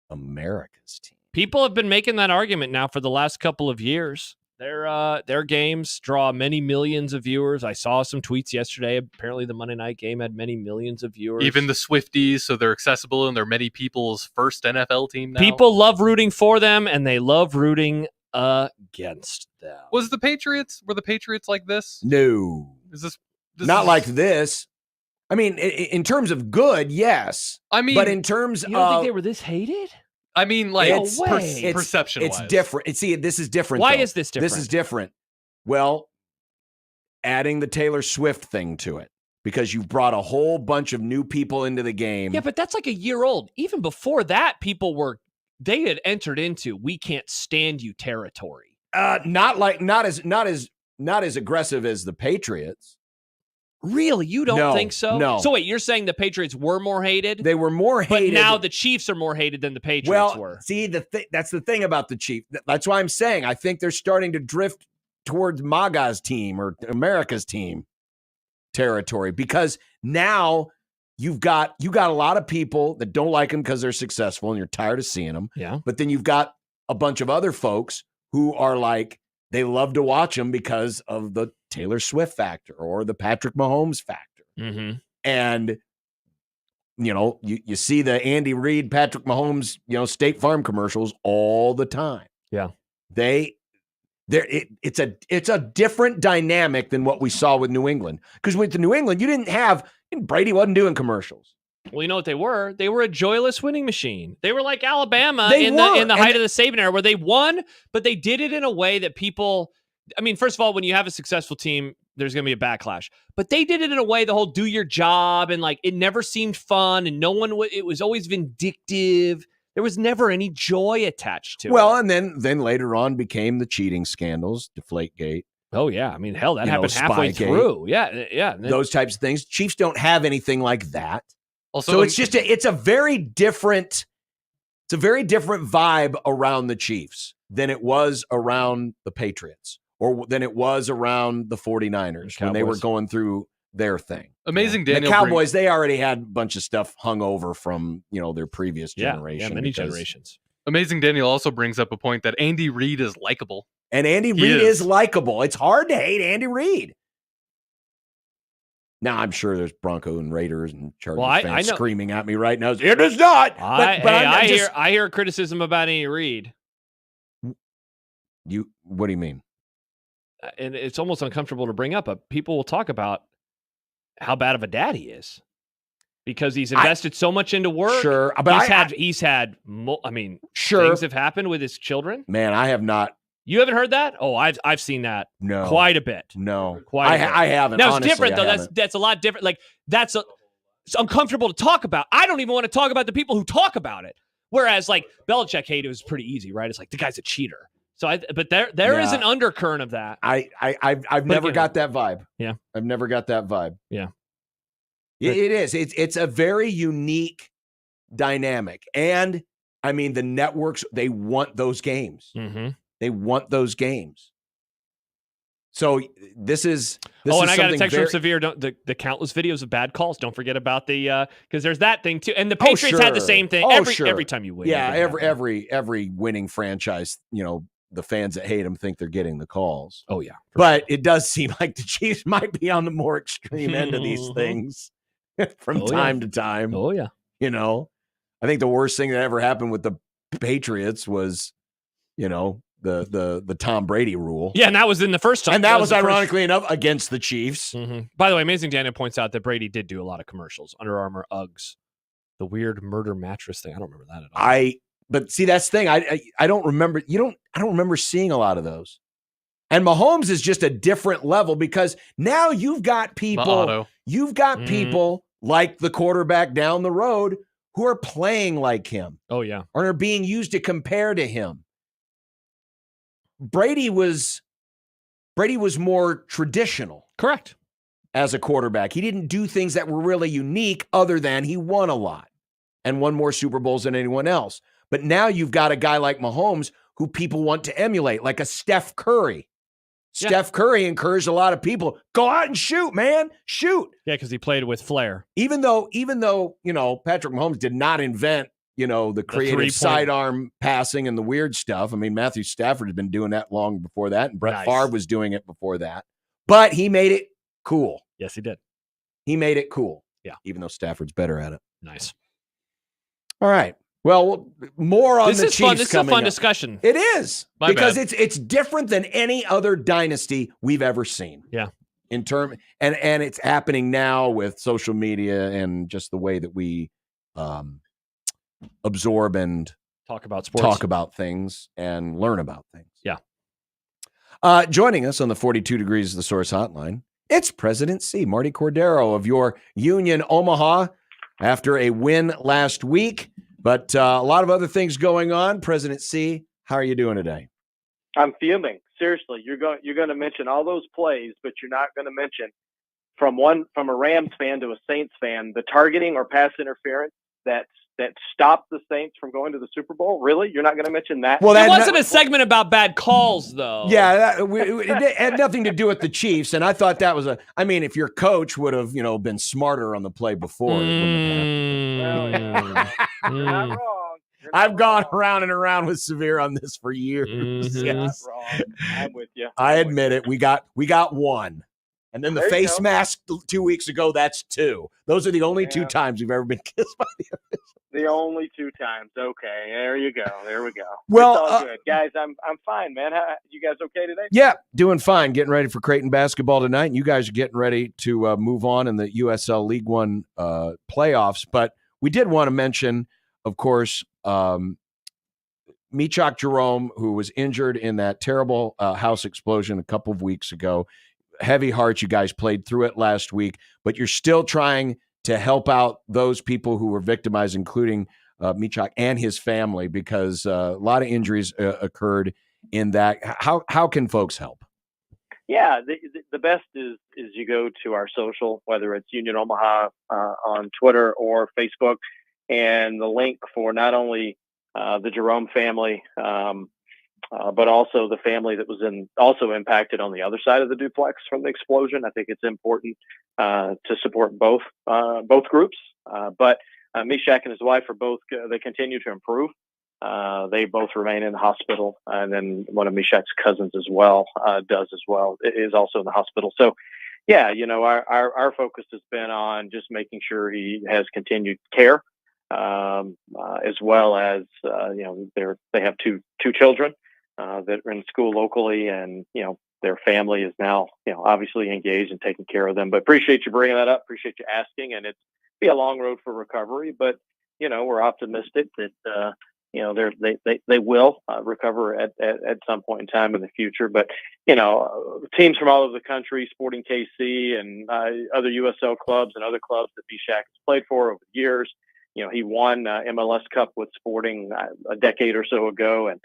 America's team. People have been making that argument now for the last couple of years. Their games draw many millions of viewers. I saw some tweets yesterday. Apparently, the Monday night game had many millions of viewers. Even the Swifties, so they're accessible and they're many people's first NFL team now. People love rooting for them, and they love rooting against them. Were the Patriots like this? No. Is this not like this? I mean, in terms of good, yes. I mean, but in terms you don't of think they were this hated? I mean, like perception. It's different. See, this is different. Why though. is this different? This is different. Well, adding the Taylor Swift thing to it because you've brought a whole bunch of new people into the game. Yeah, but that's like a year old. Even before that, they had entered into "we can't stand you" territory. Not as aggressive as the Patriots. Really? You don't think so? No. So wait, you're saying the Patriots were more hated? They were more hated. But now the Chiefs are more hated than the Patriots were. See, that's the thing about the Chiefs. That's why I'm saying I think they're starting to drift towards MAGA's team or America's team territory because now you've got a lot of people that don't like them because they're successful and you're tired of seeing them. Yeah. But then you've got a bunch of other folks who are like, they love to watch them because of the Taylor Swift factor or the Patrick Mahomes factor. Mm-hmm. And, you see the Andy Reid, Patrick Mahomes, State Farm commercials all the time. Yeah. It's a different dynamic than what we saw with New England. Because with the New England, Brady wasn't doing commercials. Well, you know what they were? They were a joyless winning machine. They were like Alabama in the height of the Saban era where they won, but they did it in a way that people, I mean, first of all, when you have a successful team, there's going to be a backlash. But they did it in a way, the whole do your job, and like it never seemed fun, and it was always vindictive. There was never any joy attached to it. Well, and then later on became the cheating scandals, Deflategate. Oh, yeah. I mean, hell, that happened halfway through. Yeah. Those types of things. Chiefs don't have anything like that. Also, so it's a very different vibe around the Chiefs than it was around the Patriots or than it was around the 49ers when they were going through their thing. Amazing, Daniel. The Cowboys, they already had a bunch of stuff hung over from, their previous generation. Yeah, many generations. Amazing Daniel also brings up a point that Andy Reid is likable. And Andy Reid is likable. It's hard to hate Andy Reid. Now, I'm sure there's Bronco and Raiders and Chargers fans screaming at me right now. It is not. I hear criticism about Andy Reid. What do you mean? And it's almost uncomfortable to bring up, but people will talk about how bad of a dad he is. because he's invested so much into work. Sure, but he's had. Sure, things have happened with his children. Man, I have not. You haven't heard that? Oh, I've seen that. No, quite a bit. No, quite. A bit. I haven't. Now it's honestly, different though. That's a lot different. Like it's uncomfortable to talk about. I don't even want to talk about the people who talk about it. Whereas like Belichick hate, it was pretty easy, right? It's like the guy's a cheater. So but there is an undercurrent of that. I've never got that vibe. Yeah, I've never got that vibe. Yeah, it is. It's a very unique dynamic, and I mean the networks, they want those games. Mm-hmm. They want those games. So this is. And I got a text from Severe. The countless videos of bad calls. Don't forget about the because there's that thing too. And the Patriots had the same thing every time you win. Yeah, every winning franchise, the fans that hate them think they're getting the calls. Oh yeah, but it does seem like the Chiefs might be on the more extreme end of these things from time to time. Oh yeah, I think the worst thing that ever happened with the Patriots was, the Tom Brady rule. Yeah, and that was in the first time. And that was ironically enough against the Chiefs. Mm-hmm. By the way, Amazing Daniel points out that Brady did do a lot of commercials. Under Armour, Uggs, the weird murder mattress thing. I don't remember that at all. But see, that's the thing. I don't remember. I don't remember seeing a lot of those. And Mahomes is just a different level because now you've got people. You've got people like the quarterback down the road who are playing like him. Oh yeah, or are being used to compare to him. Brady was more traditional. Correct. As a quarterback. He didn't do things that were really unique other than he won a lot and won more Super Bowls than anyone else. But now you've got a guy like Mahomes who people want to emulate, like a Steph Curry. Yeah. Steph Curry encouraged a lot of people, go out and shoot, man, shoot. Yeah, because he played with flair. Even though, Patrick Mahomes did not invent, the creative sidearm passing and the weird stuff. I mean, Matthew Stafford had been doing that long before that, and Brett Favre was doing it before that. But he made it cool. Yes, he did. He made it cool. Yeah. Even though Stafford's better at it. Nice. All right. Well, more on the Chiefs coming up. This is a fun discussion. It is. Because it's different than any other dynasty we've ever seen. Yeah. And it's happening now with social media and just the way that we absorb and talk about sports, talk about things, and learn about things. Yeah. Joining us on the 42 Degrees of the Source hotline, it's President C, Marty Cordero of your Union Omaha, after a win last week, but a lot of other things going on. President C, how are you doing today? I'm fuming. Seriously, you're going to mention all those plays, but you're not going to mention from a Rams fan to a Saints fan the targeting or pass interference that stopped the Saints from going to the Super Bowl. Really, you're not going to mention that? Well, that wasn't a segment about bad calls, though. Yeah, it had nothing to do with the Chiefs, and I thought that was if your coach would have been smarter on the play before. You're not wrong. I've gone around and around with Severe on this for years. Mm-hmm. You're not wrong. I'm with you. I admit it. We got one. And then the face mask 2 weeks ago, that's two. Those are the only two times we've ever been kissed by the official. The only two times. Okay, there you go. There we go. Well, it's all good. Guys, I'm fine, man. You guys okay today? Yeah, doing fine. Getting ready for Creighton basketball tonight. And you guys are getting ready to move on in the USL League One playoffs. But we did want to mention, of course, Michak Jerome, who was injured in that terrible house explosion a couple of weeks ago. Heavy hearts. You guys played through it last week, but you're still trying to help out those people who were victimized, including Michak and his family, because a lot of injuries occurred in that. How can folks help? Yeah, the best is you go to our social, whether it's Union Omaha on Twitter or Facebook, and the link for not only the Jerome family, but also the family that was also impacted on the other side of the duplex from the explosion. I think it's important to support both groups. But Michak and his wife are both, they continue to improve. They both remain in the hospital. And then one of Mishak's cousins as well is also in the hospital. So, yeah, our focus has been on just making sure he has continued care, as well as, they have two children that are in school locally, and their family is now obviously engaged and taking care of them. But appreciate you bringing that up. Appreciate you asking, and be a long road for recovery, but we're optimistic that they will recover at some point in time in the future. But teams from all over the country, Sporting KC and other USL clubs and other clubs that Bishak has played for over the years. He won MLS Cup with Sporting a decade or so ago, and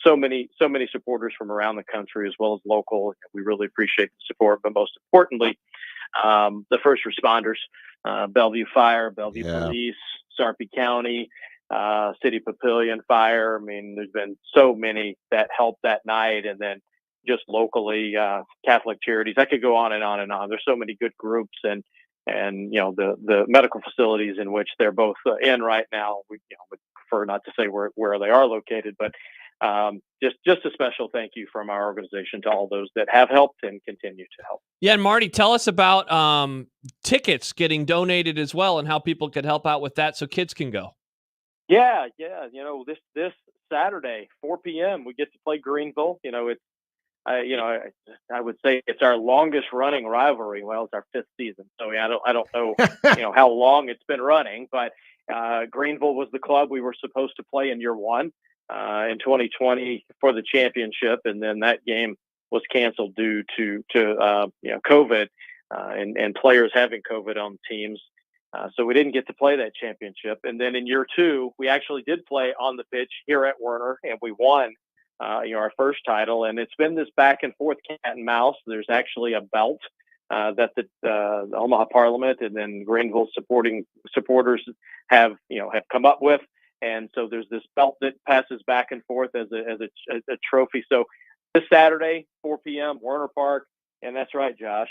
so many supporters from around the country as well as local. We really appreciate the support, but most importantly, the first responders, Bellevue Fire, Bellevue Police, Sarpy County, City Papillion Fire. I mean, there's been so many that helped that night, and then just locally, Catholic Charities. I could go on and on and on. There's so many good groups, and the medical facilities in which they're both in right now. We would prefer not to say where they are located, but just a special thank you from our organization to all those that have helped and continue to help. Yeah, and Marty, tell us about tickets getting donated as well, and how people could help out with that so kids can go. Yeah. This Saturday, 4 p.m., we get to play Greenville. I would say it's our longest running rivalry. Well, it's our 5th season, so I don't know how long it's been running, but Greenville was the club we were supposed to play in year 1 in 2020 for the championship, and then that game was canceled due to COVID and players having COVID on teams. So we didn't get to play that championship. And then in year 2, we actually did play on the pitch here at Werner, and we won our first title. And it's been this back and forth cat and mouse. There's actually a belt that the Omaha Parliament and then Greenville supporters have come up with. And so there's this belt that passes back and forth as a trophy. So this Saturday, 4 p.m., Werner Park. And that's right, Josh.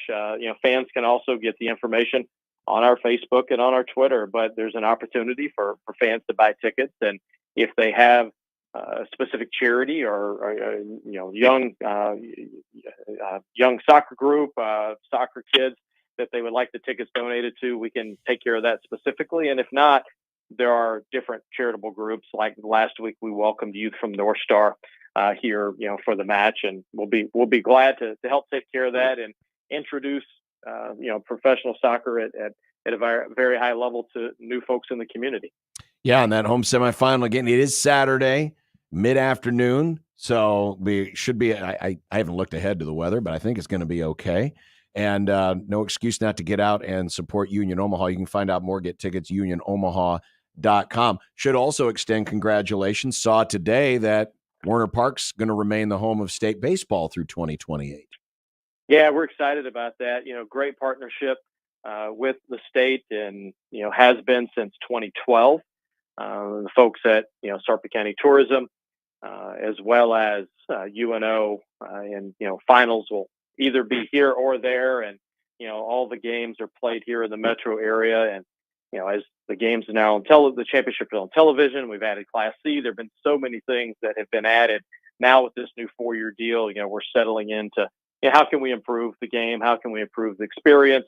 Fans can also get the information on our Facebook and on our Twitter, but there's an opportunity for fans to buy tickets. And if they have a specific charity or young soccer group, soccer kids that they would like the tickets donated to, we can take care of that specifically. And if not, there are different charitable groups. Like last week, we welcomed youth from North Star here, for the match, and we'll be glad to help take care of that and introduce professional soccer at a very, very high level to new folks in the community. Yeah, and that home semifinal again, it is Saturday, mid-afternoon, so we should be. I haven't looked ahead to the weather, but I think it's going to be okay. And no excuse not to get out and support Union Omaha. You can find out more, get tickets, unionomaha.com. Should also extend congratulations. Saw today that Werner Park's going to remain the home of state baseball through 2028. Yeah, we're excited about that. Great partnership with the state, and has been since 2012. The folks at Sarpy County Tourism, as well as UNO, and finals will either be here or there, and all the games are played here in the metro area. And as the games are now on the championship is on television, we've added Class C. There've been so many things that have been added. Now with this new 4-year deal, we're settling into how can we improve the game? How can we improve the experience?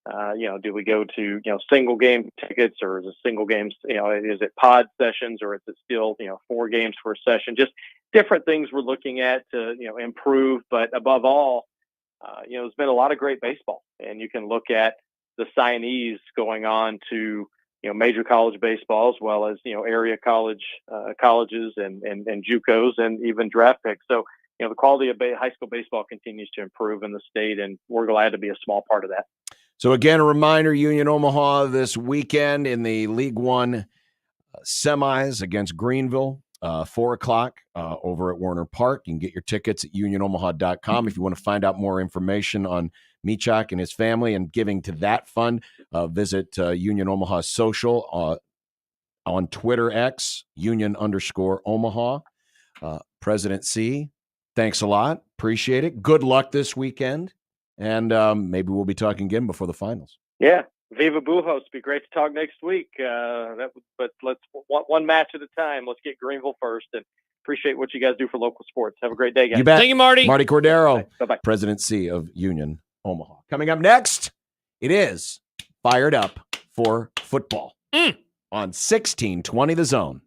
Do we go to single game tickets, or is it single games? Is it pod sessions, or is it still 4 games for a session? Just different things we're looking at to improve. But above all, there's been a lot of great baseball, and you can look at the signees going on to major college baseball, as well as area colleges and JUCOs and even draft picks. So the quality of high school baseball continues to improve in the state, and we're glad to be a small part of that. So again, a reminder, Union Omaha this weekend in the League One semis against Greenville, 4:00 over at Werner Park. You can get your tickets at unionomaha.com. If you want to find out more information on Michak and his family and giving to that fund, visit Union Omaha Social on Twitter X, Union_Omaha. President C, thanks a lot. Appreciate it. Good luck this weekend. And maybe we'll be talking again before the finals. Yeah. Viva Buhos. Be great to talk next week. But let's one match at a time. Let's get Greenville first, and appreciate what you guys do for local sports. Have a great day, guys. You bet. Thank you, Marty. Marty Cordero, Bye-bye. President C of Union Omaha. Coming up next, it is Fired Up for Football on 1620 The Zone.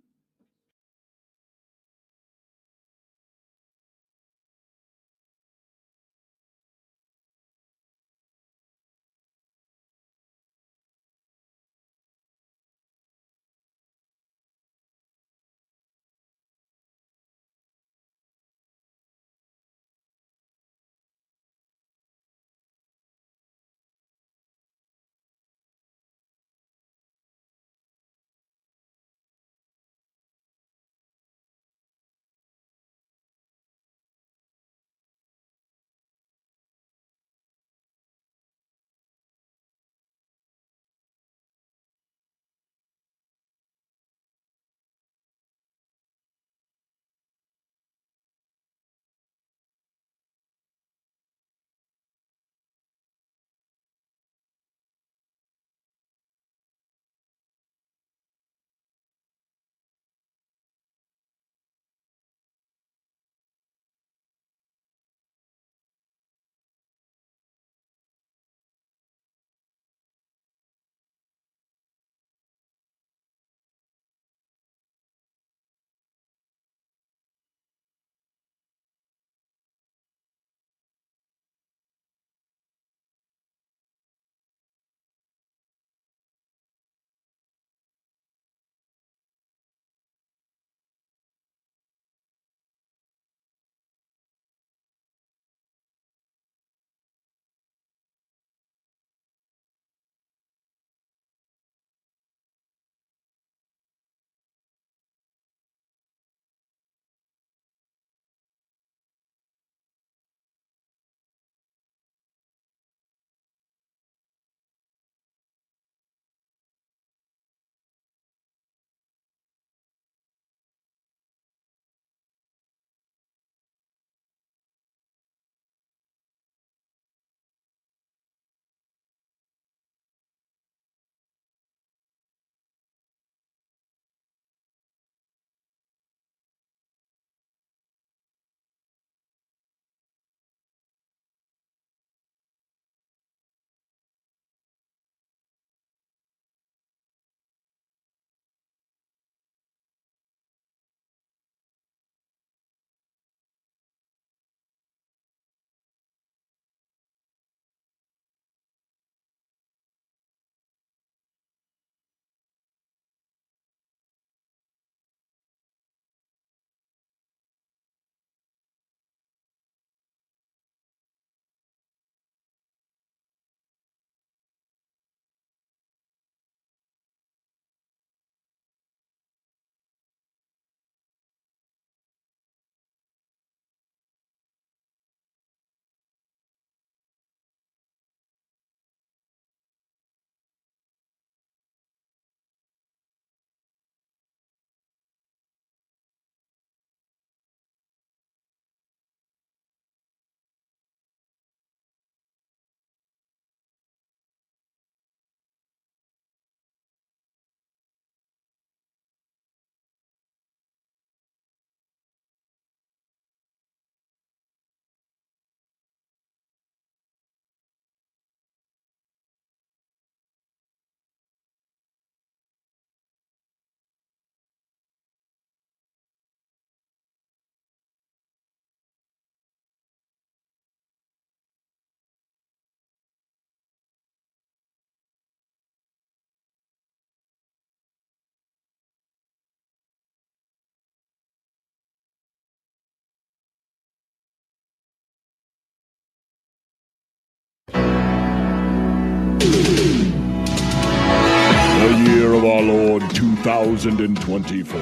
2024.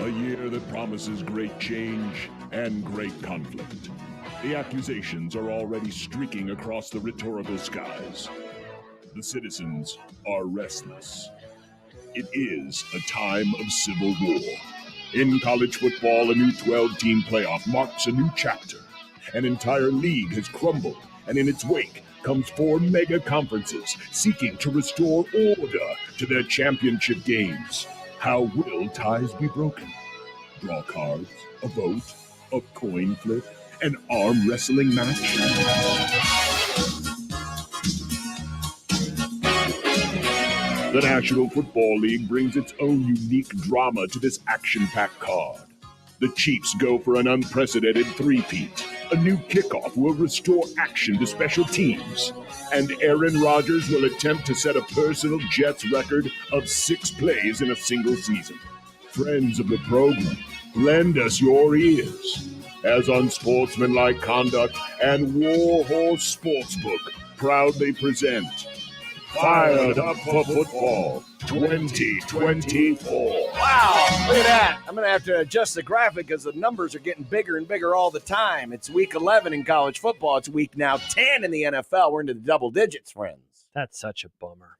A year that promises great change and great conflict. The accusations are already streaking across the rhetorical skies. The citizens are restless. It is a time of civil war. In college football, a new 12-team playoff marks a new chapter. An entire league has crumbled, and in its wake comes 4 mega conferences seeking to restore order to their championship games. How will ties be broken? Draw cards, a vote, a coin flip, an arm wrestling match? The National Football League brings its own unique drama to this action-packed card. The Chiefs go for an unprecedented three-peat. A new kickoff will restore action to special teams. And Aaron Rodgers will attempt to set a personal Jets record of 6 plays in a single season. Friends of the program, lend us your ears as Unsportsmanlike Conduct and Warhorse Sportsbook proudly present Fired Up for Football 2024. Wow, look at that. I'm going to have to adjust the graphic because the numbers are getting bigger and bigger all the time. It's week 11 in college football. It's week now 10 in the NFL. We're into the double digits, friends. That's such a bummer.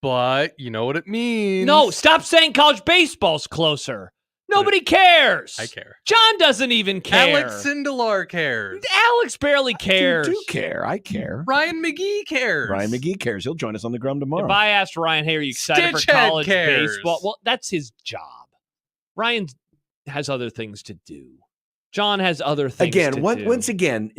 But you know what it means. No, stop saying college baseball's closer. Nobody cares. I care. John doesn't even care. Alex Sindelar cares. Alex barely cares. I do care. I care. Ryan McGee cares. Ryan McGee cares. He'll join us on the Grum tomorrow. If I asked Ryan, hey, are you excited for Stitchhead college cares. baseball? Well, that's his job. Ryan has other things to do. John has other things to do. Once again,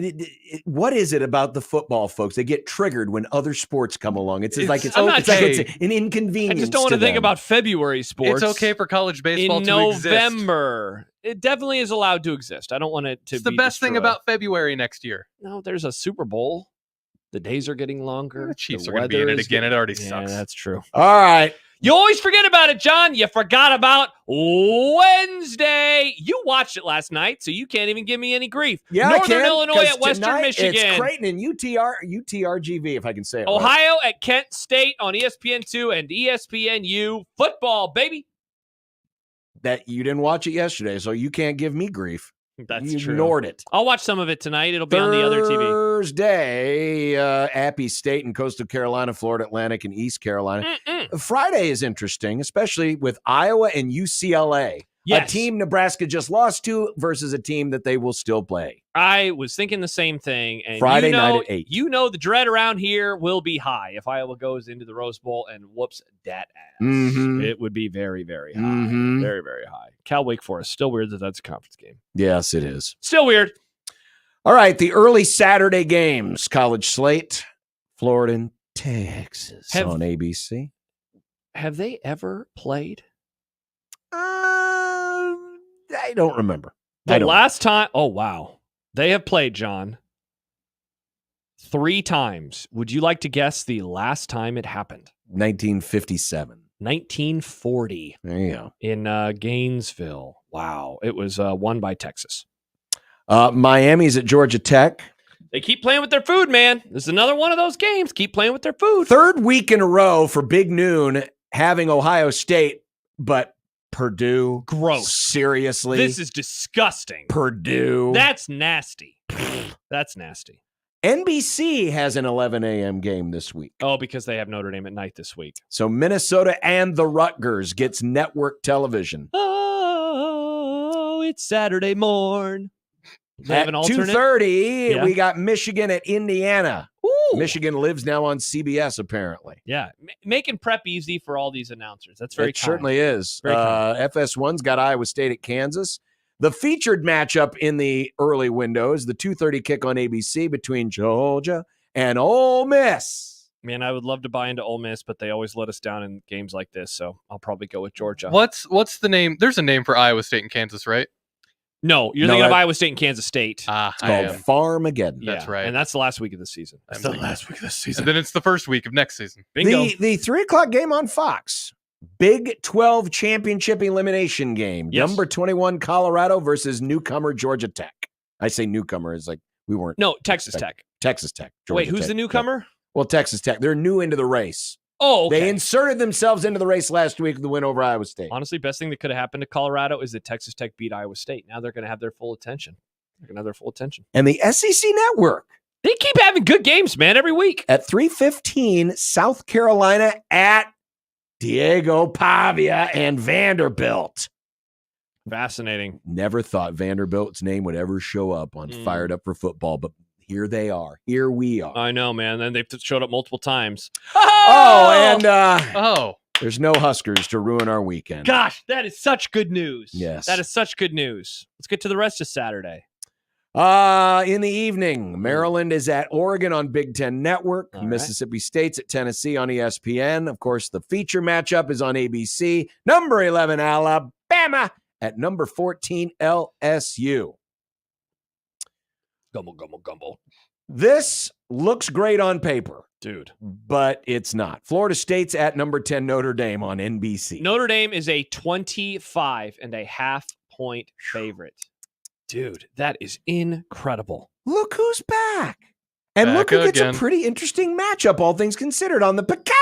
what is it about the football folks? They get triggered when other sports come along. It's an inconvenience. I just don't want to think about February sports. It's okay for college baseball in to November. exist. It definitely is allowed to exist. I don't want it to It's the best thing about February next year. No, there's a Super Bowl. The days are getting longer. The Chiefs are going to be in it again. It already sucks. That's true. All right. You always forget about it, John. You forgot about Wednesday. You watched it last night, so you can't even give me any grief. Yeah, Northern Illinois at Western Michigan. It's Creighton and UTRGV, if I can say it right. Ohio at Kent State on ESPN2 and ESPNU football, baby. That you didn't watch it yesterday, so you can't give me grief. That's you true. Ignored it. I'll watch some of it tonight. It'll be on the other TV. Thursday, Appy State and Coastal Carolina, Florida Atlantic and East Carolina. Friday is interesting, especially with Iowa and UCLA. Yes. A team Nebraska just lost to versus a team that they will still play. I was thinking the same thing. And Friday night at 8. You know the dread around here will be high if Iowa goes into the Rose Bowl and whoops that ass. Mm-hmm. It would be very, very high. Mm-hmm. Very, very high. Cal Wake Forest. Still weird that that's a conference game. Yes, it is. Still weird. All right, the early Saturday games. College slate, Florida and Texas on ABC. Have they ever played? I don't remember. The last time, oh, wow. They have played, John, 3 times. Would you like to guess the last time it happened? 1957. 1940. There you go. In Gainesville. Wow. It was won by Texas. Miami's at Georgia Tech. They keep playing with their food, man. This is another one of those games. Keep playing with their food. 3rd week in a row for Big Noon having Ohio State, but Purdue. Gross. Seriously. This is disgusting. Purdue. That's nasty. That's nasty. NBC has an 11 a.m. game this week. Oh, because they have Notre Dame at night this week. So Minnesota and the Rutgers gets network television. Oh, it's Saturday morn. They have At an alternate? 2:30, we got Michigan at Indiana. Ooh. Michigan lives now on CBS, apparently. Yeah, making prep easy for all these announcers. That's very It certainly is. Very kind. FS1's got Iowa State at Kansas. The featured matchup in the early window is the 2:30 kick on ABC between Georgia and Ole Miss. Man, I would love to buy into Ole Miss, but they always let us down in games like this, so I'll probably go with Georgia. What's the name? There's a name for Iowa State and Kansas, right? No, you're thinking of Iowa State and Kansas State. It's called Farmageddon. That's right. And that's the last week of the season. That's the last week of the season. And then it's the first week of next season. Bingo. The 3 o'clock game on Fox. Big 12 championship elimination game. Yes. Number 21 Colorado versus newcomer Georgia Tech. I say newcomer is like we weren't. No, Texas Tech. Texas Tech. Georgia Wait, who's Tech. the newcomer? Well, Texas Tech. They're new into the race. Oh, okay. They inserted themselves into the race last week with the win over Iowa State. Honestly, best thing that could have happened to Colorado is that Texas Tech beat Iowa State. Now they're going to have their full attention. And the SEC Network. They keep having good games, man, every week. At 3:15, South Carolina at Diego Pavia and Vanderbilt. Fascinating. Never thought Vanderbilt's name would ever show up on Fired Up for Football, but here they are. Here we are. I know, man. And they've showed up multiple times. There's no Huskers to ruin our weekend. Gosh, that is such good news. Yes. That is such good news. Let's get to the rest of Saturday. In the evening, Maryland is at Oregon on Big Ten Network. All Mississippi State's at Tennessee on ESPN. Of course, the feature matchup is on ABC. Number 11, Alabama at number 14, LSU. Gumble. This looks great on paper. Dude. But it's not. Florida State's at number 10, Notre Dame on NBC. Notre Dame is a 25.5 point favorite. Dude, that is incredible. Look who's back. And Back look who gets again. a pretty interesting matchup, all things considered, on the Peacock.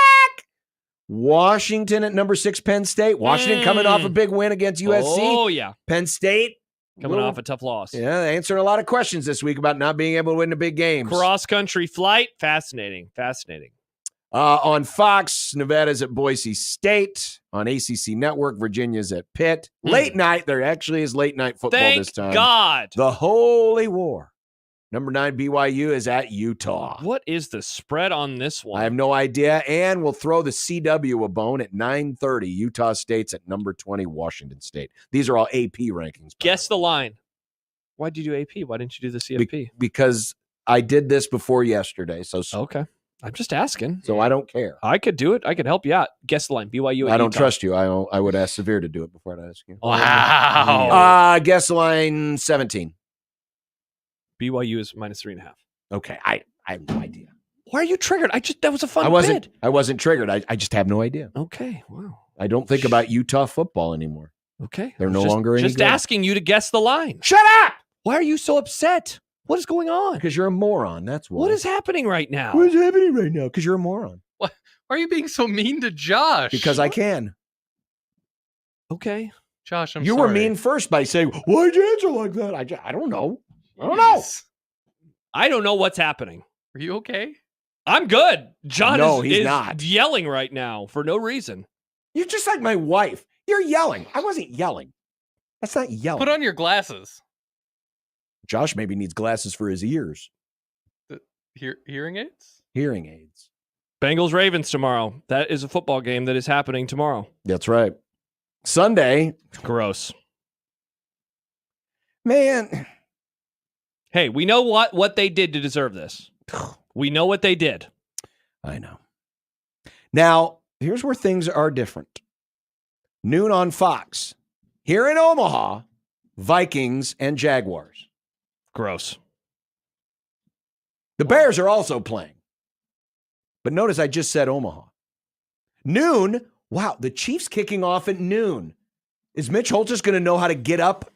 Washington at number 6, Penn State. Washington coming off a big win against USC. Oh, yeah. Penn State. Coming off a tough loss. Yeah, answering a lot of questions this week about not being able to win the big games. Cross-country flight. Fascinating. On Fox, Nevada's at Boise State. On ACC Network, Virginia's at Pitt. Late night. There actually is late night football Thank this time. God. The Holy War. Number 9, BYU is at Utah. What is the spread on this one? I have no idea. And we'll throw the CW a bone at 9:30. Utah State's at number 20, Washington State. These are all AP rankings. Guess the line. Why'd you do AP? Why didn't you do the CFP? Because I did this before yesterday. So Okay. I'm just asking. So I don't care. I could do it. I could help you out. Guess the line. BYU at I don't Utah. trust you. I would ask Severe to do it before I ask you. Wow. Guess the line 17. BYU is -3.5. Okay. I have no idea. Why are you triggered? That was a fun bid. I wasn't triggered. I just have no idea. Okay. Wow. I don't think about Utah football anymore. Okay. They're no longer any Just good. asking you to guess the line. Shut up! Why are you so upset? What is going on? Because you're a moron. That's why. What is happening right now? What is happening right now? Because you're a moron. Why are you being so mean to Josh? Because I can. Okay. Josh, I'm You sorry. were mean first by saying, why'd you answer like that? I don't know. I don't know. I don't know what's happening. Are you okay? I'm good. John No, is he's not. yelling right now for no reason. You're just like my wife. You're yelling. I wasn't yelling. That's not yelling. Put on your glasses. Josh maybe needs glasses for his ears. Hearing aids? Hearing aids. Bengals Ravens tomorrow. That is a football game that is happening tomorrow. That's right. Sunday. Gross. Man. Hey, we know what they did to deserve this. We know what they did. I know. Now, here's where things are different. Noon on Fox. Here in Omaha, Vikings and Jaguars. Gross. The Bears are also playing. But notice I just said Omaha. Noon. Wow, the Chiefs kicking off at noon. Is Mitch Holthus going to know how to get up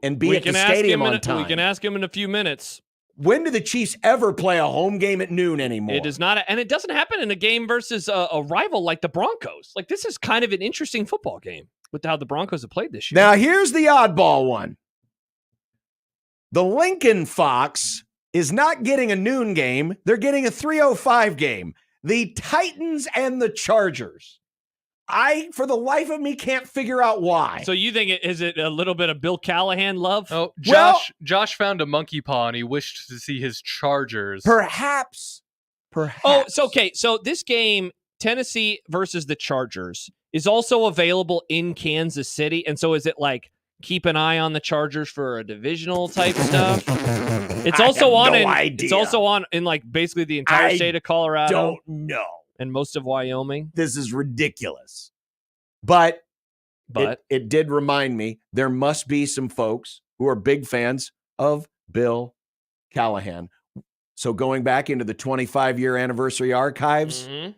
and be at the stadium on time? We can ask him in a few minutes. When do the Chiefs ever play a home game at noon anymore? It is not, and it doesn't happen in a game versus a rival like the Broncos. Like, this is kind of an interesting football game with how the Broncos have played this year. Now, here's the oddball one. The Lincoln Fox is not getting a noon game. They're getting a 3:05 game. The Titans and the Chargers. I, for the life of me, can't figure out why. So you think is it a little bit of Bill Callahan love? Oh, Josh found a monkey paw and he wished to see his Chargers. Perhaps. Oh, so okay. So this game, Tennessee versus the Chargers, is also available in Kansas City. And so is it like keep an eye on the Chargers for a divisional type stuff? It's also It's also on in like basically the entire state of Colorado. Don't know. And most of Wyoming. This is ridiculous. But But it did remind me there must be some folks who are big fans of Bill Callahan. So going back into the 25-year anniversary archives. Mm-hmm.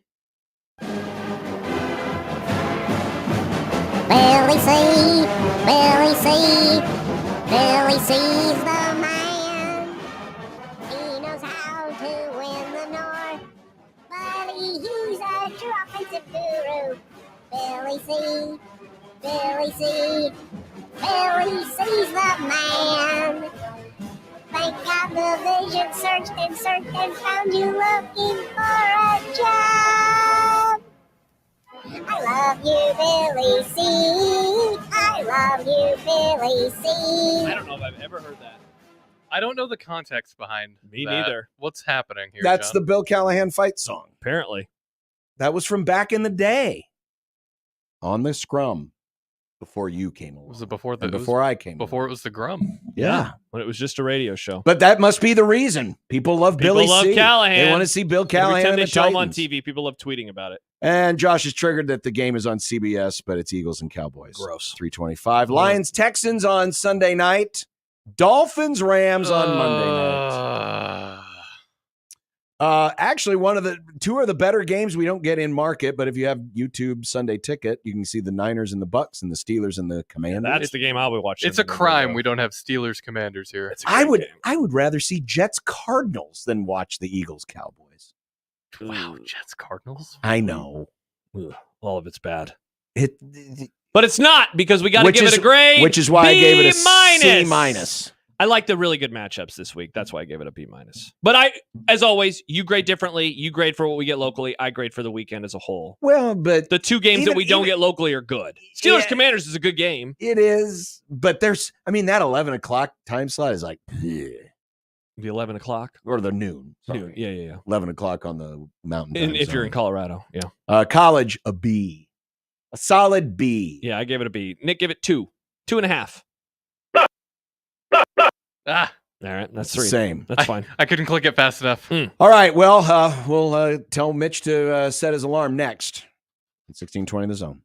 Billy sees the man. He knows how to win the North, but he uses a true offensive the guru. Billy C. Billy C. Billy C's the man. Thank God the vision searched and found you looking for a job. I love you, Billy C. I love you, Billy C. I don't know if I've ever heard that. I don't know the context behind Me that. neither. What's happening here, That's John? the Bill Callahan fight song. Apparently. That was from back in the day. On the scrum. Before you came along. Was it before the And before I came before it was the Grum? Yeah. When it was just a radio show. But that must be the reason. People love People Billy love C. Callahan. They want to see Bill Callahan Every time and they the show him on Titans. TV, people love tweeting about it. And Josh is triggered that the game is on CBS, but it's Eagles and Cowboys. Gross. 325. Lions, Texans on Sunday night. Dolphins, Rams on Monday night. Actually, two of the better games we don't get in market, but if you have YouTube Sunday Ticket, you can see the Niners and the Bucks and the Steelers and the Commanders. That's the game I'll be watching. It's a crime we don't have Steelers Commanders here. I would rather see Jets Cardinals than watch the Eagles Cowboys. Wow, Jets Cardinals. I know. Ugh, all of it's bad. But But it's not, because we got to give it a grade. Which is why I gave it a C-. C-. I like the really good matchups this week. That's why I gave it a B-. But as always, you grade differently. You grade for what we get locally. I grade for the weekend as a whole. Well, but the two games that we don't get locally are good. Steelers Commanders is a good game. It is, but that 11 o'clock time slot is like, bleh. The 11 o'clock? Or the noon. Noon. Yeah. 11 o'clock on the mountain time If you're zone. in Colorado, yeah. College, a B. A solid B. Yeah, I gave it a B. Nick, give it 2. 2.5. Ah. All right, that's 3. Same. That's fine. I couldn't click it fast enough. All right, well, we'll tell Mitch to set his alarm next. 16:20 The Zone.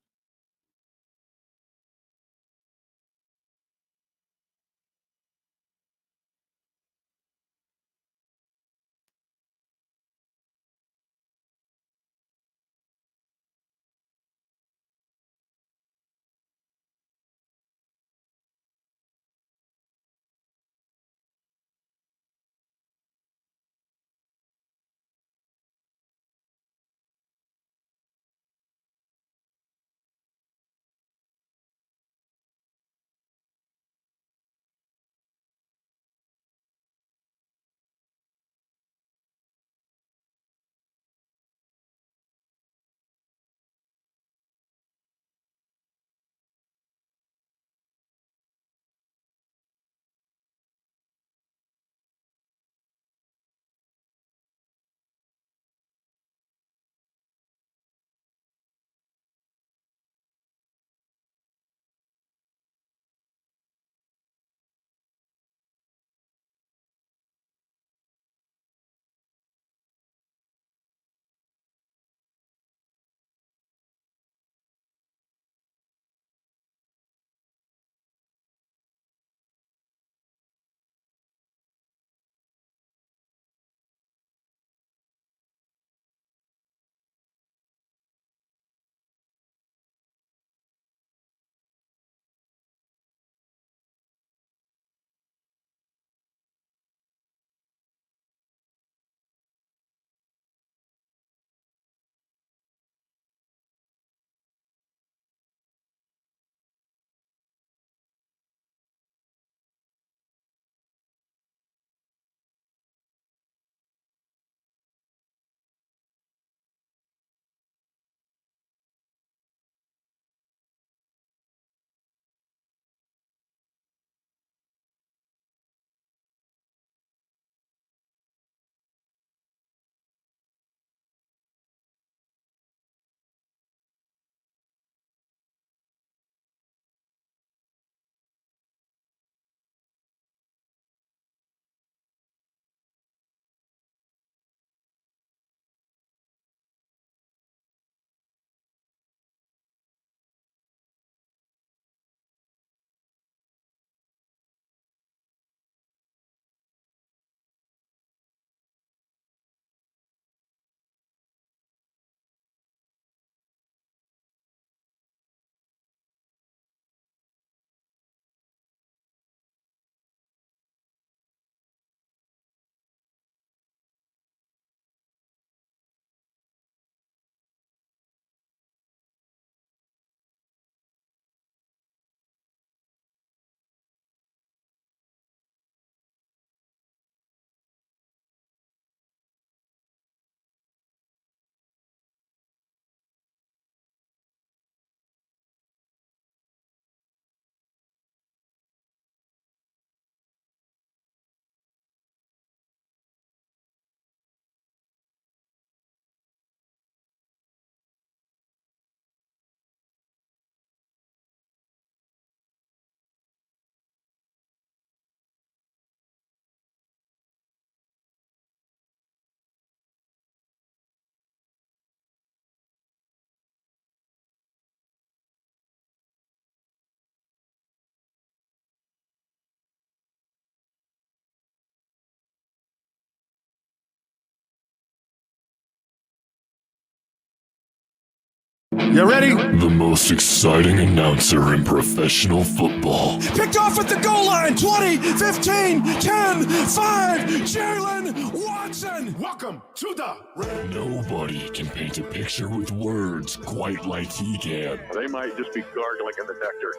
You ready? The most exciting announcer in professional football. Picked off at the goal line. 20, 15, 10, 5. Jalen Watson. Welcome to the Red. Nobody can paint a picture with words quite like he can. They might just be gargling in the nectar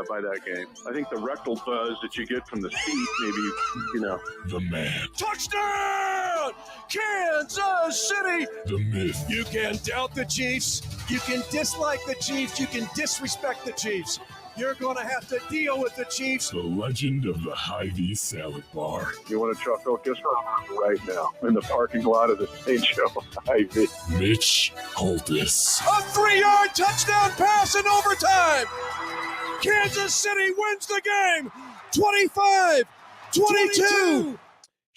by that game. I think the rectal buzz that you get from the seat, maybe, The man. Touchdown! Kansas City! The myth. You can doubt the Chiefs. You can dislike the Chiefs. You can disrespect the Chiefs. You're going to have to deal with the Chiefs. The legend of the Hy-Vee salad bar. you want to chuckle just right now in the parking lot of the St. Joe Hy-Vee. Mitch Holthus. A 3-yard touchdown pass in overtime. Kansas City wins the game. 25-22.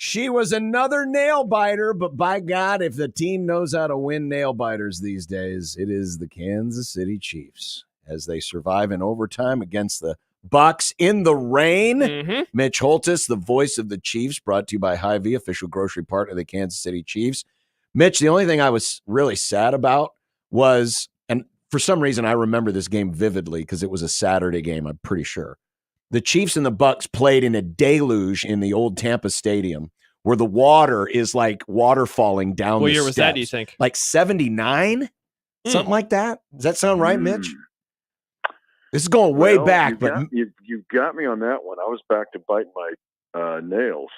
She was another nail biter, but by God, if the team knows how to win nail biters these days, it is the Kansas City Chiefs as they survive in overtime against the Bucs in the rain. Mm-hmm. Mitch Holthus, the voice of the Chiefs, brought to you by Hy-Vee, official grocery partner of the Kansas City Chiefs. Mitch, the only thing I was really sad about was, and for some reason I remember this game vividly because it was a Saturday game, I'm pretty sure. The Chiefs and the Bucs played in a deluge in the old Tampa Stadium where the water is like water falling down What the year was that, steps. do you think? Like 79? Something like that? Does that sound right, Mitch? This is going way back, but you got me on that one. I was back to biting my nails,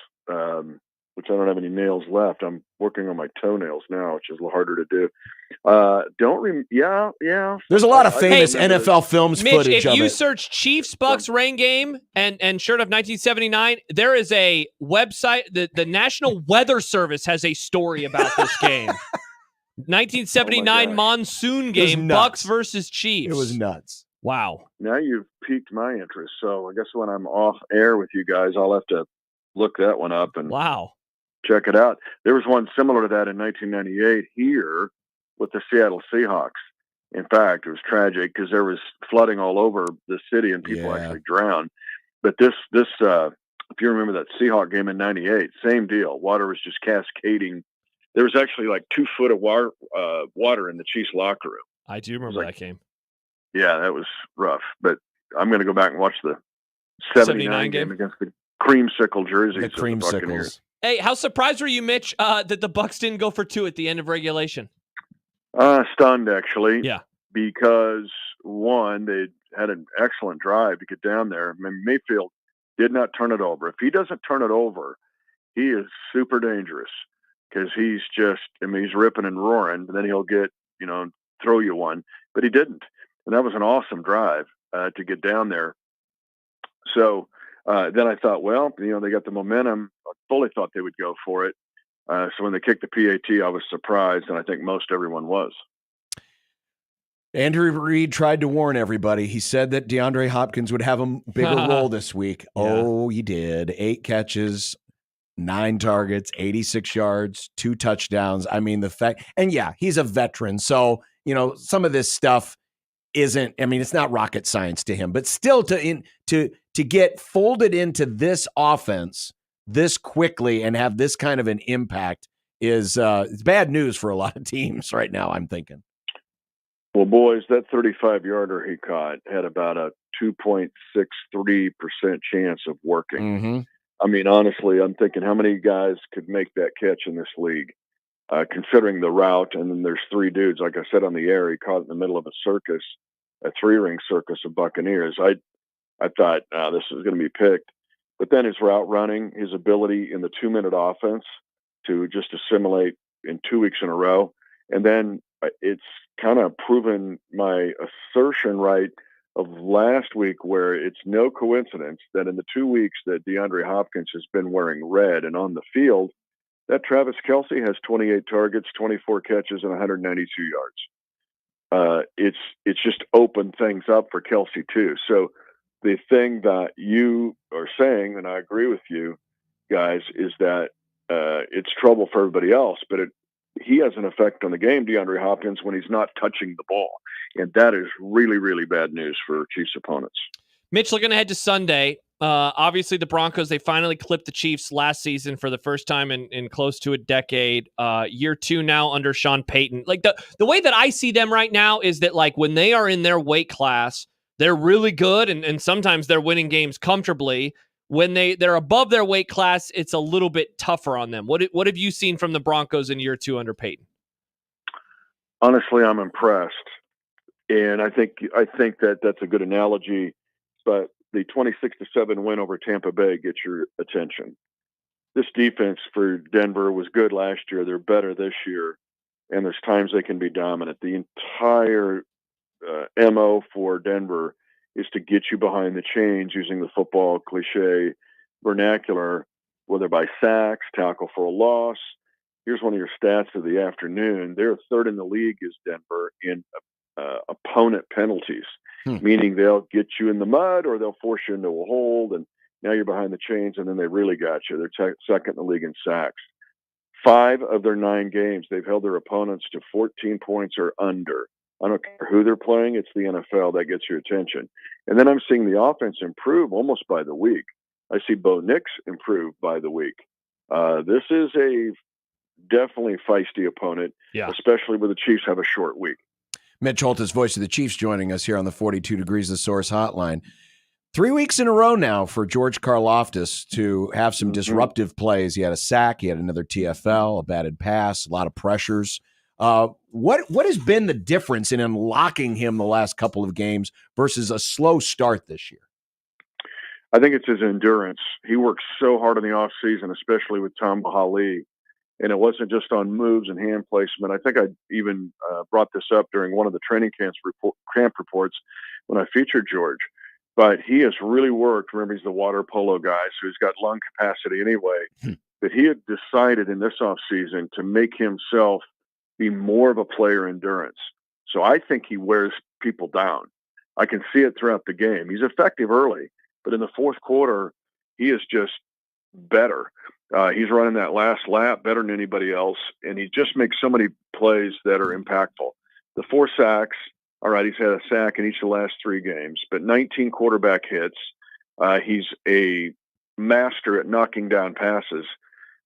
which I don't have any nails left. I'm working on my toenails now, which is a little harder to do. Yeah. there's a lot of famous Hey, NFL films Mitch, footage if of you it. search Chiefs Bucks rain game and shirt of 1979, there is a website. The National Weather Service has a story about this game. 1979 monsoon game, nuts. Bucks versus Chiefs. It was nuts. Wow. Now you've piqued my interest. So I guess when I'm off air with you guys, I'll have to look that one up and check it out. There was one similar to that in 1998 here with the Seattle Seahawks. In fact, it was tragic because there was flooding all over the city and people actually drowned. But this, if you remember that Seahawk game in 98, same deal. Water was just cascading. There was actually like 2 foot of water in the Chiefs locker room. I do remember that game. Yeah, that was rough. But I'm going to go back and watch the 79 game against the creamsicle jerseys. The creamsicles. Hey, how surprised were you, Mitch, that the Bucks didn't go for 2 at the end of regulation? Stunned, actually. Yeah. Because, one, they had an excellent drive to get down there. I mean, Mayfield did not turn it over. If he doesn't turn it over, he is super dangerous because he's ripping and roaring, and then he'll get, throw you one. But he didn't. And that was an awesome drive to get down there. So then I thought, well, they got the momentum. I fully thought they would go for it. So when they kicked the PAT, I was surprised, and I think most everyone was. Andrew Reid tried to warn everybody. He said that DeAndre Hopkins would have a bigger role this week. Yeah. Oh, he did. 8 catches, 9 targets, 86 yards, 2 touchdowns. I mean, he's a veteran. So, some of this stuff it's not rocket science to him, but still to get folded into this offense this quickly and have this kind of an impact is it's bad news for a lot of teams right now, I'm thinking. Well, boys, that 35-yarder he caught had about a 2.63% chance of working. Mm-hmm. I mean, honestly, I'm thinking how many guys could make that catch in this league, considering the route. And then there's 3 dudes, like I said on the air, he caught in the middle of a circus, a 3-ring circus of Buccaneers. I thought, this is going to be picked. But then his route running, his ability in the 2-minute offense to just assimilate in 2 weeks in a row. And then it's kind of proven my assertion right of last week, where it's no coincidence that in the 2 weeks that DeAndre Hopkins has been wearing red and on the field, that Travis Kelce has 28 targets, 24 catches, and 192 yards. It's just opened things up for Kelce too. So the thing that you are saying, and I agree with you guys, is that it's trouble for everybody else, but he has an effect on the game, DeAndre Hopkins, when he's not touching the ball. And that is really, really bad news for Chiefs opponents. Mitch, looking ahead to Sunday, Obviously, the Broncos, they finally clipped the Chiefs last season for the first time in close to a decade. Year 2 now under Sean Payton. Like the way that I see them right now is that like when they are in their weight class, they're really good, and sometimes they're winning games comfortably. When they're above their weight class, it's a little bit tougher on them. What have you seen from the Broncos in year 2 under Payton? Honestly, I'm impressed, and I think that that's a good analogy. But the 26-7 win over Tampa Bay gets your attention. This defense for Denver was good last year. They're better this year, and there's times they can be dominant. The entire MO for Denver is to get you behind the chains using the football cliche vernacular, whether by sacks, tackle for a loss. Here's one of your stats of the afternoon. They're third in the league is Denver in opponent penalties, meaning they'll get you in the mud or they'll force you into a hold, and now you're behind the chains, and then they really got you. They're second in the league in sacks. 5 of their 9 games, they've held their opponents to 14 points or under. I don't care who they're playing. It's the NFL that gets your attention. And then I'm seeing the offense improve almost by the week. I see Bo Nix improve by the week. This is a definitely feisty opponent, especially when the Chiefs have a short week. Mitch Holtis, voice of the Chiefs, joining us here on the 42 Degrees The Source hotline. 3 weeks in a row now for George Karlaftis to have some disruptive plays. He had a sack. He had another TFL, a batted pass, a lot of pressures. What has been the difference in unlocking him the last couple of games versus a slow start this year? I think it's his endurance. He worked so hard in the offseason, especially with Tom Bahali, and it wasn't just on moves and hand placement. I think I even brought this up during one of the training camp reports when I featured George. But he has really worked. Remember, he's the water polo guy, so he's got lung capacity anyway. But he had decided in this offseason to make himself be more of a player endurance. So I think he wears people down. I can see it throughout the game. He's effective early, but in the fourth quarter, he is just better. He's running that last lap better than anybody else, and he just makes so many plays that are impactful. The 4 sacks, all right, he's had a sack in each of the last 3 games, but 19 quarterback hits. He's a master at knocking down passes.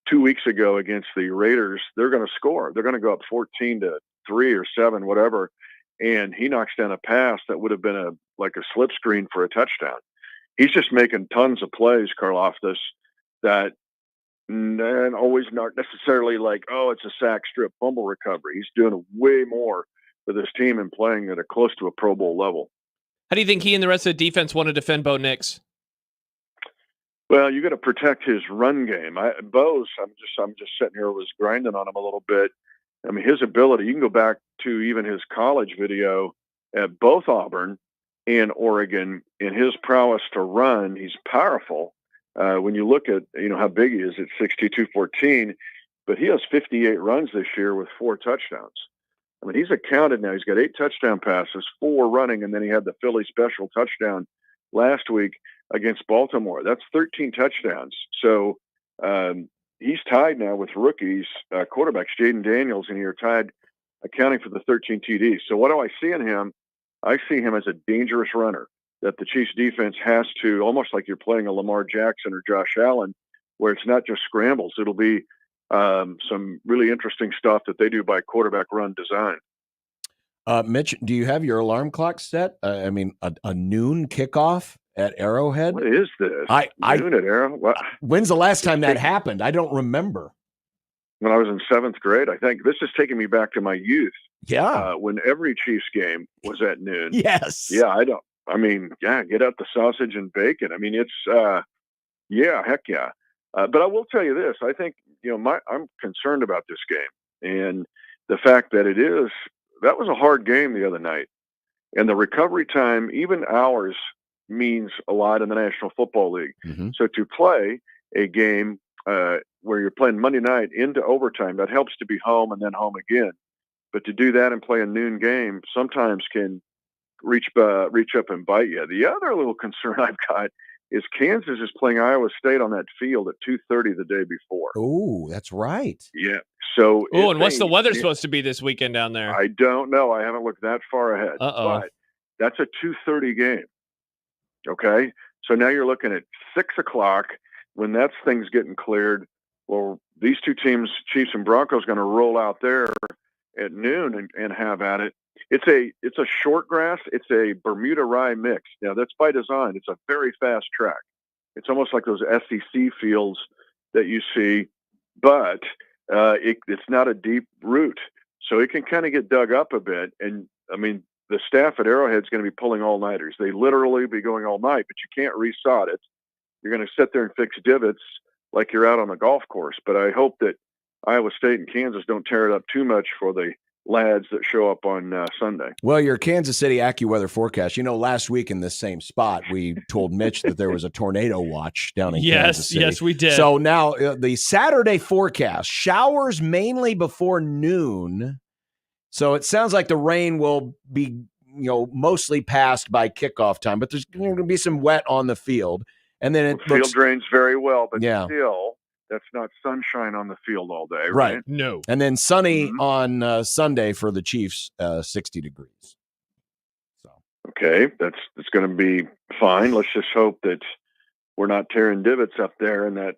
2 weeks ago against the Raiders, they're going to score. They're going to go up 14-3 or 7, whatever, and he knocks down a pass that would have been like a slip screen for a touchdown. He's just making tons of plays, Karlaftis, that and always not necessarily like, oh, it's a sack, strip, fumble recovery. He's doing way more for this team and playing at a close to a Pro Bowl level. How do you think he and the rest of the defense want to defend Bo Nix? Well, you got to protect his run game. Bo's, I'm just sitting here, was grinding on him a little bit. I mean, his ability, you can go back to even his college video at both Auburn and Oregon, and his prowess to run, he's powerful. When you look at, how big he is at 6'2", 214, but he has 58 runs this year with 4 touchdowns. I mean, he's accounted now. He's got 8 touchdown passes, 4 running, and then he had the Philly special touchdown last week against Baltimore. That's 13 touchdowns. So he's tied now with rookies, quarterbacks, Jaden Daniels, and you're tied accounting for the 13 TDs. So what do I see in him? I see him as a dangerous runner that the Chiefs defense has to, almost like you're playing a Lamar Jackson or Josh Allen, where it's not just scrambles. It'll be some really interesting stuff that they do by quarterback run design. Mitch, do you have your alarm clock set? A noon kickoff at Arrowhead? What is this? Noon at Arrow? What? When's the last time that happened? I don't remember. When I was in 7th grade, I think. This is taking me back to my youth. Yeah. When every Chiefs game was at noon. Yes. Yeah, get out the sausage and bacon. I mean, it's, heck yeah. But I will tell you this. I think, I'm concerned about this game. And the fact that that was a hard game the other night. And the recovery time, even hours, means a lot in the National Football League. Mm-hmm. So to play a game where you're playing Monday night into overtime, that helps to be home and then home again. But to do that and play a noon game sometimes can reach up and bite you. The other little concern I've got is Kansas is playing Iowa State on that field at 2:30 the day before. Oh, that's right. Yeah. So. Oh, and what's the weather supposed to be this weekend down there? I don't know. I haven't looked that far ahead. Uh-oh. But that's a 2:30 game. Okay. So now you're looking at 6 o'clock when that thing's getting cleared. Well, these two teams, Chiefs and Broncos, going to roll out there at noon and have at it. It's a short grass. It's a Bermuda rye mix. Now that's by design. It's a very fast track. It's almost like those SEC fields that you see, but it's not a deep route, so it can kind of get dug up a bit. And I mean, the staff at Arrowhead's going to be pulling all-nighters. They literally be going all night, but you can't resod it. You're going to sit there and fix divots like you're out on a golf course. But I hope that Iowa State and Kansas don't tear it up too much for the lads that show up on Sunday. Well, your Kansas City AccuWeather forecast, last week in this same spot, we told Mitch that there was a tornado watch down in Kansas City. Yes, we did. So now the Saturday forecast, showers mainly before noon. So it sounds like the rain will be, mostly passed by kickoff time, but there's going to be some wet on the field. And then field drains very well, but still, that's not sunshine on the field all day, right? No. And then sunny on Sunday for the Chiefs, 60 degrees. So okay, that's going to be fine. Let's just hope that we're not tearing divots up there in that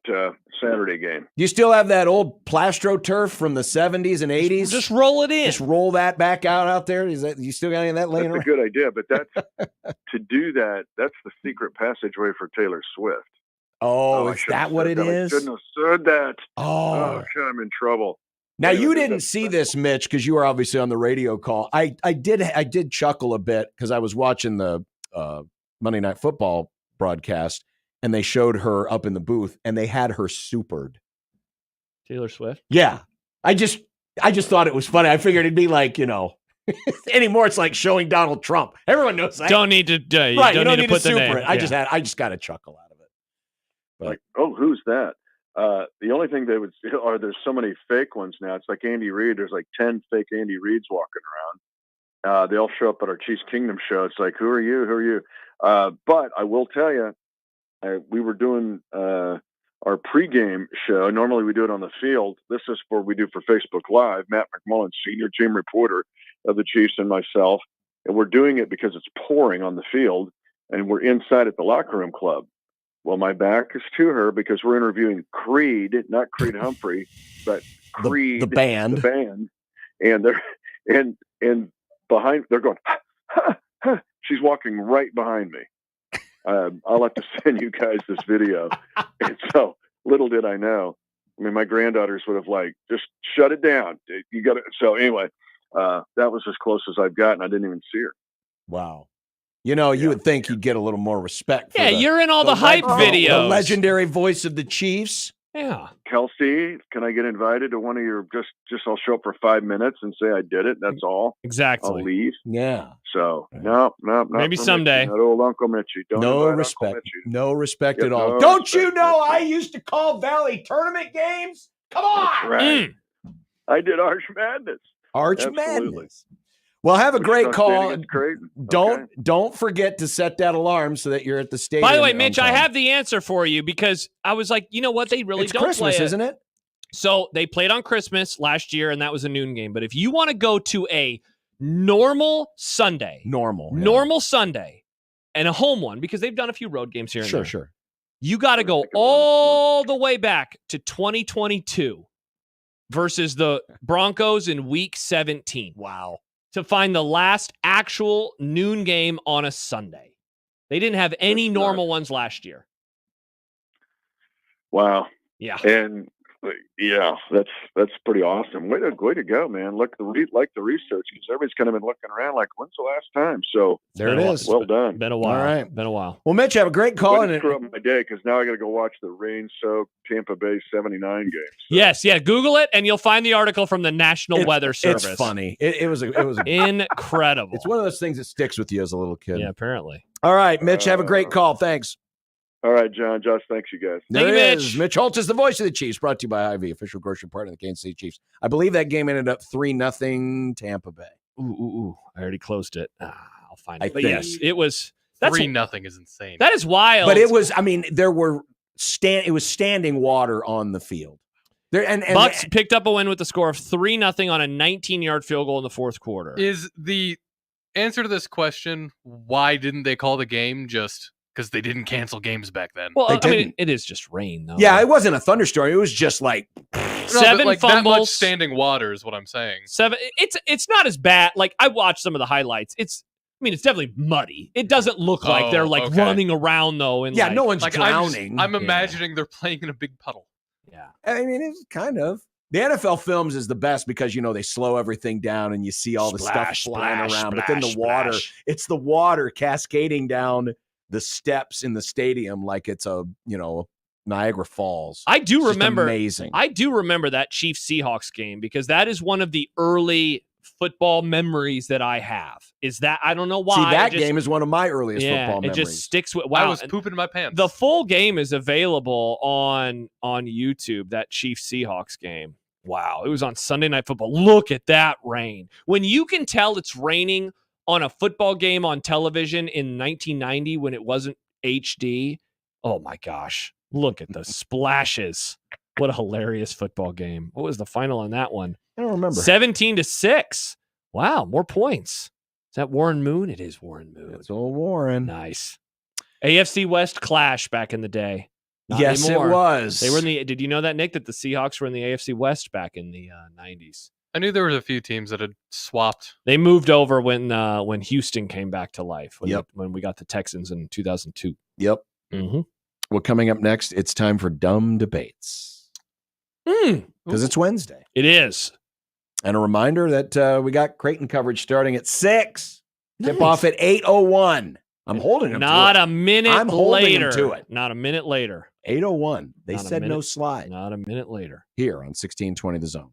Saturday game. Do you still have that old plastro turf from the 70s and 80s? Just roll it in. Just roll that back out there. You still got any of that laying around? That's a good idea, but that's to do that. That's the secret passageway for Taylor Swift. Oh, is that what it is? I shouldn't have said that. Oh, I'm in trouble. Now you didn't see this, Mitch, because you were obviously on the radio call. I did chuckle a bit because I was watching the Monday Night Football broadcast, and they showed her up in the booth, and they had her supered. Taylor Swift? Yeah. I just thought it was funny. I figured it'd be like, anymore it's like showing Donald Trump. Everyone knows that. Don't need to right, you don't need to put to the super name. it. I just got a chuckle out of it. But, like, oh, who's that? The only thing they would are there's so many fake ones now. It's like Andy Reid. There's like 10 fake Andy Reids walking around. They all show up at our Chiefs Kingdom show. It's like, who are you? Who are you? But I will tell you, we were doing our pregame show. Normally we do it on the field. This is what we do for Facebook Live. Matt McMullen, senior team reporter of the Chiefs, and myself. And we're doing it because it's pouring on the field, and we're inside at the locker room club. Well, my back is to her because we're interviewing Creed, not Creed Humphrey, but Creed, the band. The band. And they're and behind, they're going, ha, ha, ha. She's walking right behind me. I'll have to send you guys this video. And so little did I know. I mean, my granddaughters would have just shut it down. You got to. So anyway, that was as close as I've gotten. I didn't even see her. Wow. You would think you'd get a little more respect. Yeah, you're in all the hype videos. The legendary voice of the Chiefs. Yeah. Kelsey, can I get invited to one of your, just I'll show up for 5 minutes and say I did it. That's all. Exactly. I'll leave. Yeah. So, no. Maybe someday. Not old Uncle Mitchie. Don't no invite respect. Uncle Mitchie. No respect at all. No Don't respect. you know I used to call Valley tournament games? Come on. Right. I did Arch Madness. Arch Absolutely. Madness. Well, have a great call. Creighton. Don't forget to set that alarm so that you're at the stadium. By the way, Mitch, I have the answer for you because I was like, you know what? They really don't Christmas, play it. Isn't it? So they played on Christmas last year, and that was a noon game. But if you want to go to a normal Sunday, normal Sunday, and a home one, because they've done a few road games here and there. Sure. You got to go all the way back to 2022 versus the Broncos in Week 17. Wow. To find the last actual noon game on a Sunday. They didn't have any normal ones last year. Wow. Yeah. And yeah, that's pretty awesome. Way to go, man. Look, the research, because everybody's kind of been looking around like, when's the last time? So there it is. Well done. Been a while. All right. Been a while. Well, Mitch, have a great call. And screw up my day because now I got to go watch the rain-soaked Tampa Bay 79 game. So. Yes, yeah. Google it, and you'll find the article from the National Weather Service. It's funny. It was incredible. It's one of those things that sticks with you as a little kid. Yeah, apparently. All right, Mitch, have a great call. Thanks. All right, John. Josh, thanks you guys. There he is. Mitch Holtz is the voice of the Chiefs, brought to you by Hy-Vee, official grocery partner of the Kansas City Chiefs. I believe that game ended up 3-0 Tampa Bay. Ooh. I already closed it. I'll find it. But yes, it was 3-0 is insane. That is wild. But it was, there were it was standing water on the field. And Bucks picked up a win with the score of 3-0 on a 19-yard field goal in the fourth quarter. Is the answer to this question, why didn't they call the game, just because they didn't cancel games back then. Well, They I mean, didn't. it is just rain, though. Yeah, it wasn't a thunderstorm. It was just like Seven like fumbles. that much standing water is what I'm saying. 7. It's not as bad. Like, I watched some of the highlights. It's definitely muddy. It doesn't look like they're like running around though. And yeah, like, no one's Like drowning. I'm imagining they're playing in a big puddle. Yeah. I mean, it's kind of. The NFL films is the best because, they slow everything down and you see all the stuff flying around. But then the water, it's the water cascading down the steps in the stadium like it's a, Niagara Falls. I do It's just remember. amazing. I do remember that Chiefs Seahawks game because that is one of the early football memories that I have. Is that I don't know why. See, that game is one of my earliest football memories. It just sticks with. Wow, I was pooping my pants. The full game is available on YouTube. That Chiefs Seahawks game. Wow, it was on Sunday Night Football. Look at that rain. When you can tell it's raining on a football game on television in 1990 when it wasn't HD. Oh my gosh. Look at the splashes. What a hilarious football game. What was the final on that one? I don't remember. 17-6. Wow, more points. Is that Warren Moon? It is Warren Moon. It's old Warren. Nice. AFC West clash back in the day. Not yes, anymore. it was. They were in the. Did you know that, Nick? That the Seahawks were in the AFC West back in the 90s. I knew there was a few teams that had swapped. They moved over when Houston came back to life. When we got the Texans in 2002. Yep. Mm-hmm. Well, coming up next, it's time for Dumb Debates. Because it's Wednesday. It is. And a reminder that we got Creighton coverage starting at 6. Tip off at 8:01. I'm holding them Not to it. a minute I'm holding later. them to it. Not a minute later. 8:01. They Not a said no minute- slide. Not a minute later. Here on 1620 The Zone.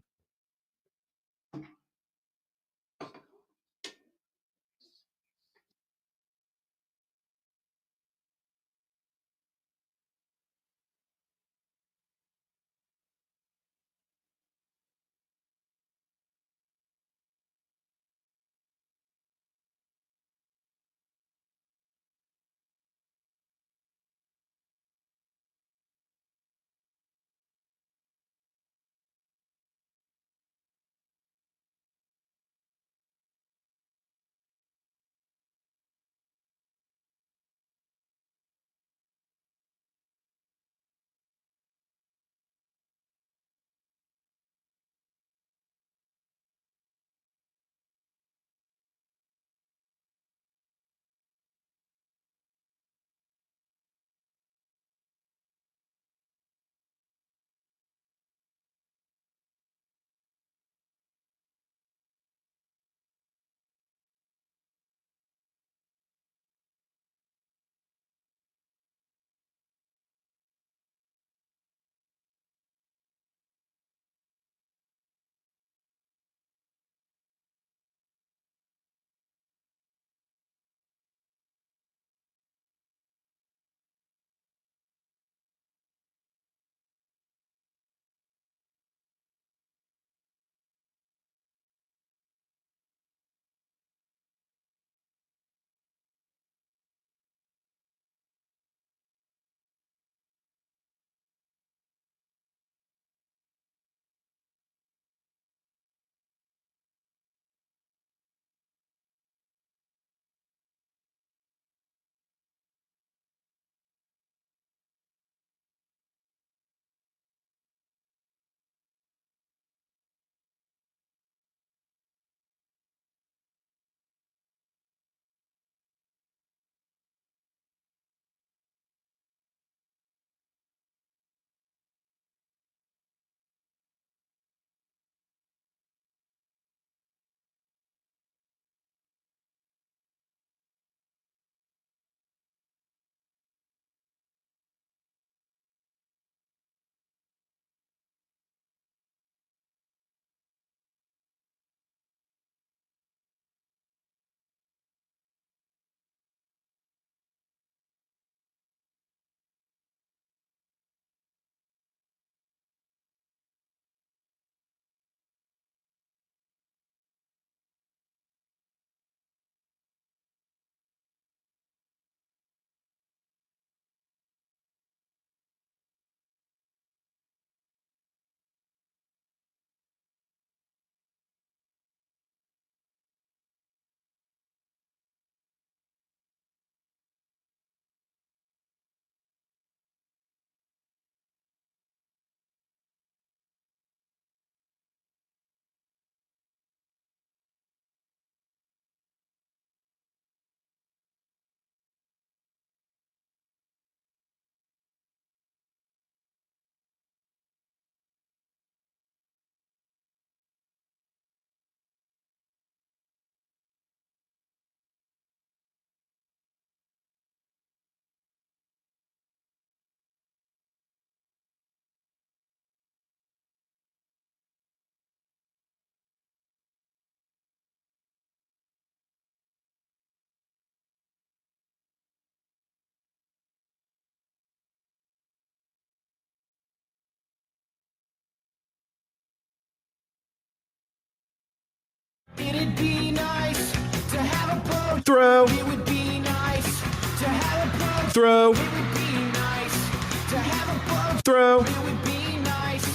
be nice to have a boat. Throw. It would be nice to have a boat. Throw. It would be nice to have a boat. Throw. It would be nice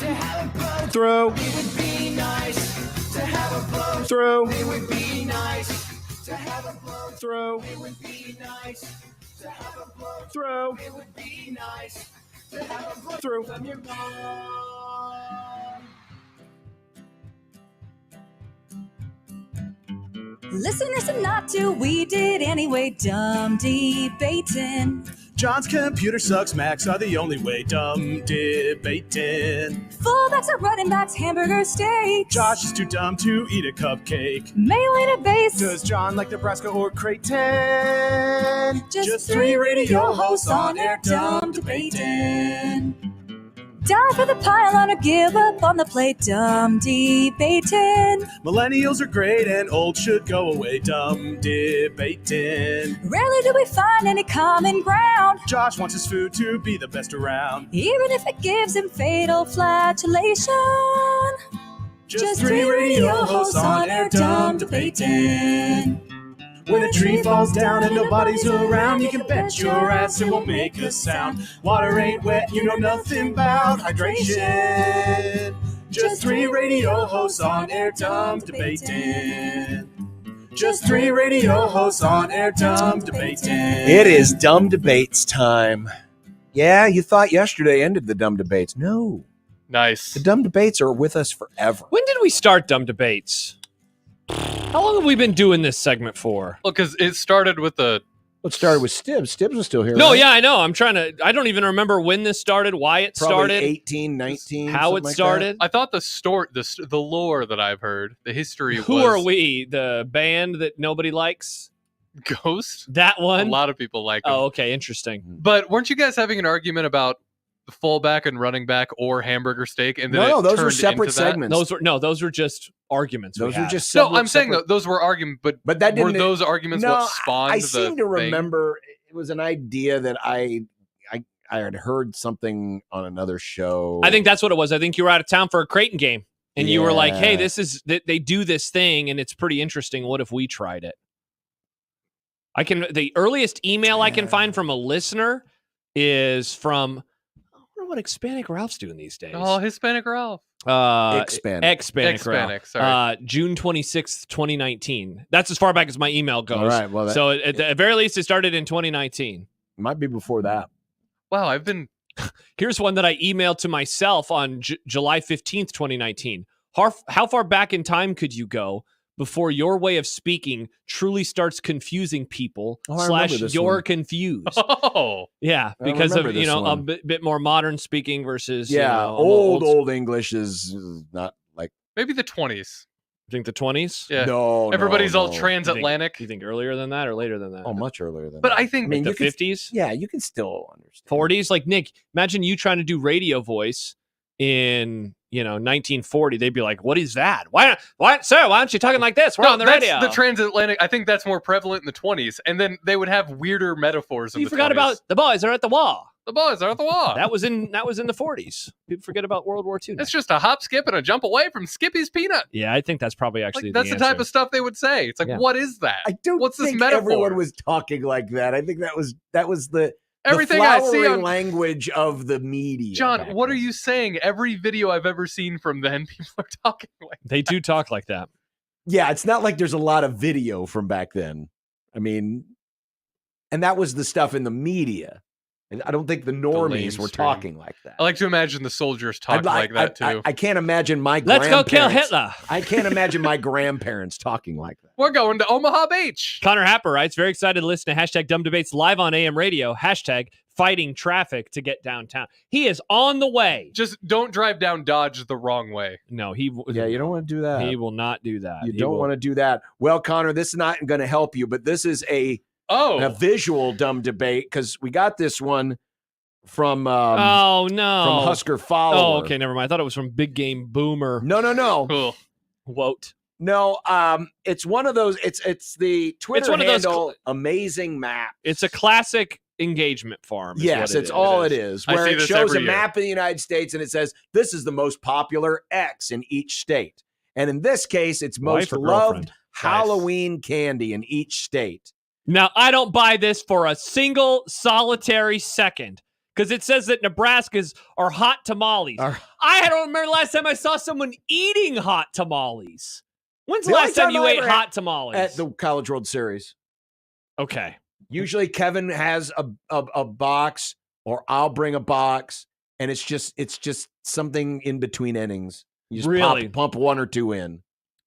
to have a boat. Throw. It would be nice to have a boat. Throw. It would be nice to have a boat. Throw. It would be nice to have a boat. Throw. It would be nice to have a boat. Throw. When you're gone. Listeners and not to, we did anyway, dumb debating. John's computer sucks, Macs are the only way, dumb debating. Fullbacks are running backs, hamburger steaks. Josh is too dumb to eat a cupcake. Mailing a base. Does John like Nebraska or Creighton? Just three radio hosts on air, dumb debating. Die for the pylon or give up on the plate, dumb debating. Millennials are great and old should go away, dumb debating. Rarely do we find any common ground. Josh wants his food to be the best around. Even if it gives him fatal flatulation. Just three radio hosts on air, dumb debating. When a tree falls down and nobody's around, you can bet your ass it won't make a sound. Water ain't wet, you know nothing about hydration. Just three radio hosts on air, dumb debating. Just three radio hosts on air, dumb debating. It is dumb debates time. Yeah, you thought yesterday ended the dumb debates. No. Nice. The dumb debates are with us forever. When did we start dumb debates? How long have we been doing this segment for? Well, because it started with the... It started with Stibbs. Stibbs was still here. No, right? yeah, I know. I don't even remember when this started, why it Probably started. 18, 19. How it started. I thought the lore that I've heard, the history Who was... are we? The band that nobody likes? Ghost? That one? A lot of people like them. Oh, okay. Interesting. But weren't you guys having an argument about the fullback and running back or hamburger steak? And then No, those were turned separate into that? segments. Those were just arguments. Those were just No, separate, I'm saying those were arguments, but that were didn't. those arguments no, what spawned I the seem to thing? remember it was an idea that I had heard something on another show. I think that's what it was. I think you were out of town for a Creighton game, and you were like, "Hey, Yeah. they do this thing, and it's pretty interesting. What if we tried it?" The earliest email I can find from a listener is from. I wonder what Hispanic Ralph's doing these days. Oh, Hispanic Ralph. Hispanic Ralph. Sorry. June 26th, 2019. That's as far back as my email goes. All right, well, so at the very least, it started in 2019. Might be before that. Wow, I've been... Here's one that I emailed to myself on July 15th, 2019. How far back in time could you go before your way of speaking truly starts confusing people / you're confused? Oh. Yeah, I because of, remember this a one. bit more modern speaking versus, old English is not like... Maybe the 20s. I think the 20s? Yeah. No, Everybody's all no. transatlantic. You think earlier than that or later than that? Oh, much earlier than But that. I think... I mean, the you can- 50s? Yeah, you can still understand. 40s? Like, Nick, imagine you trying to do radio voice in 1940. They'd be like, what is that? Why sir, why aren't you talking like this? We're on the that's radio. the transatlantic. I think that's more prevalent in the 20s. And then they would have weirder metaphors in You the forgot 20s. about the boys are at the wall. The boys are at the wall. That was in the 40s. People forget about World War II. It's just a hop, skip, and a jump away from Skippy's Peanut. Yeah, I think that's probably actually Like, that's the type of stuff they would say. It's like, Yeah. what is that? I don't What's this think metaphor? everyone was talking like that. I think that was the Everything the I see flowery on language of the media. John, back what then. are you saying? Every video I've ever seen from then, people are talking like They do talk like that. Yeah, it's not like there's a lot of video from back then. I mean, and that was the stuff in the media. And I don't think the normies were lamestream. talking like that. I like to imagine the soldiers talk like that too. I can't imagine my Let's go kill grandparents- Hitler. I can't imagine my grandparents talking like that. We're going to Omaha Beach. Connor Happer writes, very excited to listen to hashtag Dumb Debates live on AM radio, hashtag fighting traffic to get downtown. He is on the way. Just don't drive down Dodge the wrong way. No, he Yeah, you don't want to do that. He will not do that. You He don't will- want to do that. Well, Connor, this is not going to help you, but this is a visual dumb debate because we got this one from oh no, from Husker Follower. Oh, okay, never mind. I thought it was from Big Game Boomer. No. Cool. Wote. No, it's one of those. It's the Twitter It's one of those handle Amazing Map. It's a classic engagement farm. is Yes, what it's all is. it is. I Where see it this shows a every year. map of the United States and it says this is the most popular X in each state. And in this case, it's most Wife or loved girlfriend? Halloween candy in each state. Now, I don't buy this for a single solitary second because it says that Nebraska's are hot tamales. I don't remember last time I saw someone eating hot tamales. When's the last time you ate hot tamales? At the College World Series. Okay. Usually Kevin has a box, or I'll bring a box, and it's just something in between innings. You just Really? pump one or two in.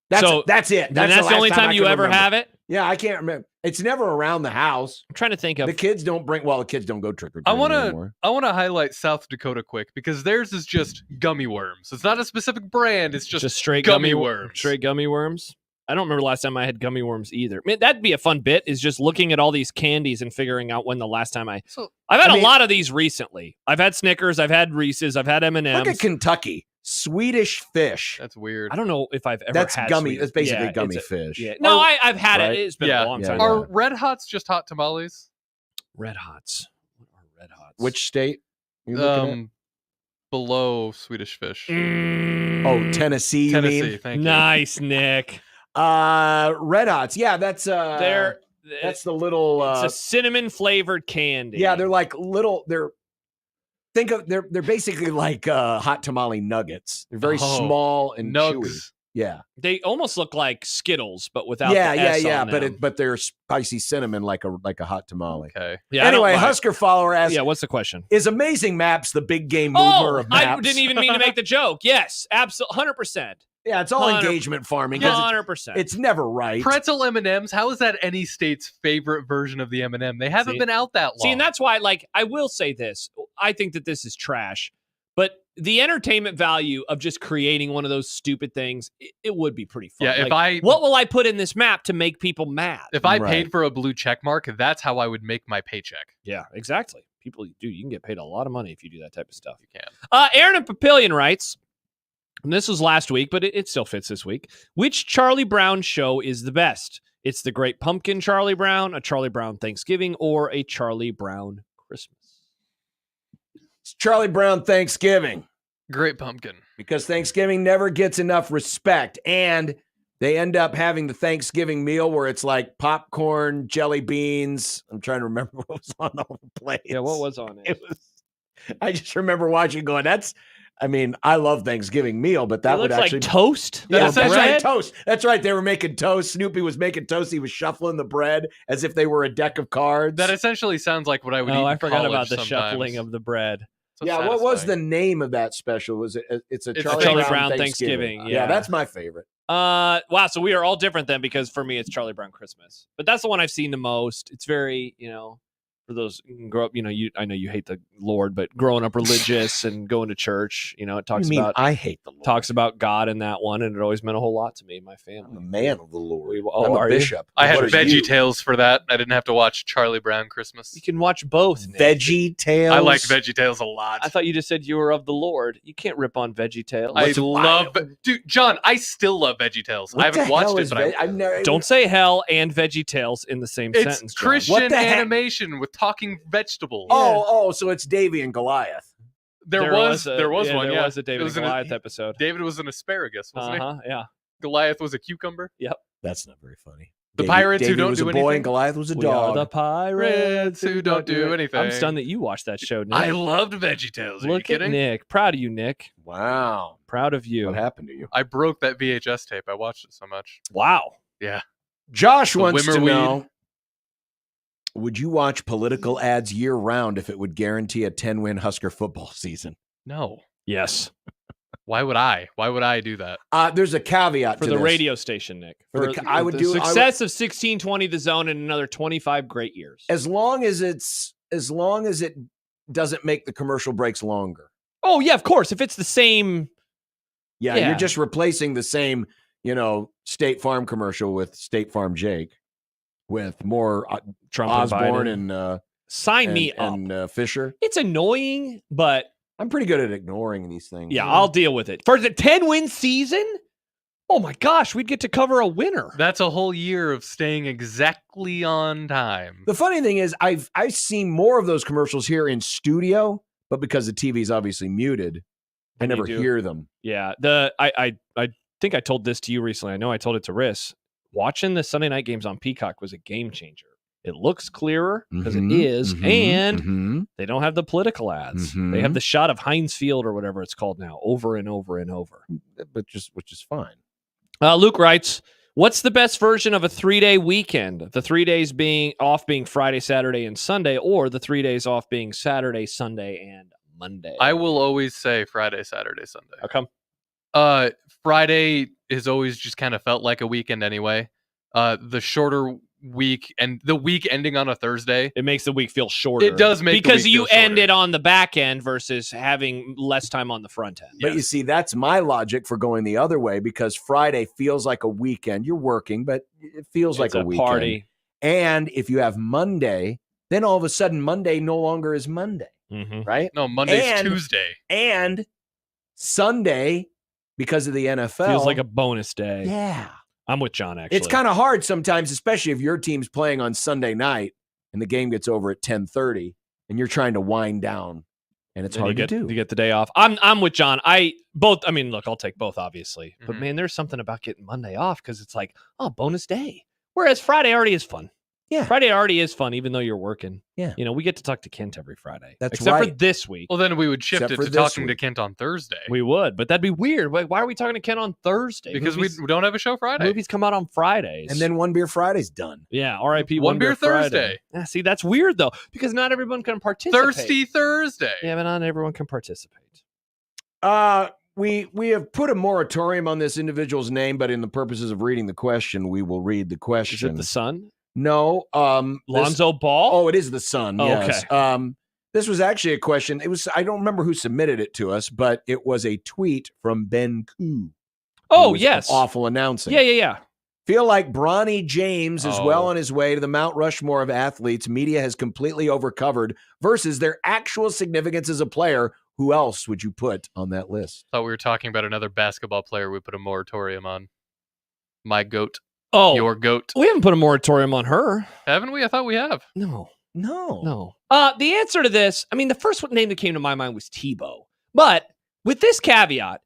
That's it. That's the only time you ever have it? Yeah, I can't remember. It's never around the house. I'm trying to think of the kids don't go trick or treating I want anymore. to highlight South Dakota quick because theirs is just gummy worms. It's not a specific brand. It's just straight gummy worms. Straight gummy worms. I don't remember last time I had gummy worms either. Man, that'd be a fun bit, is just looking at all these candies and figuring out when the last time I've had a lot of these recently. I've had Snickers, I've had Reese's, I've had M&Ms. Look at Kentucky. Swedish fish. That's weird. I don't know if I've ever That's had gummy. Swedish. That's basically Yeah, gummy fish. Yeah. No, I've had right? it. It's been a long time. Are Red Hots just hot tamales? Red Hots. What are Red Hots? Which state? You looking at? Below Swedish fish. Oh, Tennessee. You Tennessee. mean? Thank you. Nice, Nick. Red Hots. Yeah, that's That's the little. It's a cinnamon flavored candy. Yeah, they're like little. They're basically like hot tamale nuggets. They're very small and chewy. Yeah, they almost look like Skittles, but without. Yeah, the S on but they're spicy cinnamon like a hot tamale. Okay. Yeah. Anyway, Husker follower asks. Yeah. What's the question? Is Amazing Maps the big game mover of maps? I didn't even mean to make the joke. Yes, absolutely, 100%. Yeah, it's all engagement farming. 100%. It's never right. Pretzel M&Ms. How is that any state's favorite version of the M&M? They haven't been out that long. See, and that's why, I will say this. I think that this is trash, but the entertainment value of just creating one of those stupid things, it would be pretty fun. Yeah, what will I put in this map to make people mad? If I paid for a blue check mark, that's how I would make my paycheck. Yeah, exactly. People do. You can get paid a lot of money if you do that type of stuff. You can. Aaron and Papillion writes, and this was last week, but it still fits this week. Which Charlie Brown show is the best? It's the Great Pumpkin Charlie Brown, a Charlie Brown Thanksgiving, or a Charlie Brown Christmas? It's Charlie Brown Thanksgiving. Great Pumpkin. Because Thanksgiving never gets enough respect. And they end up having the Thanksgiving meal where it's like popcorn, jelly beans. I'm trying to remember what was on the whole plate. Yeah, what was on it? I just remember watching going, I love Thanksgiving meal, but that would actually like toast. Yeah, that's right, toast. That's right. They were making toast. Snoopy was making toast. He was shuffling the bread as if they were a deck of cards. That essentially sounds like what I would eat. I forgot about the sometimes. shuffling of the bread. So yeah, what was the name of that special? Was it? It's a Charlie Brown Thanksgiving. Yeah, that's my favorite. Wow. So we are all different then, because for me it's Charlie Brown Christmas, but that's the one I've seen the most. It's very, for those who grow up, I know you hate the Lord, but growing up religious and going to church, it talks about. I hate the Lord. Talks about God in that one, and it always meant a whole lot to me and my family. I'm a man of the Lord. I'm a bishop. I had Veggie Tales for that. I didn't have to watch Charlie Brown Christmas. You can watch both. Nick. Veggie Tales. I like Veggie Tales a lot. I thought you just said you were of the Lord. You can't rip on Veggie Tales. Dude, John, I still love Veggie Tales. I haven't watched it, but I've never. Don't say hell and Veggie Tales in the same sentence. It's John. Christian animation with talking vegetables. Oh, so it's Davy and Goliath. There was one. There Yeah, was a David and Goliath episode. David was an asparagus, wasn't he? Yeah. Goliath was a cucumber. Yep. That's not very funny. The pirates Davey who don't was do a boy anything. and Goliath was a We dog. are the pirates who don't do anything. I'm stunned that you watched that show, Nick. I loved Veggie Tales. Are you Look at kidding? Nick. Proud of you, Nick. Wow. Proud of you. What happened to you? I broke that VHS tape. I watched it so much. Wow. Yeah. Josh The wants to Wimmerweed. know, would you watch political ads year-round if it would guarantee a 10-win Husker football season? No. Yes. Why would I? Why would I do that? There's a caveat For to the this. radio station, Nick. I would the do success of 1620 The Zone and another 25 great years. as long as it doesn't make the commercial breaks longer. Oh, yeah, of course. If it's the same. Yeah, Yeah. you're just replacing the same, State Farm commercial with State Farm Jake, with more Trump Osborne and and sign me up. and Fisher. It's annoying, but I'm pretty good at ignoring these things. yeah, I'll deal with it. For the 10-win season? Oh my gosh, we'd get to cover a winner. That's a whole year of staying exactly on time. The funny thing is, I've seen more of those commercials here in studio, but because the TV's obviously muted, I Then you never do. hear them. Yeah, I think I told this to you recently. I know I told it to Riss. Watching the Sunday night games on Peacock was a game changer. It looks clearer because it is, and they don't have the political ads. They have the shot of Heinz Field or whatever it's called now, over and over and over. which is fine. Luke writes, what's the best version of a 3-day weekend? The 3 days being Friday, Saturday, and Sunday, or the 3 days off being Saturday, Sunday, and Monday? I will always say Friday, Saturday, Sunday. How come? Friday has always just kind of felt like a weekend anyway. The shorter week and the week ending on a Thursday, it makes the week feel shorter. It does make because the week you feel end shorter. it on the back end versus having less time on the front end. But you see, that's my logic for going the other way, because Friday feels like a weekend. You're working, but it feels like It's a a weekend. party. And if you have Monday, then all of a sudden Monday no longer is Monday, right? No, Monday's And- Tuesday. And Sunday, because of the NFL, Feels like a bonus day. Yeah. I'm with John, actually. It's kind of hard sometimes, especially if your team's playing on Sunday night and the game gets over at 10:30 and you're trying to wind down, and it's hard to do. You get the day off. I'm with John. Look, I'll take both, obviously. But man, there's something about getting Monday off because it's like, oh, bonus day. Whereas Friday already is fun. Yeah. Friday already is fun, even though you're working. Yeah. We get to talk to Kent every Friday. That's Except for right. this week. Well, then we would shift Except it for to this talking to week. Kent on Thursday. We would, but that'd be weird. Why are we talking to Kent on Thursday? Because Movies- we don't have a show Friday. Movies come out on Fridays. And then One Beer Friday's done. Yeah, RIP One Beer Friday. Thursday. Yeah, see, that's weird, though, because not everyone can participate. Thirsty Thursday. Yeah, but not everyone can participate. We have put a moratorium on this individual's name, but in the purposes of reading the question, we will read the Is question. it the Sun? No. Lonzo Ball? Oh, it is the Sun. Oh, Yes. okay. This was actually a question. I don't remember who submitted it to us, but it was a tweet from Ben Koo. Oh, who was yes. Awful announcing. Yeah. Feel like Bronny James is Oh. well on his way to the Mount Rushmore of athletes media has completely overcovered versus their actual significance as a player. Who else would you put on that list? Thought we were talking about another basketball player we put a moratorium on. My goat. Oh, Your goat. we haven't put a moratorium on her. Haven't we? I thought we have. No. No. The answer to this, the first name that came to my mind was Tebow. But with this caveat,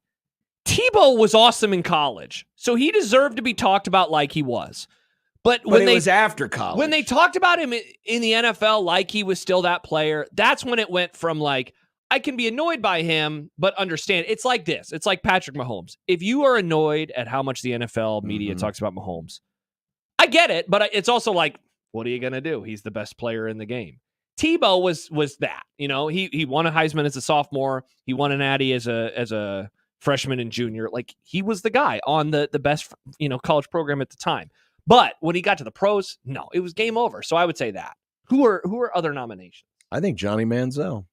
Tebow was awesome in college, so he deserved to be talked about like he was. But when it was after college. When they talked about him in the NFL like he was still that player, that's when it went from like, I can be annoyed by him, but understand. It's like this. It's like Patrick Mahomes. If you are annoyed at how much the NFL media talks about Mahomes, I get it, but it's also like, what are you going to do? He's the best player in the game. Tebow was that. He won a Heisman as a sophomore. He won an Natty as a freshman and junior. Like, he was the guy on the best college program at the time. But when he got to the pros, no, it was game over. So I would say that. Who are other nominations? I think Johnny Manziel.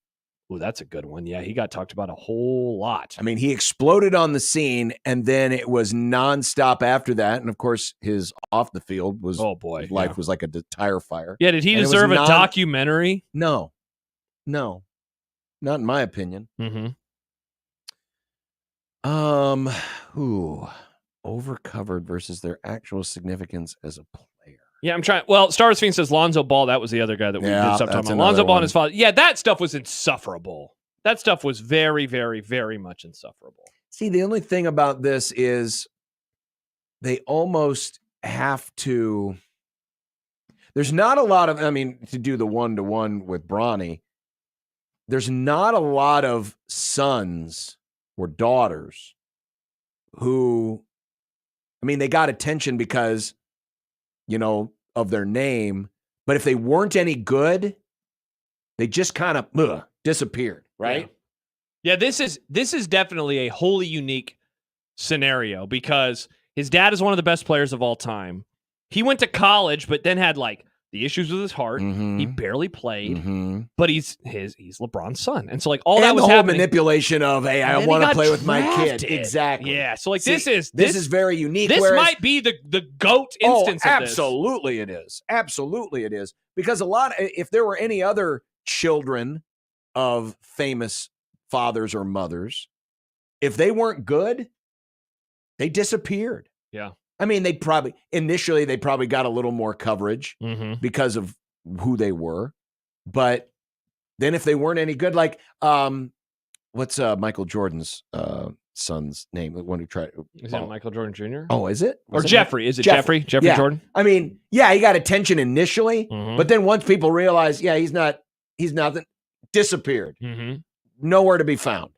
Oh, that's a good one. Yeah, he got talked about a whole lot. He exploded on the scene, and then it was nonstop after that. And of course, his off the field was, oh boy, his life was like a tire fire. Yeah, did he And it was deserve a documentary? No, not in my opinion. Who overcovered versus their actual significance as a player? Yeah, I'm trying. Well, Star Wars Fiend says Lonzo Ball. That was the other guy that we did stuff talking about. Lonzo Ball and his father. Yeah, that stuff was insufferable. That stuff was very, very, very much insufferable. See, the only thing about this is they almost have to. There's not a lot of, to do the one-to-one with Bronny, there's not a lot of sons or daughters who, they got attention because, of their name, but if they weren't any good, they just kind of disappeared, right? Yeah, this is definitely a wholly unique scenario because his dad is one of the best players of all time. He went to college, but then had the issues with his heart. He barely played, but he's LeBron's son, and so all that was the whole happening. Manipulation of, hey, I want to play with my kid. Exactly. Yeah. So See, this is very unique. This whereas, might be the GOAT instance. Of absolutely it is. Absolutely it is. Because if there were any other children of famous fathers or mothers, if they weren't good, they disappeared. Yeah. They probably got a little more coverage because of who they were. But then if they weren't any good, what's Michael Jordan's son's name? The one who tried. Is it Michael Jordan Jr.? Oh, is it? Or Jeffrey? Is it Jeffrey? Jeffrey yeah. Jordan? I mean, yeah, he got attention initially, but then once people realized, yeah, he's nothing, disappeared, nowhere to be found.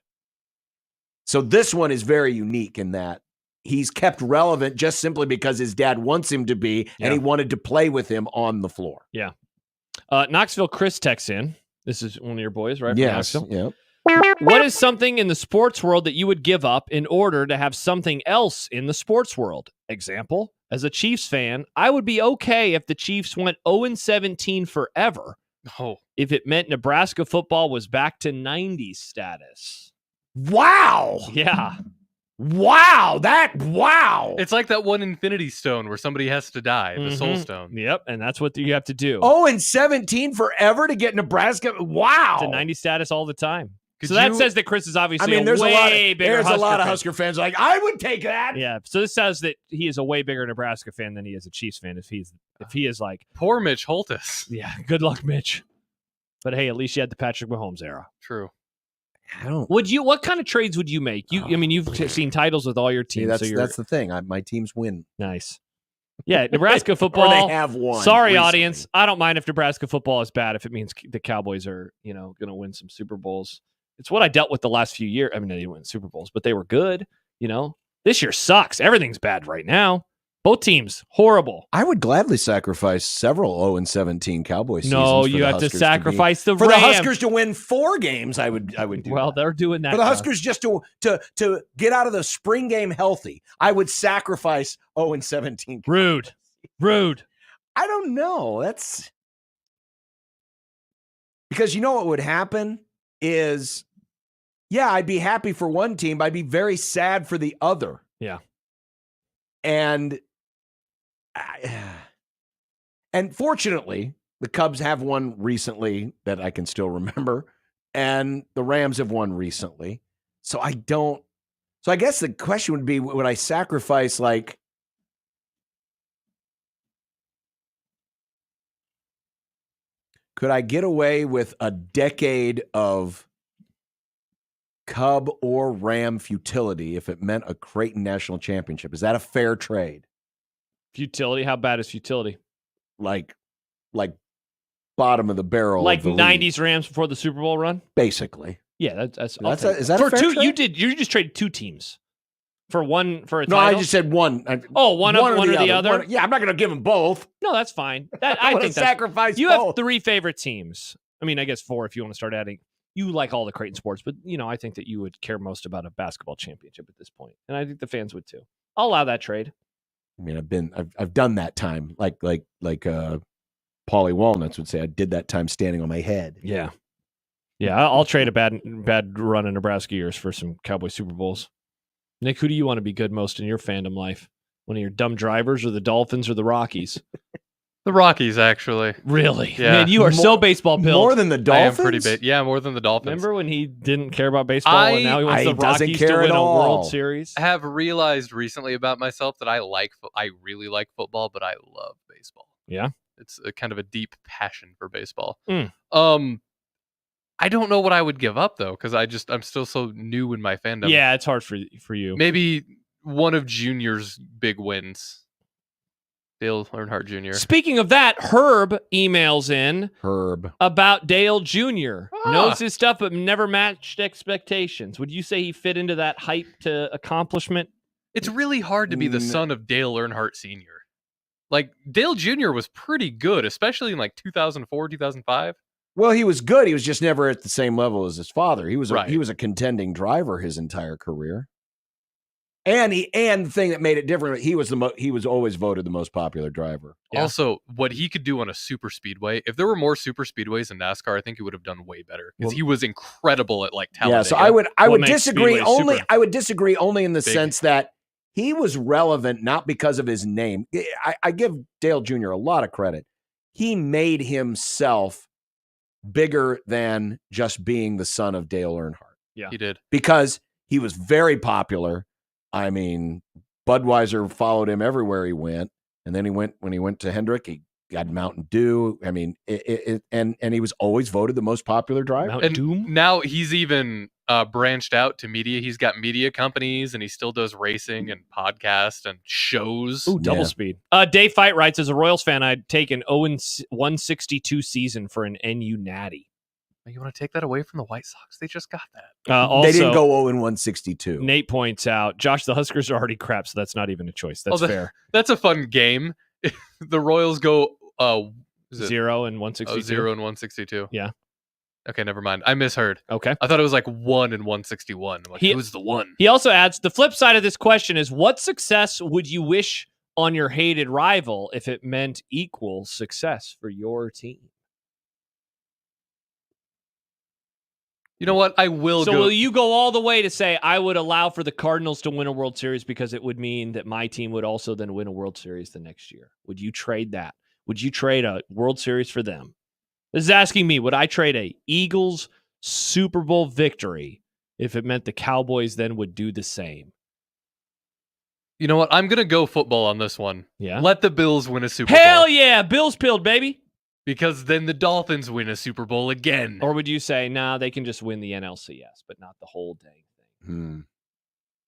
So this one is very unique in that he's kept relevant just simply because his dad wants him to be, and he wanted to play with him on the floor. Yeah. Knoxville Chris texts in. This is one of your boys, right? Yes. From Knoxville. Yep. What is something in the sports world that you would give up in order to have something else in the sports world? Example, as a Chiefs fan, I would be okay if the Chiefs went 0-17 forever. Oh. If it meant Nebraska football was back to 90s status. Wow. Yeah. Wow. It's like that one Infinity Stone where somebody has to die, the Soul Stone. Yep, and that's what you have to do. 0-17 forever to get Nebraska. Wow. To 90 status all the time. Could so that you- says that Chris is obviously there's way bigger There's a lot of fan. Husker fans like, I would take that. Yeah, so this says that he is a way bigger Nebraska fan than he is a Chiefs fan. If he is like, Poor Mitch Holtis. yeah, good luck, Mitch. But hey, at least you had the Patrick Mahomes era. True. I don't. What kind of trades would you make? You've seen titles with all your teams. See, that's the thing. My teams win. Nice. Yeah, Nebraska football. Or they have won. Sorry, recently. audience. I don't mind if Nebraska football is bad if it means the Cowboys are, going to win some Super Bowls. It's what I dealt with the last few years. I mean, they didn't win Super Bowls, but they were good. This year sucks. Everything's bad right now. Both teams horrible. I would gladly sacrifice several 0-17 Cowboys seasons. No, for you the have to Huskers sacrifice be, the for Rams. the Huskers to win 4 games. I would do. Well, that. they're doing that For the now. Huskers just to get out of the spring game healthy. I would sacrifice 0-17. Rude. I don't know. That's because you know what would happen is, yeah, I'd be happy for one team, but I'd be very sad for the other. Yeah. And fortunately, the Cubs have won recently that I can still remember, and the Rams have won recently. So I guess the question would be, would I sacrifice could I get away with a decade of Cub or Ram futility if it meant a Creighton national championship? Is that a fair trade? Futility? How bad is futility? Like bottom of the barrel, Like of the 90s league. Rams before the Super Bowl run? Basically. Yeah, that's is that for a fair two? trade? You just traded 2 teams for a No, title? I just said one. One or the other. One, yeah, I'm not going to give them both. No, that's fine. I I think that's sacrifice. you both. have 3 favorite teams. I mean, I guess 4 if you want to start adding. You like all the Creighton sports, but I think that you would care most about a basketball championship at this point, and I think the fans would too. I'll allow that trade. I mean, I've done that time, like Paulie Walnuts would say, I did that time standing on my head. Yeah. I'll trade a bad run in Nebraska years for some Cowboy Super Bowls. Nick, who do you want to be good most in your fandom life? One of your dumb drivers, or the Dolphins, or the Rockies? The Rockies, actually. Really? Yeah. Man, you are so baseball pilled. More than the Dolphins? I am pretty big. Yeah, more than the Dolphins. Remember when he didn't care about baseball and now he wants the doesn't Rockies to care win at a all. World Series? I have realized recently about myself that I really like football, but I love baseball. Yeah? It's a kind of a deep passion for baseball. Mm. I don't know what I would give up though, because I'm still so new in my fandom. Yeah, it's hard for you. Maybe one of Junior's big wins. Dale Earnhardt Jr. Speaking of that, Herb emails in about Dale Jr. Knows his stuff, but never matched expectations. Would you say he fit into that hype to accomplishment? It's really hard to be the son of Dale Earnhardt Sr. Like, Dale Jr. was pretty good, especially in 2004, 2005. Well, he was good. He was just never at the same level as his father. He was Right. he was a contending driver his entire career. And the thing that made it different, he was always voted the most popular driver. Yeah. Also, what he could do on a super speedway, if there were more super speedways in NASCAR, I think he would have done way better because he was incredible at Talladega. Yeah, so I would makes disagree Speedway only. super? I would disagree only in the Big. sense that he was relevant not because of his name. I give Dale Jr. a lot of credit. He made himself bigger than just being the son of Dale Earnhardt. Yeah, he did, because he was very popular. I mean, Budweiser followed him everywhere he went, and then when he went to Hendrick, he got Mountain Dew. I mean, and he was always voted the most popular driver. and now he's even branched out to media. He's got media companies, and he still does racing and podcasts and shows. Ooh, double speed. Dave Fight writes, as a Royals fan, I'd take an 162 season for an NU Natty. You want to take that away from the White Sox? They just got that. Also, they didn't go 0-162. Nate points out, Josh, the Huskers are already crap, so that's not even a choice. That's fair. That's a fun game. The Royals go 0-162. 0-162. Yeah. Okay, never mind. I misheard. Okay. I thought it was like 1-161. I'm like, who's the one? He also adds, the flip side of this question is, what success would you wish on your hated rival if it meant equal success for your team? You know what? I will So go. will you go all the way to say, I would allow for the Cardinals to win a World Series because it would mean that my team would also then win a World Series the next year? Would you trade that? Would you trade a World Series for them? This is asking me, would I trade a Eagles Super Bowl victory if it meant the Cowboys then would do the same? You know what? I'm going to go football on this one. Yeah. Let the Bills win a Super Bowl. Hell yeah. Bills pilled, baby. Because then the Dolphins win a Super Bowl again. Or would you say, nah, they can just win the NLCS, but not the whole dang thing?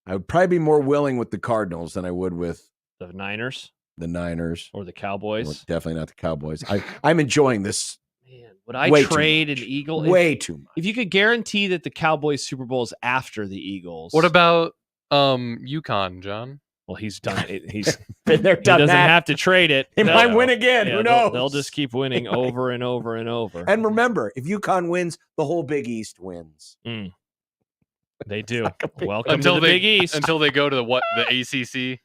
I would probably be more willing with the Cardinals than I would with the Niners. The Niners. Or the Cowboys. Or definitely not the Cowboys. I'm enjoying this. Man, would I trade an Eagle? Way too much. If you could guarantee that the Cowboys Super Bowl is after the Eagles. What about UConn, John? Well, he's done it. He's been there, done he doesn't that. have to trade it. They might win again. Who knows? They'll just keep winning over and over and over. And remember, if UConn wins, the whole Big East wins. They do. Welcome until to the they, Big East. Until they go to the ACC.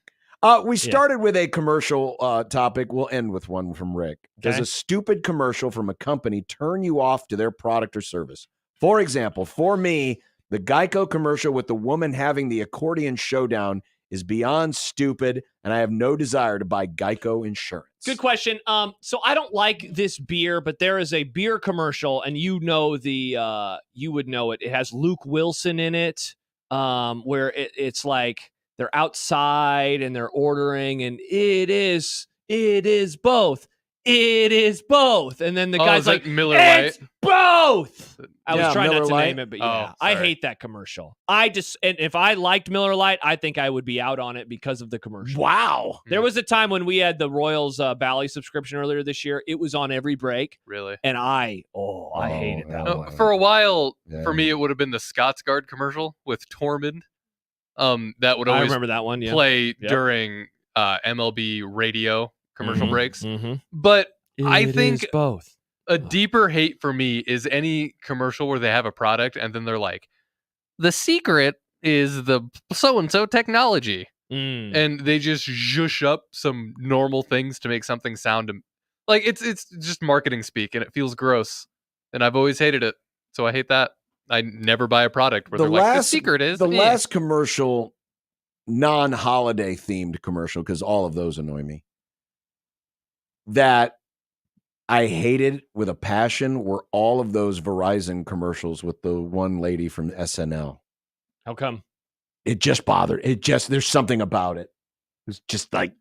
We started with a commercial topic. We'll end with one from Rick. Does Okay. a stupid commercial from a company turn you off to their product or service? For example, for me, the Geico commercial with the woman having the accordion showdown is beyond stupid, and I have no desire to buy Geico insurance. Good question. So I don't like this beer, but there is a beer commercial, and you would know it. It has Luke Wilson in it, where it's like they're outside and they're ordering, and it is both. It is both. And then the guy's like, Miller it's Lite? both. I was Yeah, trying Miller not to Lite. name it, but yeah, Oh, I sorry. hate that commercial. And if I liked Miller Lite, I think I would be out on it because of the commercial. Wow. There was a time when we had the Royals Bally subscription earlier this year. It was on every break. Really? And I hated that one. For a while, Yeah. for me, it would have been the Scotsguard commercial with Tormund. That would I always remember that one. Yeah. play Yep. during MLB radio commercial Mhm, breaks. mhm. But I It think is both. a deeper hate for me is any commercial where they have a product and then they're like, the secret is the so-and-so technology. And they just zhush up some normal things to make something sound like it's just marketing speak, and it feels gross. And I've always hated it. So I hate that. I never buy a product where they're like, the secret is the eh." last commercial, non-holiday themed commercial, because all of those annoy me, that I hated with a passion were all of those Verizon commercials with the one lady from SNL. How come? It just bothered. There's something about it. It's just like,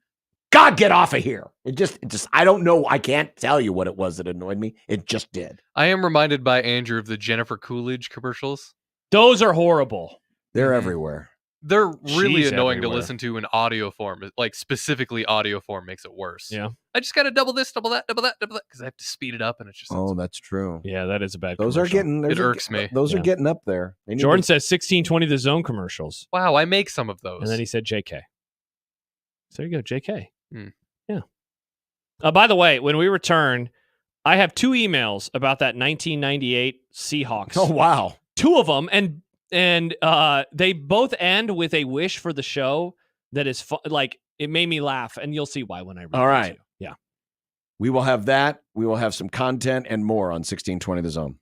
God, get off of here. It just, I don't know. I can't tell you what it was that annoyed me. It just did. I am reminded by Andrew of the Jennifer Coolidge commercials. Those are horrible. They're everywhere. They're really She's annoying to everywhere. listen to in audio form. Like specifically audio form makes it worse. Yeah. I just got to double this, double that, because I have to speed it up, and it's just Oh, that's true. Yeah, that is a bad Those commercial. are getting. It irks me. Those are Yeah. getting up there. They need Jordan to- says 1620 the zone commercials. wow. I make some of those. And then he said JK. So there you go, JK. Hmm. Yeah. By the way, when we return, I have 2 emails about that 1998 Seahawks. Oh wow. 2 of them, and they both end with a wish for the show that is like it made me laugh, and you'll see why when I read All it right. to you. Yeah. We will have that. We will have some content and more on 1620 The Zone.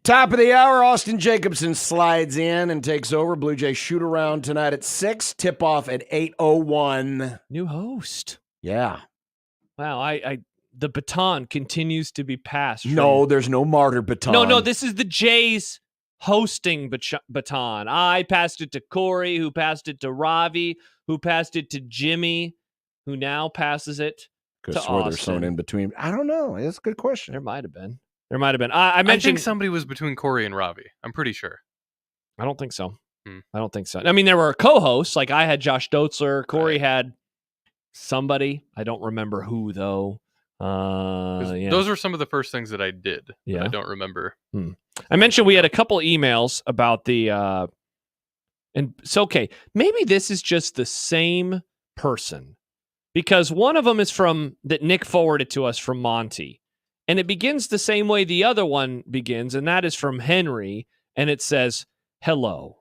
Top of the hour, Austin Jacobson slides in and takes over. Blue Jay shoot around tonight at 6. Tip off at 8:01. New host. Yeah. Wow, I the baton continues to be passed. No, there's no martyr baton. No, this is the Jays hosting baton. I passed it to Corey, who passed it to Ravi, who passed it to Jimmy, who now passes it to Austin. There's someone in between. I don't know. That's a good question. There might have been. I mentioned. I think somebody was between Corey and Ravi. I'm pretty sure. I don't think so. I don't think so. I mean, there were co-hosts. Like I had Josh Dotzler. Corey had somebody. I don't remember who though. Yeah. Those are some of the first things that I did. Yeah. I don't remember. I mentioned we had a couple emails about the and it's okay. Maybe this is just the same person because one of them is from that Nick forwarded to us from Monty, and it begins the same way the other one begins, and that is from Henry, and it says hello.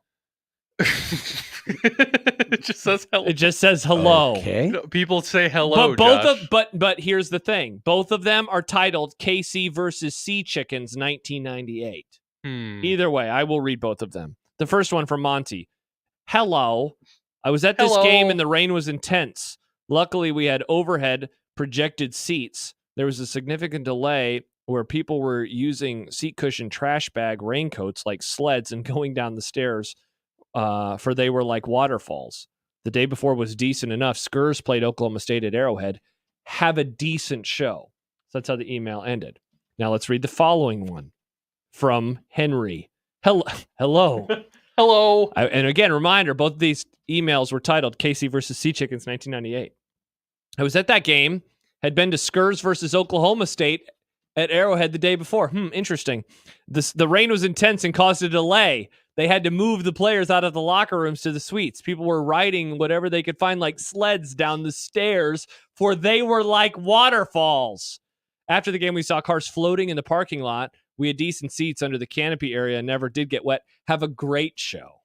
It just says hello. It just says hello. Okay. People say hello. But here's the thing. Both of them are titled KC versus Sea Chickens 1998. Either way, I will read both of them. The first one from Monty. Hello. I was at this game and the rain was intense. Luckily, we had overhead projected seats. There was a significant delay where people were using seat cushion trash bag raincoats like sleds and going down the stairs. For they were like waterfalls. The day before was decent enough. Skurs played Oklahoma State at Arrowhead. Have a decent show. So that's how the email ended. Now let's read the following one from Henry. Hello. Hello. And again, reminder, both of these emails were titled KC versus Sea Chickens 1998. I was at that game, had been to Skurs versus Oklahoma State at Arrowhead the day before. Interesting. The rain was intense and caused a delay. They had to move the players out of the locker rooms to the suites. People were riding whatever they could find, like sleds down the stairs, for they were like waterfalls. After the game, we saw cars floating in the parking lot. We had decent seats under the canopy area and never did get wet. Have a great show.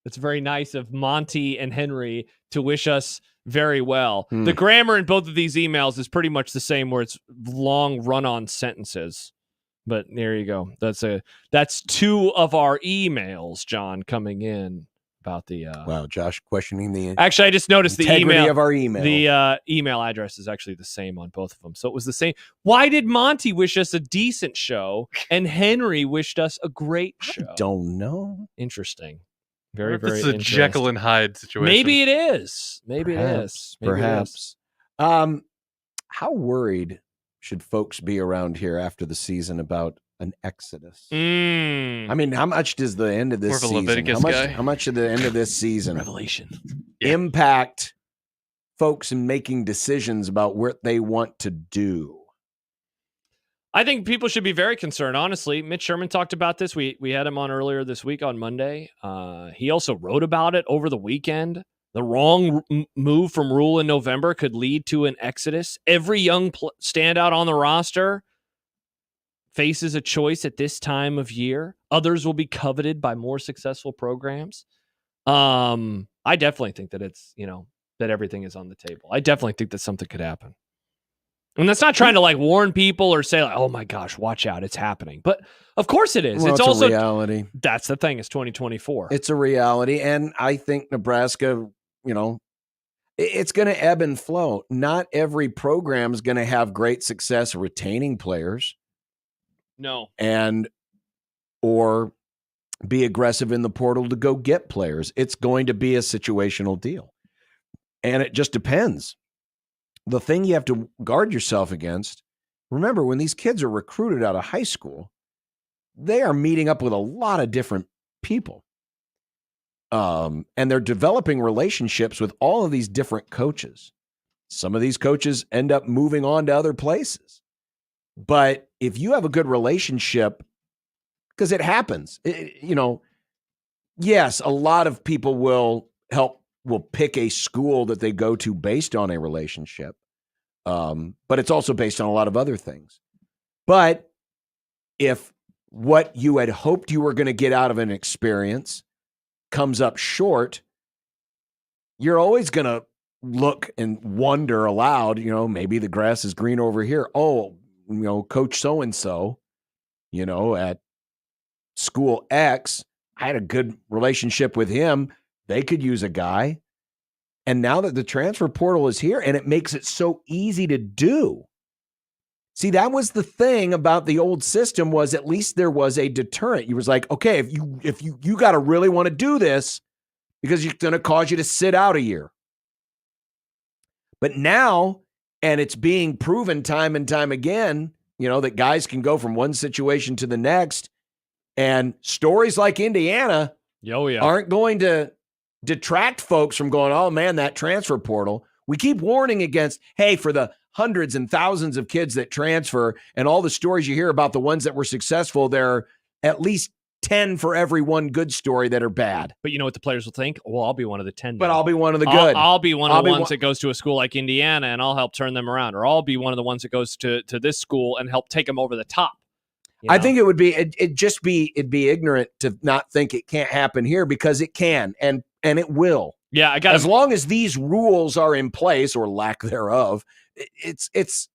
It's very nice of Monty and Henry to wish us very well. The grammar in both of these emails is pretty much the same, where it's long run-on sentences. But there you go. That's two of our emails, John, coming in about the. Wow, Josh questioning the. Actually, I just noticed the email of our email. The email address is actually the same on both of them, so it was the same. Why did Monty wish us a decent show and Henry wished us a great show? I don't know. Interesting. Very, This very. is a Jekyll and Hyde situation. Maybe it is. Perhaps. How worried should folks be around here after the season about an exodus? I mean, how much does the end of this More of a season, Leviticus guy. how much of the end of this season Revelation impact folks in making decisions about what they want to do? I think people should be very concerned, honestly. Mitch Sherman talked about this. We had him on earlier this week on Monday. He also wrote about it over the weekend. The wrong move from Rule in November could lead to an exodus. Every young standout on the roster faces a choice at this time of year. Others will be coveted by more successful programs. I definitely think that it's, that everything is on the table. I definitely think that something could happen. And that's not trying to like warn people or say like, oh my gosh, watch out, it's happening. But of course it is. Well, it's a also reality. That's the thing. It's 2024. It's a reality. And I think Nebraska, it's going to ebb and flow. Not every program is going to have great success retaining players. No. Or be aggressive in the portal to go get players. It's going to be a situational deal. And it just depends. The thing you have to guard yourself against, remember, when these kids are recruited out of high school, they are meeting up with a lot of different people. And they're developing relationships with all of these different coaches. Some of these coaches end up moving on to other places. But if you have a good relationship, because it happens, yes, a lot of people will pick a school that they go to based on a relationship. But it's also based on a lot of other things. But if what you had hoped you were going to get out of an experience comes up short, you're always going to look and wonder aloud, maybe the grass is green over here. Oh, Coach so-and-so, at school X. I had a good relationship with him. They could use a guy. And now that the transfer portal is here, and it makes it so easy to do. See, that was the thing about the old system, was at least there was a deterrent. You was like, okay, if you got to really want to do this, because it's going to cause you to sit out a year. But now, and it's being proven time and time again, that guys can go from one situation to the next, and stories like Indiana aren't going to detract folks from going, oh man, that transfer portal. We keep warning against, hey, for the hundreds and thousands of kids that transfer and all the stories you hear about the ones that were successful, there are at least 10 for every one good story that are bad. But you know what the players will think? Well, I'll be one of the 10. But I'll be one of the good. I'll be one of the ones that goes to a school like Indiana, and I'll help turn them around. Or I'll be one of the ones that goes to this school and help take them over the top. I think it'd be ignorant to not think it can't happen here, because it can, and it will. Yeah, as long as these rules are in place, or lack thereof, it's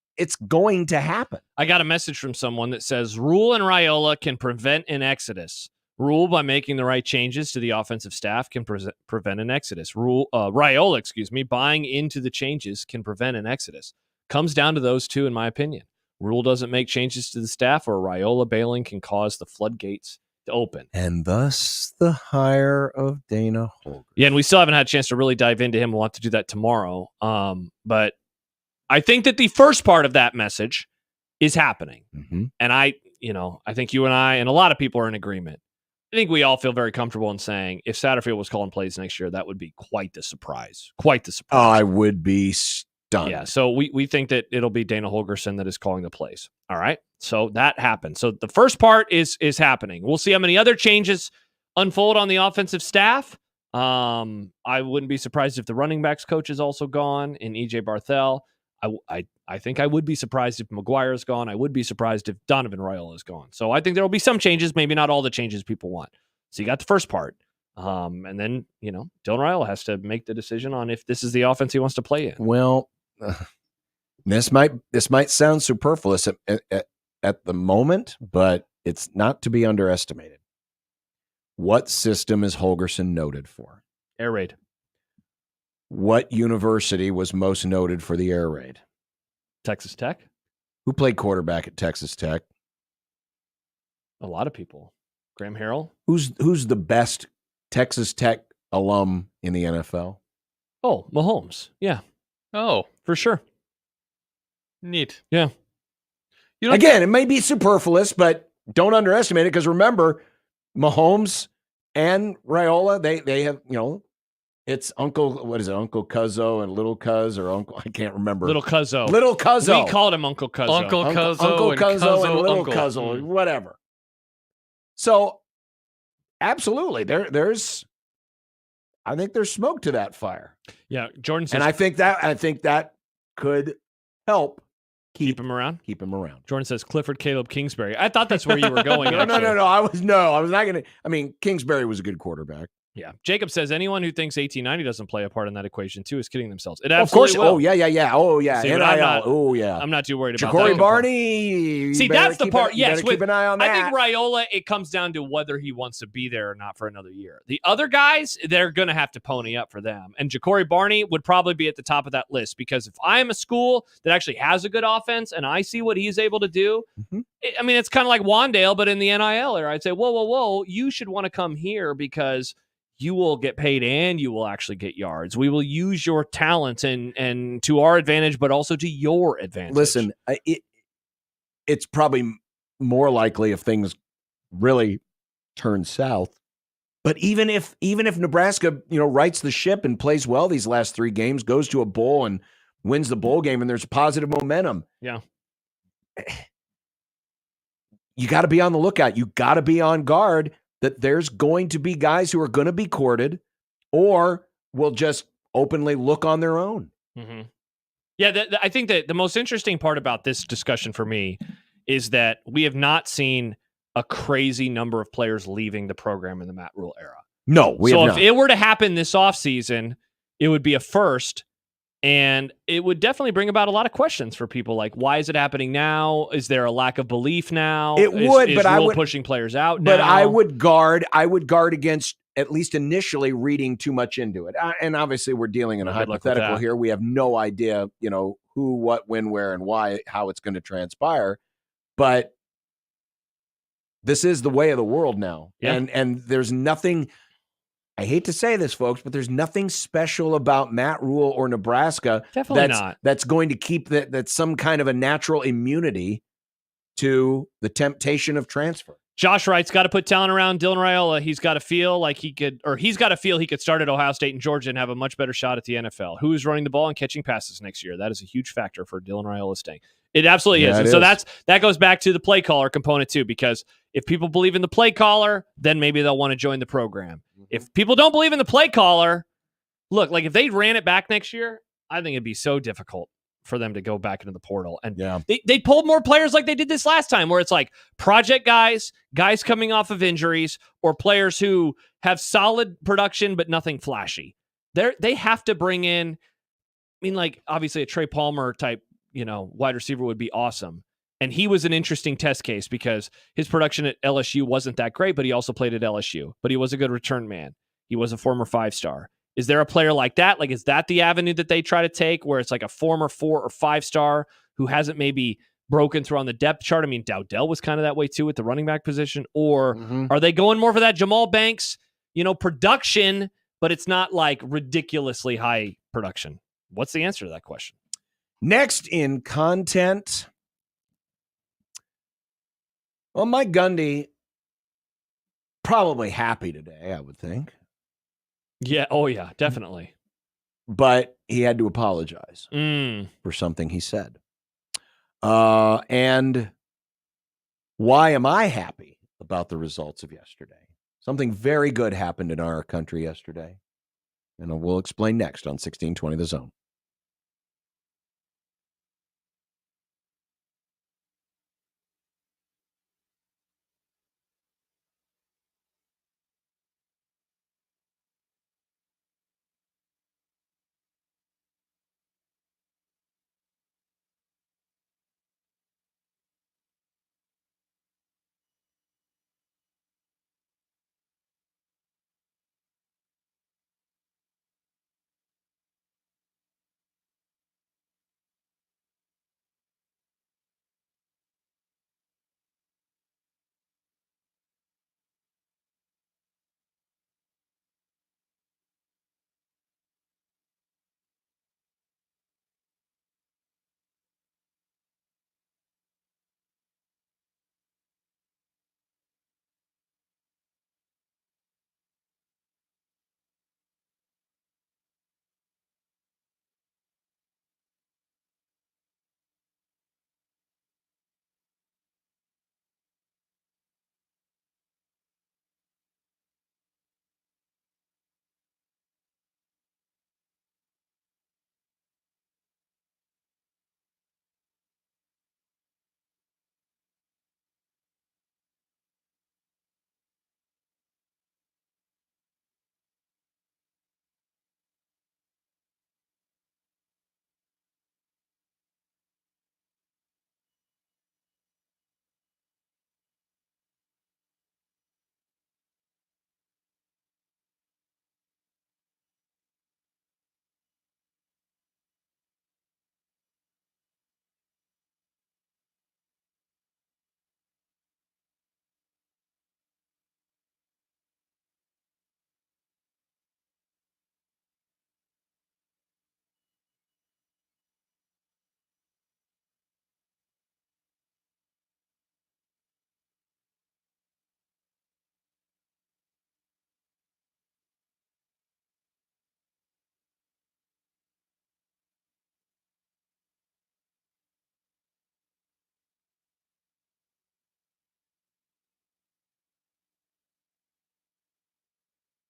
going to happen. I got a message from someone that says Rule and Raiola can prevent an exodus. Rule, by making the right changes to the offensive staff, can prevent an exodus. Raiola, buying into the changes can prevent an exodus. Comes down to those two, in my opinion. Rule doesn't make changes to the staff, or Raiola bailing can cause the floodgates to open. And thus the hire of Dana Holgorsen. Yeah, and we still haven't had a chance to really dive into him. We'll have to do that tomorrow. But I think that the first part of that message is happening. Mm-hmm. And I think you and I and a lot of people are in agreement. I think we all feel very comfortable in saying if Satterfield was calling plays next year, that would be quite the surprise. Quite the surprise. Oh, I would be stunned. Yeah, so we think that it'll be Dana Holgorsen that is calling the plays. All right, so that happened. So the first part is happening. We'll see how many other changes unfold on the offensive staff. I wouldn't be surprised if the running backs coach is also gone and EJ Barthel. I think I would be surprised if McGuire is gone. I would be surprised if Donovan Raiola is gone. So I think there will be some changes, maybe not all the changes people want. So you got the first part. And then, Dylan Raiola has to make the decision on if this is the offense he wants to play in. Well, this might sound superfluous at the moment, but it's not to be underestimated. What system is Holgorsen noted for? Air raid. What university was most noted for the air raid? Texas Tech. Who played quarterback at Texas Tech? A lot of people. Graham Harrell. Who's the best Texas Tech alum in the NFL? Oh, Mahomes. Yeah. Oh, for sure. Neat. Yeah. Again, it may be superfluous, but don't underestimate it, because remember, Mahomes and Raiola, they have, it's Uncle Cuzzo and Little Cuz, or Uncle, I can't remember. Little Cuzzo. Little Cuzzo. We called him Uncle Cuzzo. Uncle Cuzzo and Little Cuzzo, whatever. So, absolutely, I think there's smoke to that fire. Yeah, Jordan says, and I think that could help keep him around. Keep him around. Jordan says Clifford Caleb Kingsbury. I thought that's where you were going. No. I was not going to. I mean, Kingsbury was a good quarterback. Yeah. Jacob says anyone who thinks 1890 doesn't play a part in that equation too is kidding themselves. It of absolutely course. will. Oh yeah. Oh yeah. See, NIL. I'm not too worried about Ja'Cory that. Barney. See, that's the part. Yes, keep an eye on that. I think Raiola, it comes down to whether he wants to be there or not for another year. The other guys, they're going to have to pony up for them. And Ja'Cory Barney would probably be at the top of that list, because if I'm a school that actually has a good offense and I see what he's able to do, it's kind of like Wandale, but in the NIL era, I'd say, whoa, you should want to come here because you will get paid and you will actually get yards. We will use your talent and to our advantage, but also to your advantage. Listen, it's probably more likely if things really turn south. But even if Nebraska, rights the ship and plays well these last 3 games, goes to a bowl and wins the bowl game, and there's positive momentum. Yeah. You got to be on the lookout. You got to be on guard that there's going to be guys who are going to be courted or will just openly look on their own. Mm-hmm. Yeah, I think that the most interesting part about this discussion for me is that we have not seen a crazy number of players leaving the program in the Matt Rule era. No, we have not. So if it were to happen this offseason, it would be a first. And it would definitely bring about a lot of questions for people. Like, why is it happening now? Is there a lack of belief now? It would, is but I Rule would pushing players out But now? I would guard against, at least initially, reading too much into it. And obviously, we're dealing in a Good luck with hypothetical that. here. We have no idea, who, what, when, where, and why, how it's going to transpire. But this is the way of the world now. Yeah. And there's nothing, I hate to say this, folks, but there's nothing special about Matt Rule or Nebraska that's going to keep that's some kind of a natural immunity to the temptation of transfer. Josh writes, got to put talent around Dylan Raiola. He's got to feel he could start at Ohio State and Georgia and have a much better shot at the NFL. Who's running the ball and catching passes next year? That is a huge factor for Dylan Raiola staying. It absolutely is. And so that goes back to the play caller component too, because if people believe in the play caller, then maybe they'll want to join the program. If people don't believe in the play caller, look, like if they ran it back next year, I think it'd be so difficult for them to go back into the portal. And they pulled more players like they did this last time, where it's like project guys coming off of injuries, or players who have solid production but nothing flashy. They have to bring in, like obviously a Trey Palmer type, wide receiver would be awesome. And he was an interesting test case because his production at LSU wasn't that great, but he also played at LSU. But he was a good return man. He was a former 5-star. Is there a player like that? Like, is that the avenue that they try to take, where it's like a former 4 or 5-star who hasn't maybe broken through on the depth chart? Dowdell was kind of that way too at the running back position. Or are they going more for that Jamal Banks, production, but it's not like ridiculously high production? What's the answer to that question? Next in content, well, Mike Gundy probably happy today, I would think. Yeah. Oh, yeah, definitely. But he had to apologize for something he said. And why am I happy about the results of yesterday? Something very good happened in our country yesterday. And we'll explain next on 1620 The Zone.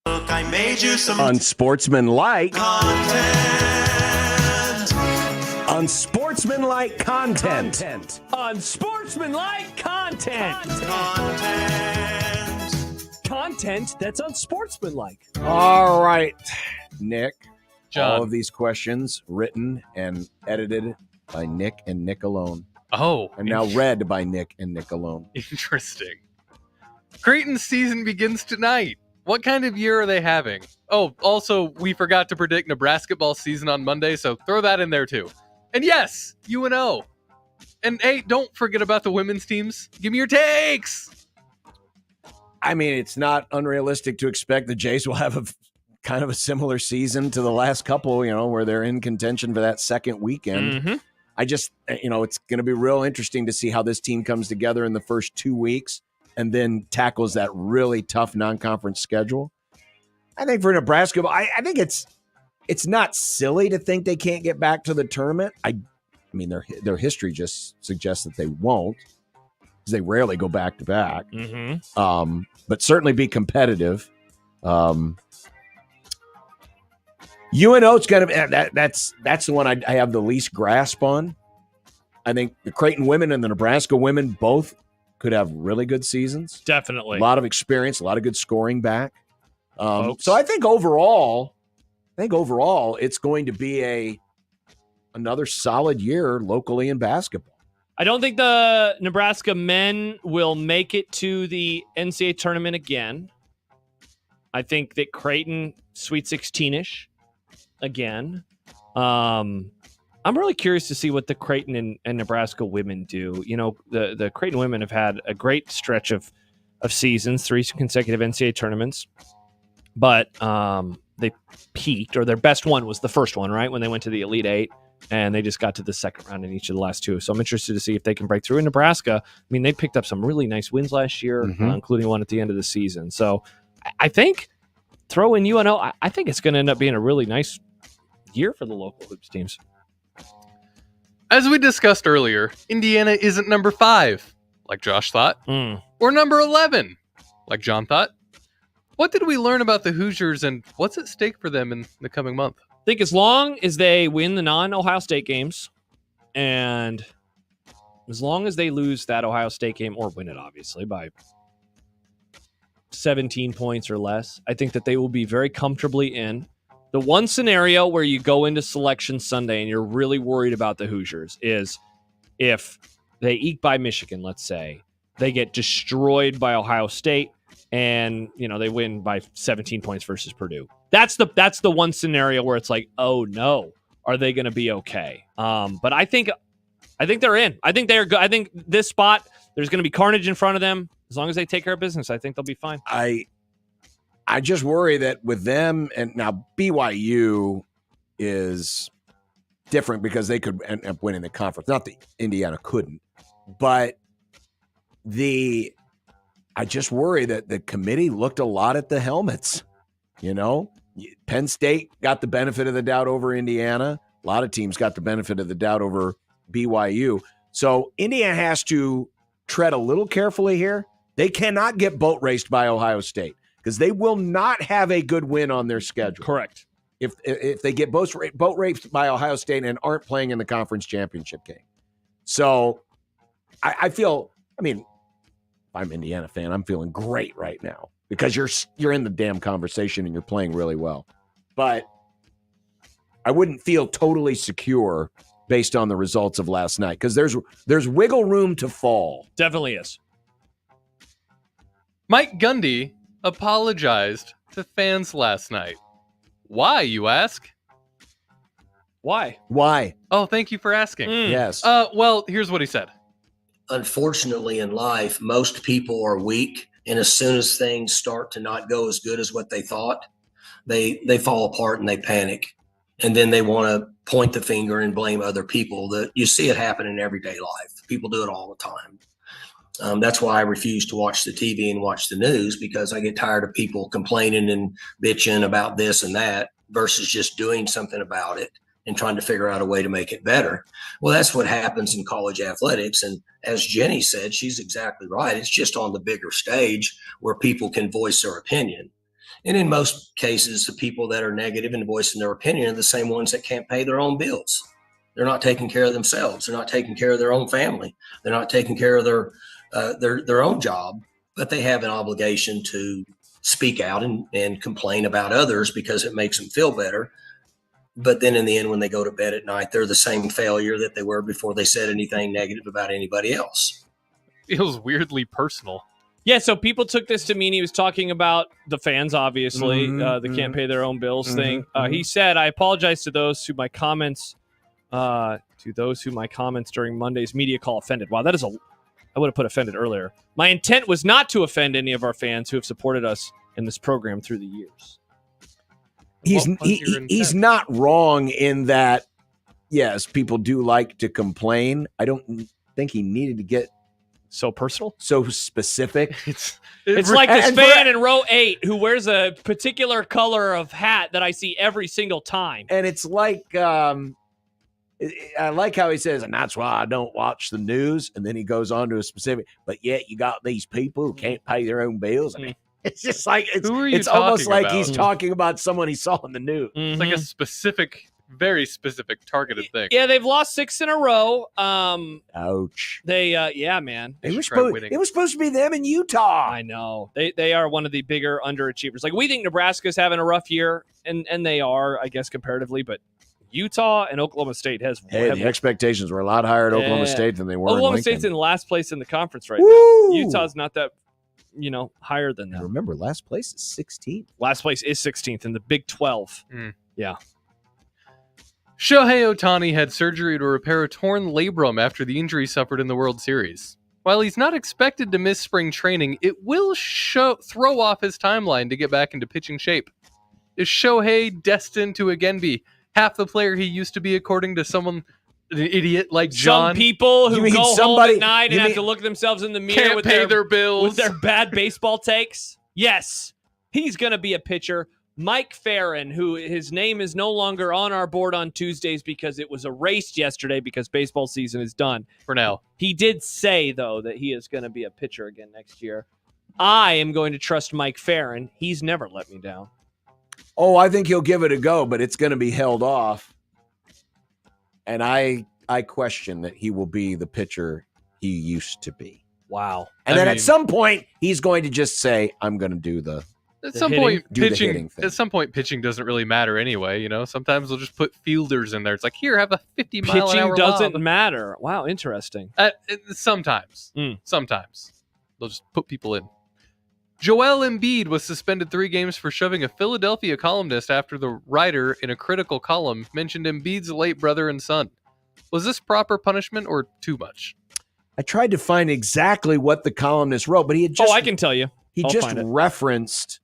I made you some Unsportsmanlike content. Unsportsmanlike content. Unsportsmanlike content. Content that's unsportsmanlike. All right, Nick. John. All of these questions written and edited by Nick and Nick alone. Oh. And now read by Nick and Nick alone. Interesting. Creighton's season begins tonight. What kind of year are they having? Oh, also, we forgot to predict Nebraska ball season on Monday, so throw that in there too. And yes, UNO. And hey, don't forget about the women's teams. Give me your takes. I mean, it's not unrealistic to expect the Jays will have a kind of a similar season to the last couple, where they're in contention for that second weekend. Mm-hmm. I just, it's going to be real interesting to see how this team comes together in the first 2 weeks and then tackles that really tough non-conference schedule. I think for Nebraska, I think it's not silly to think they can't get back to the tournament. I mean, their history just suggests that they won't, because they rarely go back to back. Mm-hmm. But certainly be competitive. UNO's kind of that's the one I have the least grasp on. I think the Creighton women and the Nebraska women both could have really good seasons. Definitely. A lot of experience, a lot of good scoring back. So I think overall, it's going to be another solid year locally in basketball. I don't think the Nebraska men will make it to the NCAA tournament again. I think that Creighton, Sweet 16-ish again. I'm really curious to see what the Creighton and Nebraska women do. The Creighton women have had a great stretch of seasons, 3 consecutive NCAA tournaments, but they peaked, or their best one was the first one, right, when they went to the Elite Eight, and they just got to the second round in each of the last 2. So I'm interested to see if they can break through. In Nebraska, I mean, they picked up some really nice wins last year, including one at the end of the season. So I think throw in UNO, I think it's going to end up being a really nice year for the local hoops teams. As we discussed earlier, Indiana isn't number 5, like Josh thought, or number 11, like John thought. What did we learn about the Hoosiers, and what's at stake for them in the coming month? I think as long as they win the non-Ohio State games, and as long as they lose that Ohio State game, or win it, obviously, by 17 points or less, I think that they will be very comfortably in. The one scenario where you go into Selection Sunday and you're really worried about the Hoosiers is if they eke by Michigan, let's say, they get destroyed by Ohio State, and they win by 17 points versus Purdue. That's the one scenario where it's like, oh no, are they going to be okay? But I think they're in. I think they're good. I think this spot, there's going to be carnage in front of them. As long as they take care of business, I think they'll be fine. I just worry that with them, and now BYU is different because they could end up winning the conference. Not that Indiana couldn't, but I just worry that the committee looked a lot at the helmets. Penn State got the benefit of the doubt over Indiana. A lot of teams got the benefit of the doubt over BYU. So Indiana has to tread a little carefully here. They cannot get boat raced by Ohio State, because they will not have a good win on their schedule. Correct. If they get boat raced by Ohio State and aren't playing in the conference championship game. So I feel, if I'm an Indiana fan, I'm feeling great right now because you're in the damn conversation and you're playing really well. But I wouldn't feel totally secure based on the results of last night, because there's wiggle room to fall. Definitely is. Mike Gundy apologized to fans last night. Why, you ask? Why? Oh, thank you for asking. Yes. Well, here's what he said. Unfortunately, in life, most people are weak, and as soon as things start to not go as good as what they thought, they fall apart and they panic, and then they want to point the finger and blame other people. You see it happen in everyday life. People do it all the time. That's why I refuse to watch the TV and watch the news, because I get tired of people complaining and bitching about this and that versus just doing something about it and trying to figure out a way to make it better. Well, that's what happens in college athletics. And as Jenny said, she's exactly right. It's just on the bigger stage where people can voice their opinion. And in most cases, the people that are negative and voicing their opinion are the same ones that can't pay their own bills. They're not taking care of themselves. They're not taking care of their own family. They're not taking care of their own job, but they have an obligation to speak out and complain about others because it makes them feel better. But then in the end, when they go to bed at night, they're the same failure that they were before they said anything negative about anybody else. Feels weirdly personal. Yeah, so people took this to mean he was talking about the fans, obviously, Mm-hmm, that can't pay their own bills mm-hmm, thing. mm-hmm. He said, "I apologize to those who my comments during Monday's media call offended." Wow, I would have put offended earlier. My intent was not to offend any of our fans who have supported us in this program through the years. He's not wrong in that, yes, people do like to complain. I don't think he needed to get so personal, so specific. It's like this fan in row 8 who wears a particular color of hat that I see every single time. And it's like, I like how he says, and that's why I don't watch the news. And then he goes on to a specific, but yet you got these people who can't pay their own bills. I mean, it's just like, it's almost like he's talking about someone he saw in the news. It's like a specific, very specific targeted thing. Yeah, they've lost 6 in a row. Ouch. Yeah, man. It was supposed to be them in Utah. I know. They are one of the bigger underachievers. Like, we think Nebraska's having a rough year, and they are, I guess, comparatively, but Utah and Oklahoma State the expectations were a lot higher at Oklahoma State than they were Oklahoma in State's in last place in the conference right Woo! now. Utah's not that, higher than that. And remember, last place is 16th. Last place is 16th in the Big 12. Yeah. Shohei Ohtani had surgery to repair a torn labrum after the injury suffered in the World Series. While he's not expected to miss spring training, it will throw off his timeline to get back into pitching shape. Is Shohei destined to again be half the player he used to be, according to an idiot like John? Some people who go home at night and have to look themselves in the mirror can't with pay their bills with their bad baseball takes. Yes, he's going to be a pitcher. Mike Farron, who his name is no longer on our board on Tuesdays because it was erased yesterday because baseball season is done. For now. He did say, though, that he is going to be a pitcher again next year. I am going to trust Mike Farron. He's never let me down. Oh, I think he'll give it a go, but it's going to be held off. And I question that he will be the pitcher he used to be. Wow. And then at some point, he's going to just say, I'm going to do the At some point, pitching pitching doesn't really matter anyway. Sometimes they'll just put fielders in there. It's like, here, have a 50-mile-an-hour Pitching doesn't lob. matter. Wow, interesting. Sometimes they'll just put people in. Joel Embiid was suspended 3 games for shoving a Philadelphia columnist after the writer in a critical column mentioned Embiid's late brother and son. Was this proper punishment or too much? I tried to find exactly what the columnist wrote, but he had just... I can tell you. He just referenced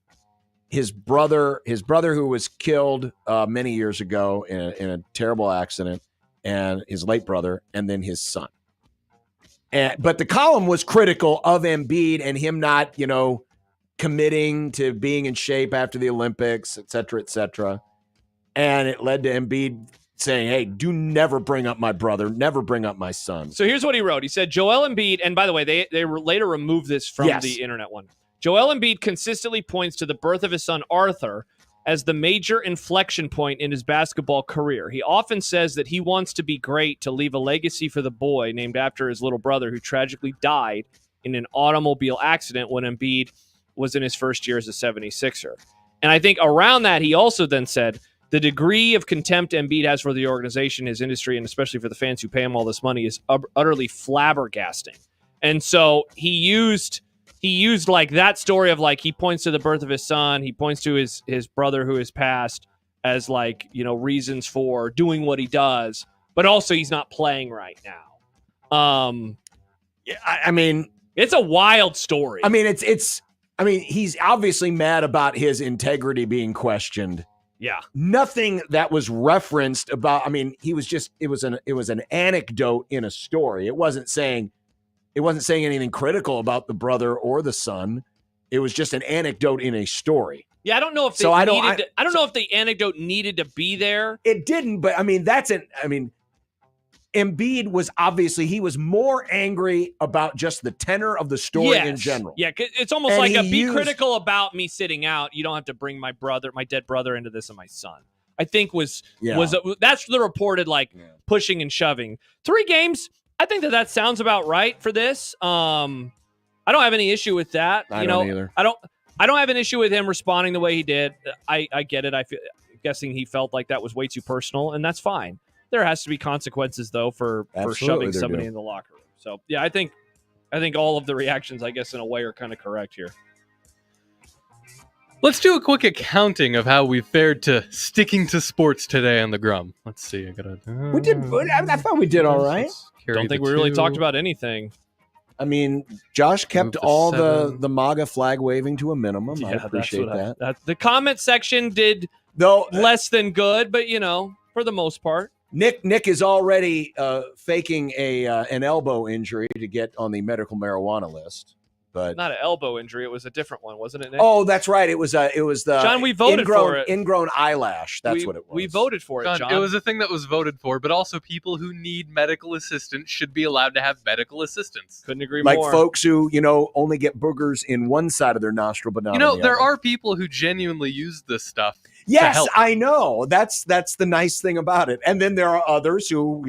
his brother who was killed many years ago in a terrible accident, and his late brother, and then his son. But the column was critical of Embiid and him not, committing to being in shape after the Olympics, et cetera, et cetera. And it led to Embiid saying, hey, do never bring up my brother, never bring up my son. So here's what he wrote. He said, Joel Embiid, and by the way, they later removed this from the internet one. Joel Embiid consistently points to the birth of his son, Arthur, as the major inflection point in his basketball career. He often says that he wants to be great to leave a legacy for the boy named after his little brother who tragically died in an automobile accident when Embiid was in his first year as a 76er. And I think around that, he also then said, the degree of contempt Embiid has for the organization, his industry, and especially for the fans who pay him all this money is utterly flabbergasting. And so he used like that story of like, he points to the birth of his son, he points to his brother who has passed as like, reasons for doing what he does, but also he's not playing right now. I mean, it's a wild story. I mean, he's obviously mad about his integrity being questioned. Yeah. Nothing that was referenced about, it was an anecdote in a story. It wasn't saying anything critical about the brother or the son. It was just an anecdote in a story. Yeah, I don't know if I don't know if the anecdote needed to be there. It didn't, but Embiid was he was more angry about just the tenor of the story in general. Yeah, it's almost like be critical about me sitting out. You don't have to bring my dead brother into this and my son. I think that's the reported pushing and shoving. 3 games. I think that sounds about right for this. I don't have any issue with that. I don't either. I don't have an issue with him responding the way he did. I get it. I feel guessing he felt like that was way too personal, and that's fine. There has to be consequences, though, for Absolutely, shoving there somebody do. in the locker room. So, yeah, I think all of the reactions, I guess, in a way, are kind of correct here. Let's do a quick accounting of how we fared to sticking to sports today on the Grum. Let's see. We did. I thought we did all right. Don't think we really talked about anything. I mean, Josh kept Move to all 7. the MAGA flag waving to a minimum. I appreciate that. The comment section did less than good, but for the most part. Nick is already faking an elbow injury to get on the medical marijuana list. But not an elbow injury, it was a different one, wasn't it, Nick? Oh, that's right. It was the John, we voted for it. Ingrown eyelash. That's what it was. We voted for it, John. It was a thing that was voted for, but also people who need medical assistance should be allowed to have medical assistance. Couldn't agree like more. Folks who, only get boogers in one side of their nostril, but not on the there other. are people who genuinely use this stuff. Yes, to help. I know. That's the nice thing about it. And then there are others who,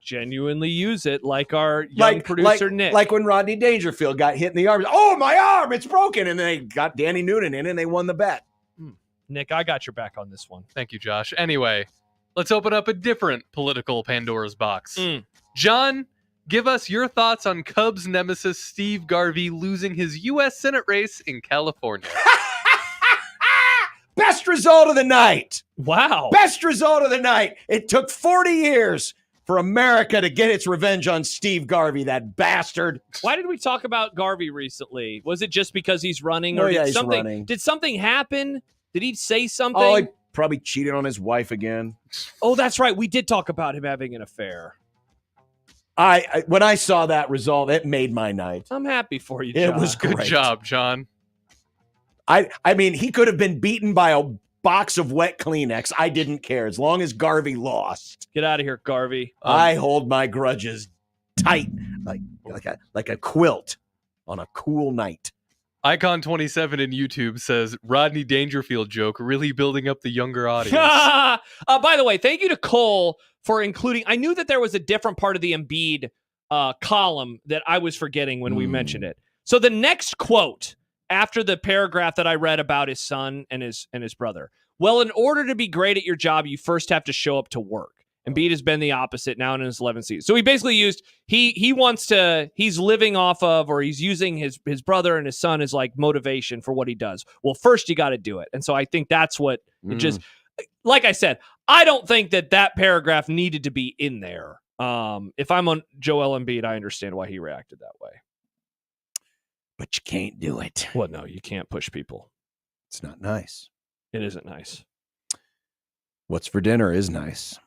genuinely use it, like our young producer Nick. Like when Rodney Dangerfield got hit in the arm. Oh, my arm, it's broken. And they got Danny Noonan in and they won the bet. Nick, I got your back on this one. Thank you, Josh. Anyway, let's open up a different political Pandora's box. John, give us your thoughts on Cubs nemesis Steve Garvey losing his U.S. Senate race in California. Best result of the night. Wow. Best result of the night. It took 40 years for America to get its revenge on Steve Garvey, that bastard. Why did we talk about Garvey recently? Was it just because he's running? Oh, Or yeah, did he's something running. Did something happen? Did he say something? Oh, he probably cheated on his wife again. Oh, that's right. We did talk about him having an affair. I when I saw that result, it made my night. I'm happy for you, John. It was great. Good job, John. I mean, he could have been beaten by a box of wet Kleenex. I didn't care as long as Garvey lost. Get out of here, Garvey. I hold my grudges tight, like a quilt on a cool night. Icon27 in YouTube says Rodney Dangerfield joke really building up the younger audience. By the way, thank you to Cole for including. I knew that there was a different part of the Embiid column that I was forgetting when we mentioned it. So the next quote after the paragraph that I read about his son and his brother. Well, in order to be great at your job, you first have to show up to work. Embiid has been the opposite now in his 11th season. So he basically used he's living off of, or he's using his brother and his son as like motivation for what he does. Well, first you got to do it. And so I think that's what it just, like I said, I don't think that paragraph needed to be in there. If I'm on Joel Embiid, I understand why he reacted that way. But you can't do it. Well, no, you can't push people. It's not nice. It isn't nice. What's for dinner is nice.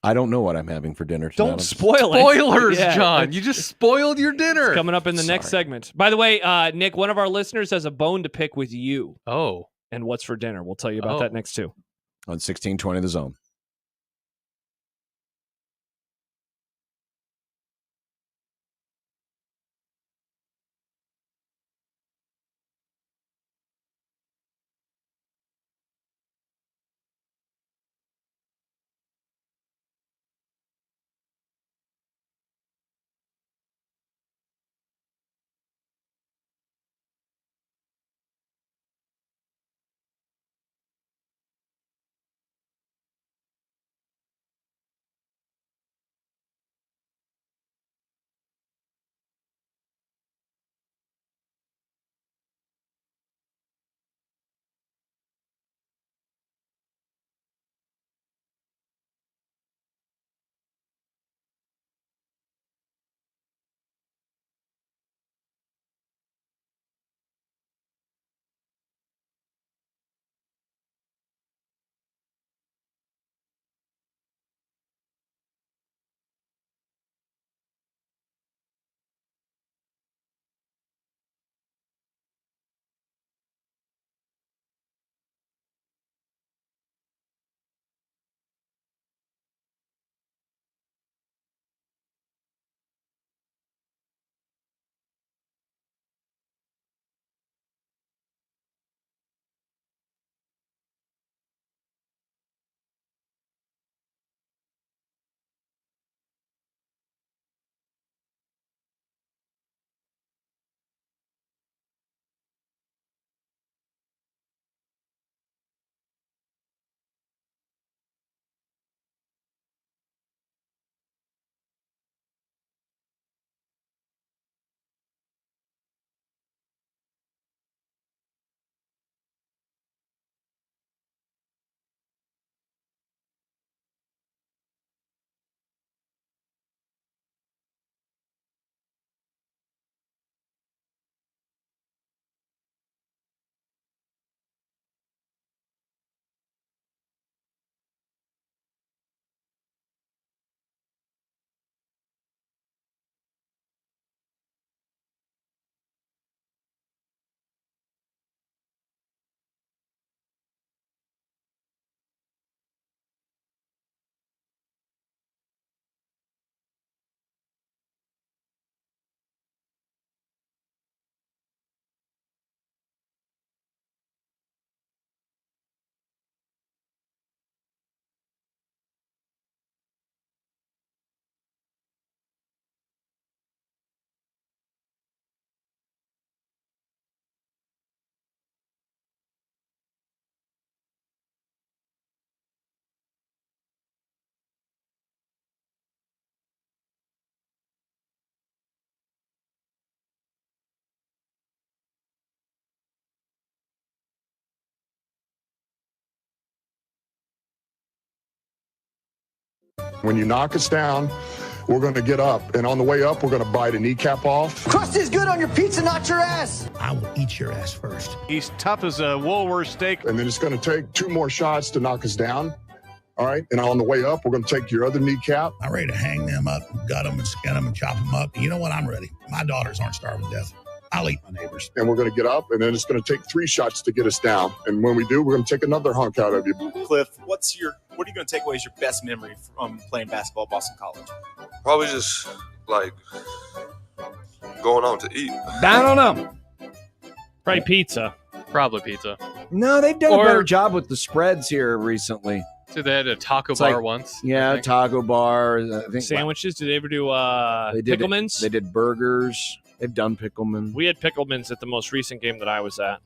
I don't know what I'm having for dinner tonight. Don't spoil it. Spoilers, John. You just spoiled your dinner. It's coming up in the next segment. By the way, Nick, one of our listeners has a bone to pick with you. Oh. And what's for dinner? We'll tell you about that next too. On 1620 The Zone. When you knock us down, we're going to get up. And on the way up, we're going to bite a kneecap off. Crust is good on your pizza, not your ass. I will eat your ass first. He's tough as a Woolworth steak. And then it's going to take 2 more shots to knock us down. All right. And on the way up, we're going to take your other kneecap. I'm ready to hang them up, gut them, and skin them, and chop them up. You know what? I'm ready. My daughters aren't starving to death. I'll eat my neighbors. And we're going to get up, and then it's going to take 3 shots to get us down. And when we do, we're going to take another hunk out of you. Cliff, what are you going to take away as your best memory from playing basketball at Boston College? Probably just like going out to eat. I don't know. Probably pizza. Probably pizza. No, they've done a better job with the spreads here recently. So they had a taco It's bar like- once. Yeah, taco bar. I think Sandwiches. Did they ever do They did Picklemans? They did burgers. They've done Pickleman. We had Picklemans at the most recent game that I was at.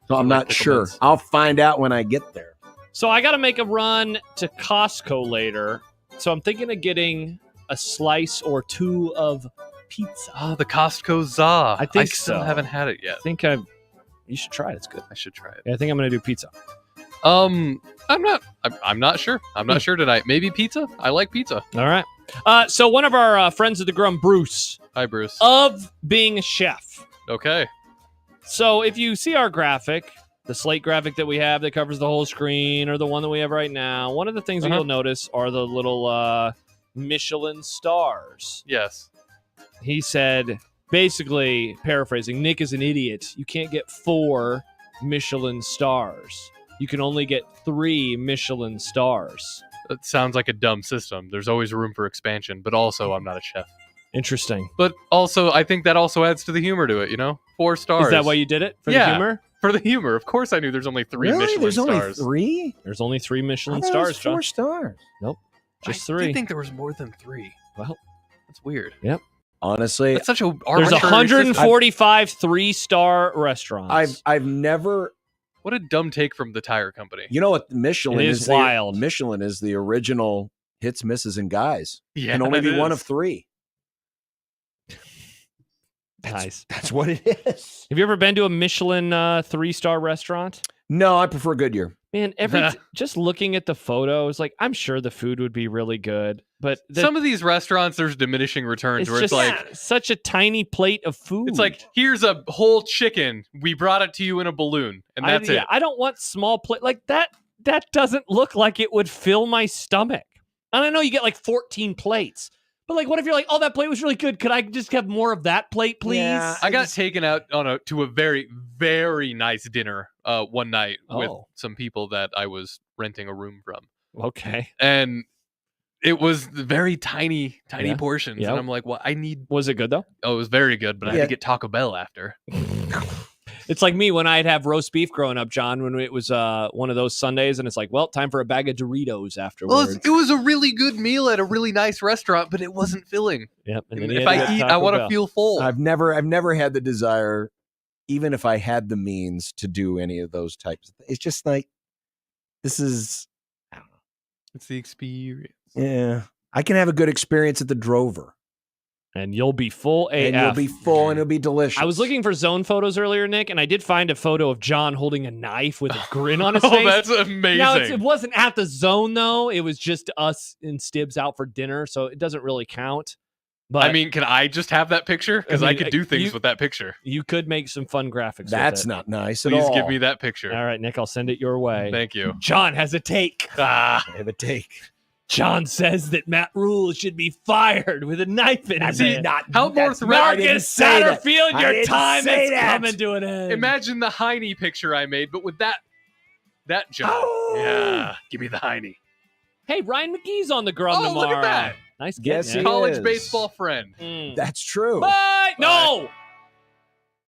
So I'm not sure. I'll find out when I get there. So I got to make a run to Costco later. So I'm thinking of getting a slice or 2 of pizza. Oh, the Costco za. I think I still so. haven't had it yet. I think you should try it. It's good. I should try it. Yeah, I think I'm going to do pizza. I'm not sure. I'm not sure tonight. Maybe pizza. I like pizza. All right. So one of our friends of the Grum, Bruce. Hi, Bruce. Of being a chef. Okay. So if you see our graphic, the slate graphic that we have that covers the whole screen, or the one that we have right now, one of the things that you'll notice are the little Michelin stars. Yes. He said, basically paraphrasing, Nick is an idiot. You can't get 4 Michelin stars. You can only get 3 Michelin stars. That sounds like a dumb system. There's always room for expansion, but also I'm not a chef. Interesting. But also, I think that also adds to the humor to it, 4 stars. Is that why you did it? For the humor? For the humor. Of course I knew there's only 3 Michelin There's stars. only 3? There's only 3 Michelin I thought it was stars, John. 4 stars. Nope. Just I 3. did think there was more than 3. Well, that's weird. Yep. Honestly, That's such a There's arbitrary 145 3-star restaurants. I've never. What a dumb take from the tire company. You know what? Michelin It is is wild. Michelin is the original hits, misses, and guys. Yeah, Can only it be one is. of 3. Nice. That's what it is. Have you ever been to a Michelin 3-star restaurant? No, I prefer Goodyear. Man, just looking at the photos, like I'm sure the food would be really good, but Some of these restaurants, there's diminishing returns it's where just it's like such a tiny plate of food. it's like, here's a whole chicken. We brought it to you in a balloon, and that's it. I don't want small plate like that. That doesn't look like it would fill my stomach. And I know you get like 14 plates, but like, what if you're like, oh, that plate was really good. Could I just have more of that plate, please? Yeah, I got taken out to a very, very nice dinner one night with some people that I was renting a room from. Okay. And it was very tiny portions. Yeah. And I'm like, well, I need... Was it good though? Oh, it was very good, but I had to get Taco Bell after. It's like me when I'd have roast beef growing up, John, when it was one of those Sundays, and it's like, well, time for a bag of Doritos afterwards. Well, it was a really good meal at a really nice restaurant, but it wasn't filling. Yep. And then If I eat, I want to feel full. I've never had the desire, even if I had the means, to do any of those types. It's just like, this is, I don't know. It's the experience. Yeah. I can have a good experience at the Drover. And you'll be full AF. And you'll be full and it'll be delicious. I was looking for zone photos earlier, Nick, and I did find a photo of John holding a knife with a grin on his Oh, face. that's amazing. Now, it wasn't at the zone, though. It was just us and Stibbs out for dinner, so it doesn't really count. But I mean, can I just have that picture? Because I, mean, could do things with that picture. You could make some fun graphics That's with it. not nice at Please all. give me that picture. All right, Nick, I'll send it your way. Thank you. John has a take. I have a take. John says that Matt Rule should be fired with a knife in his hand. How more Marcus Satterfield, your time is that. coming to an end. Imagine the Heine picture I made, but with that John. Oh. Yeah, give me the Heine. Hey, Ryan McGee's on the Grum Oh, tomorrow. look at that. Nice Yes, getting he it. College is. baseball friend. That's true. Bye. No,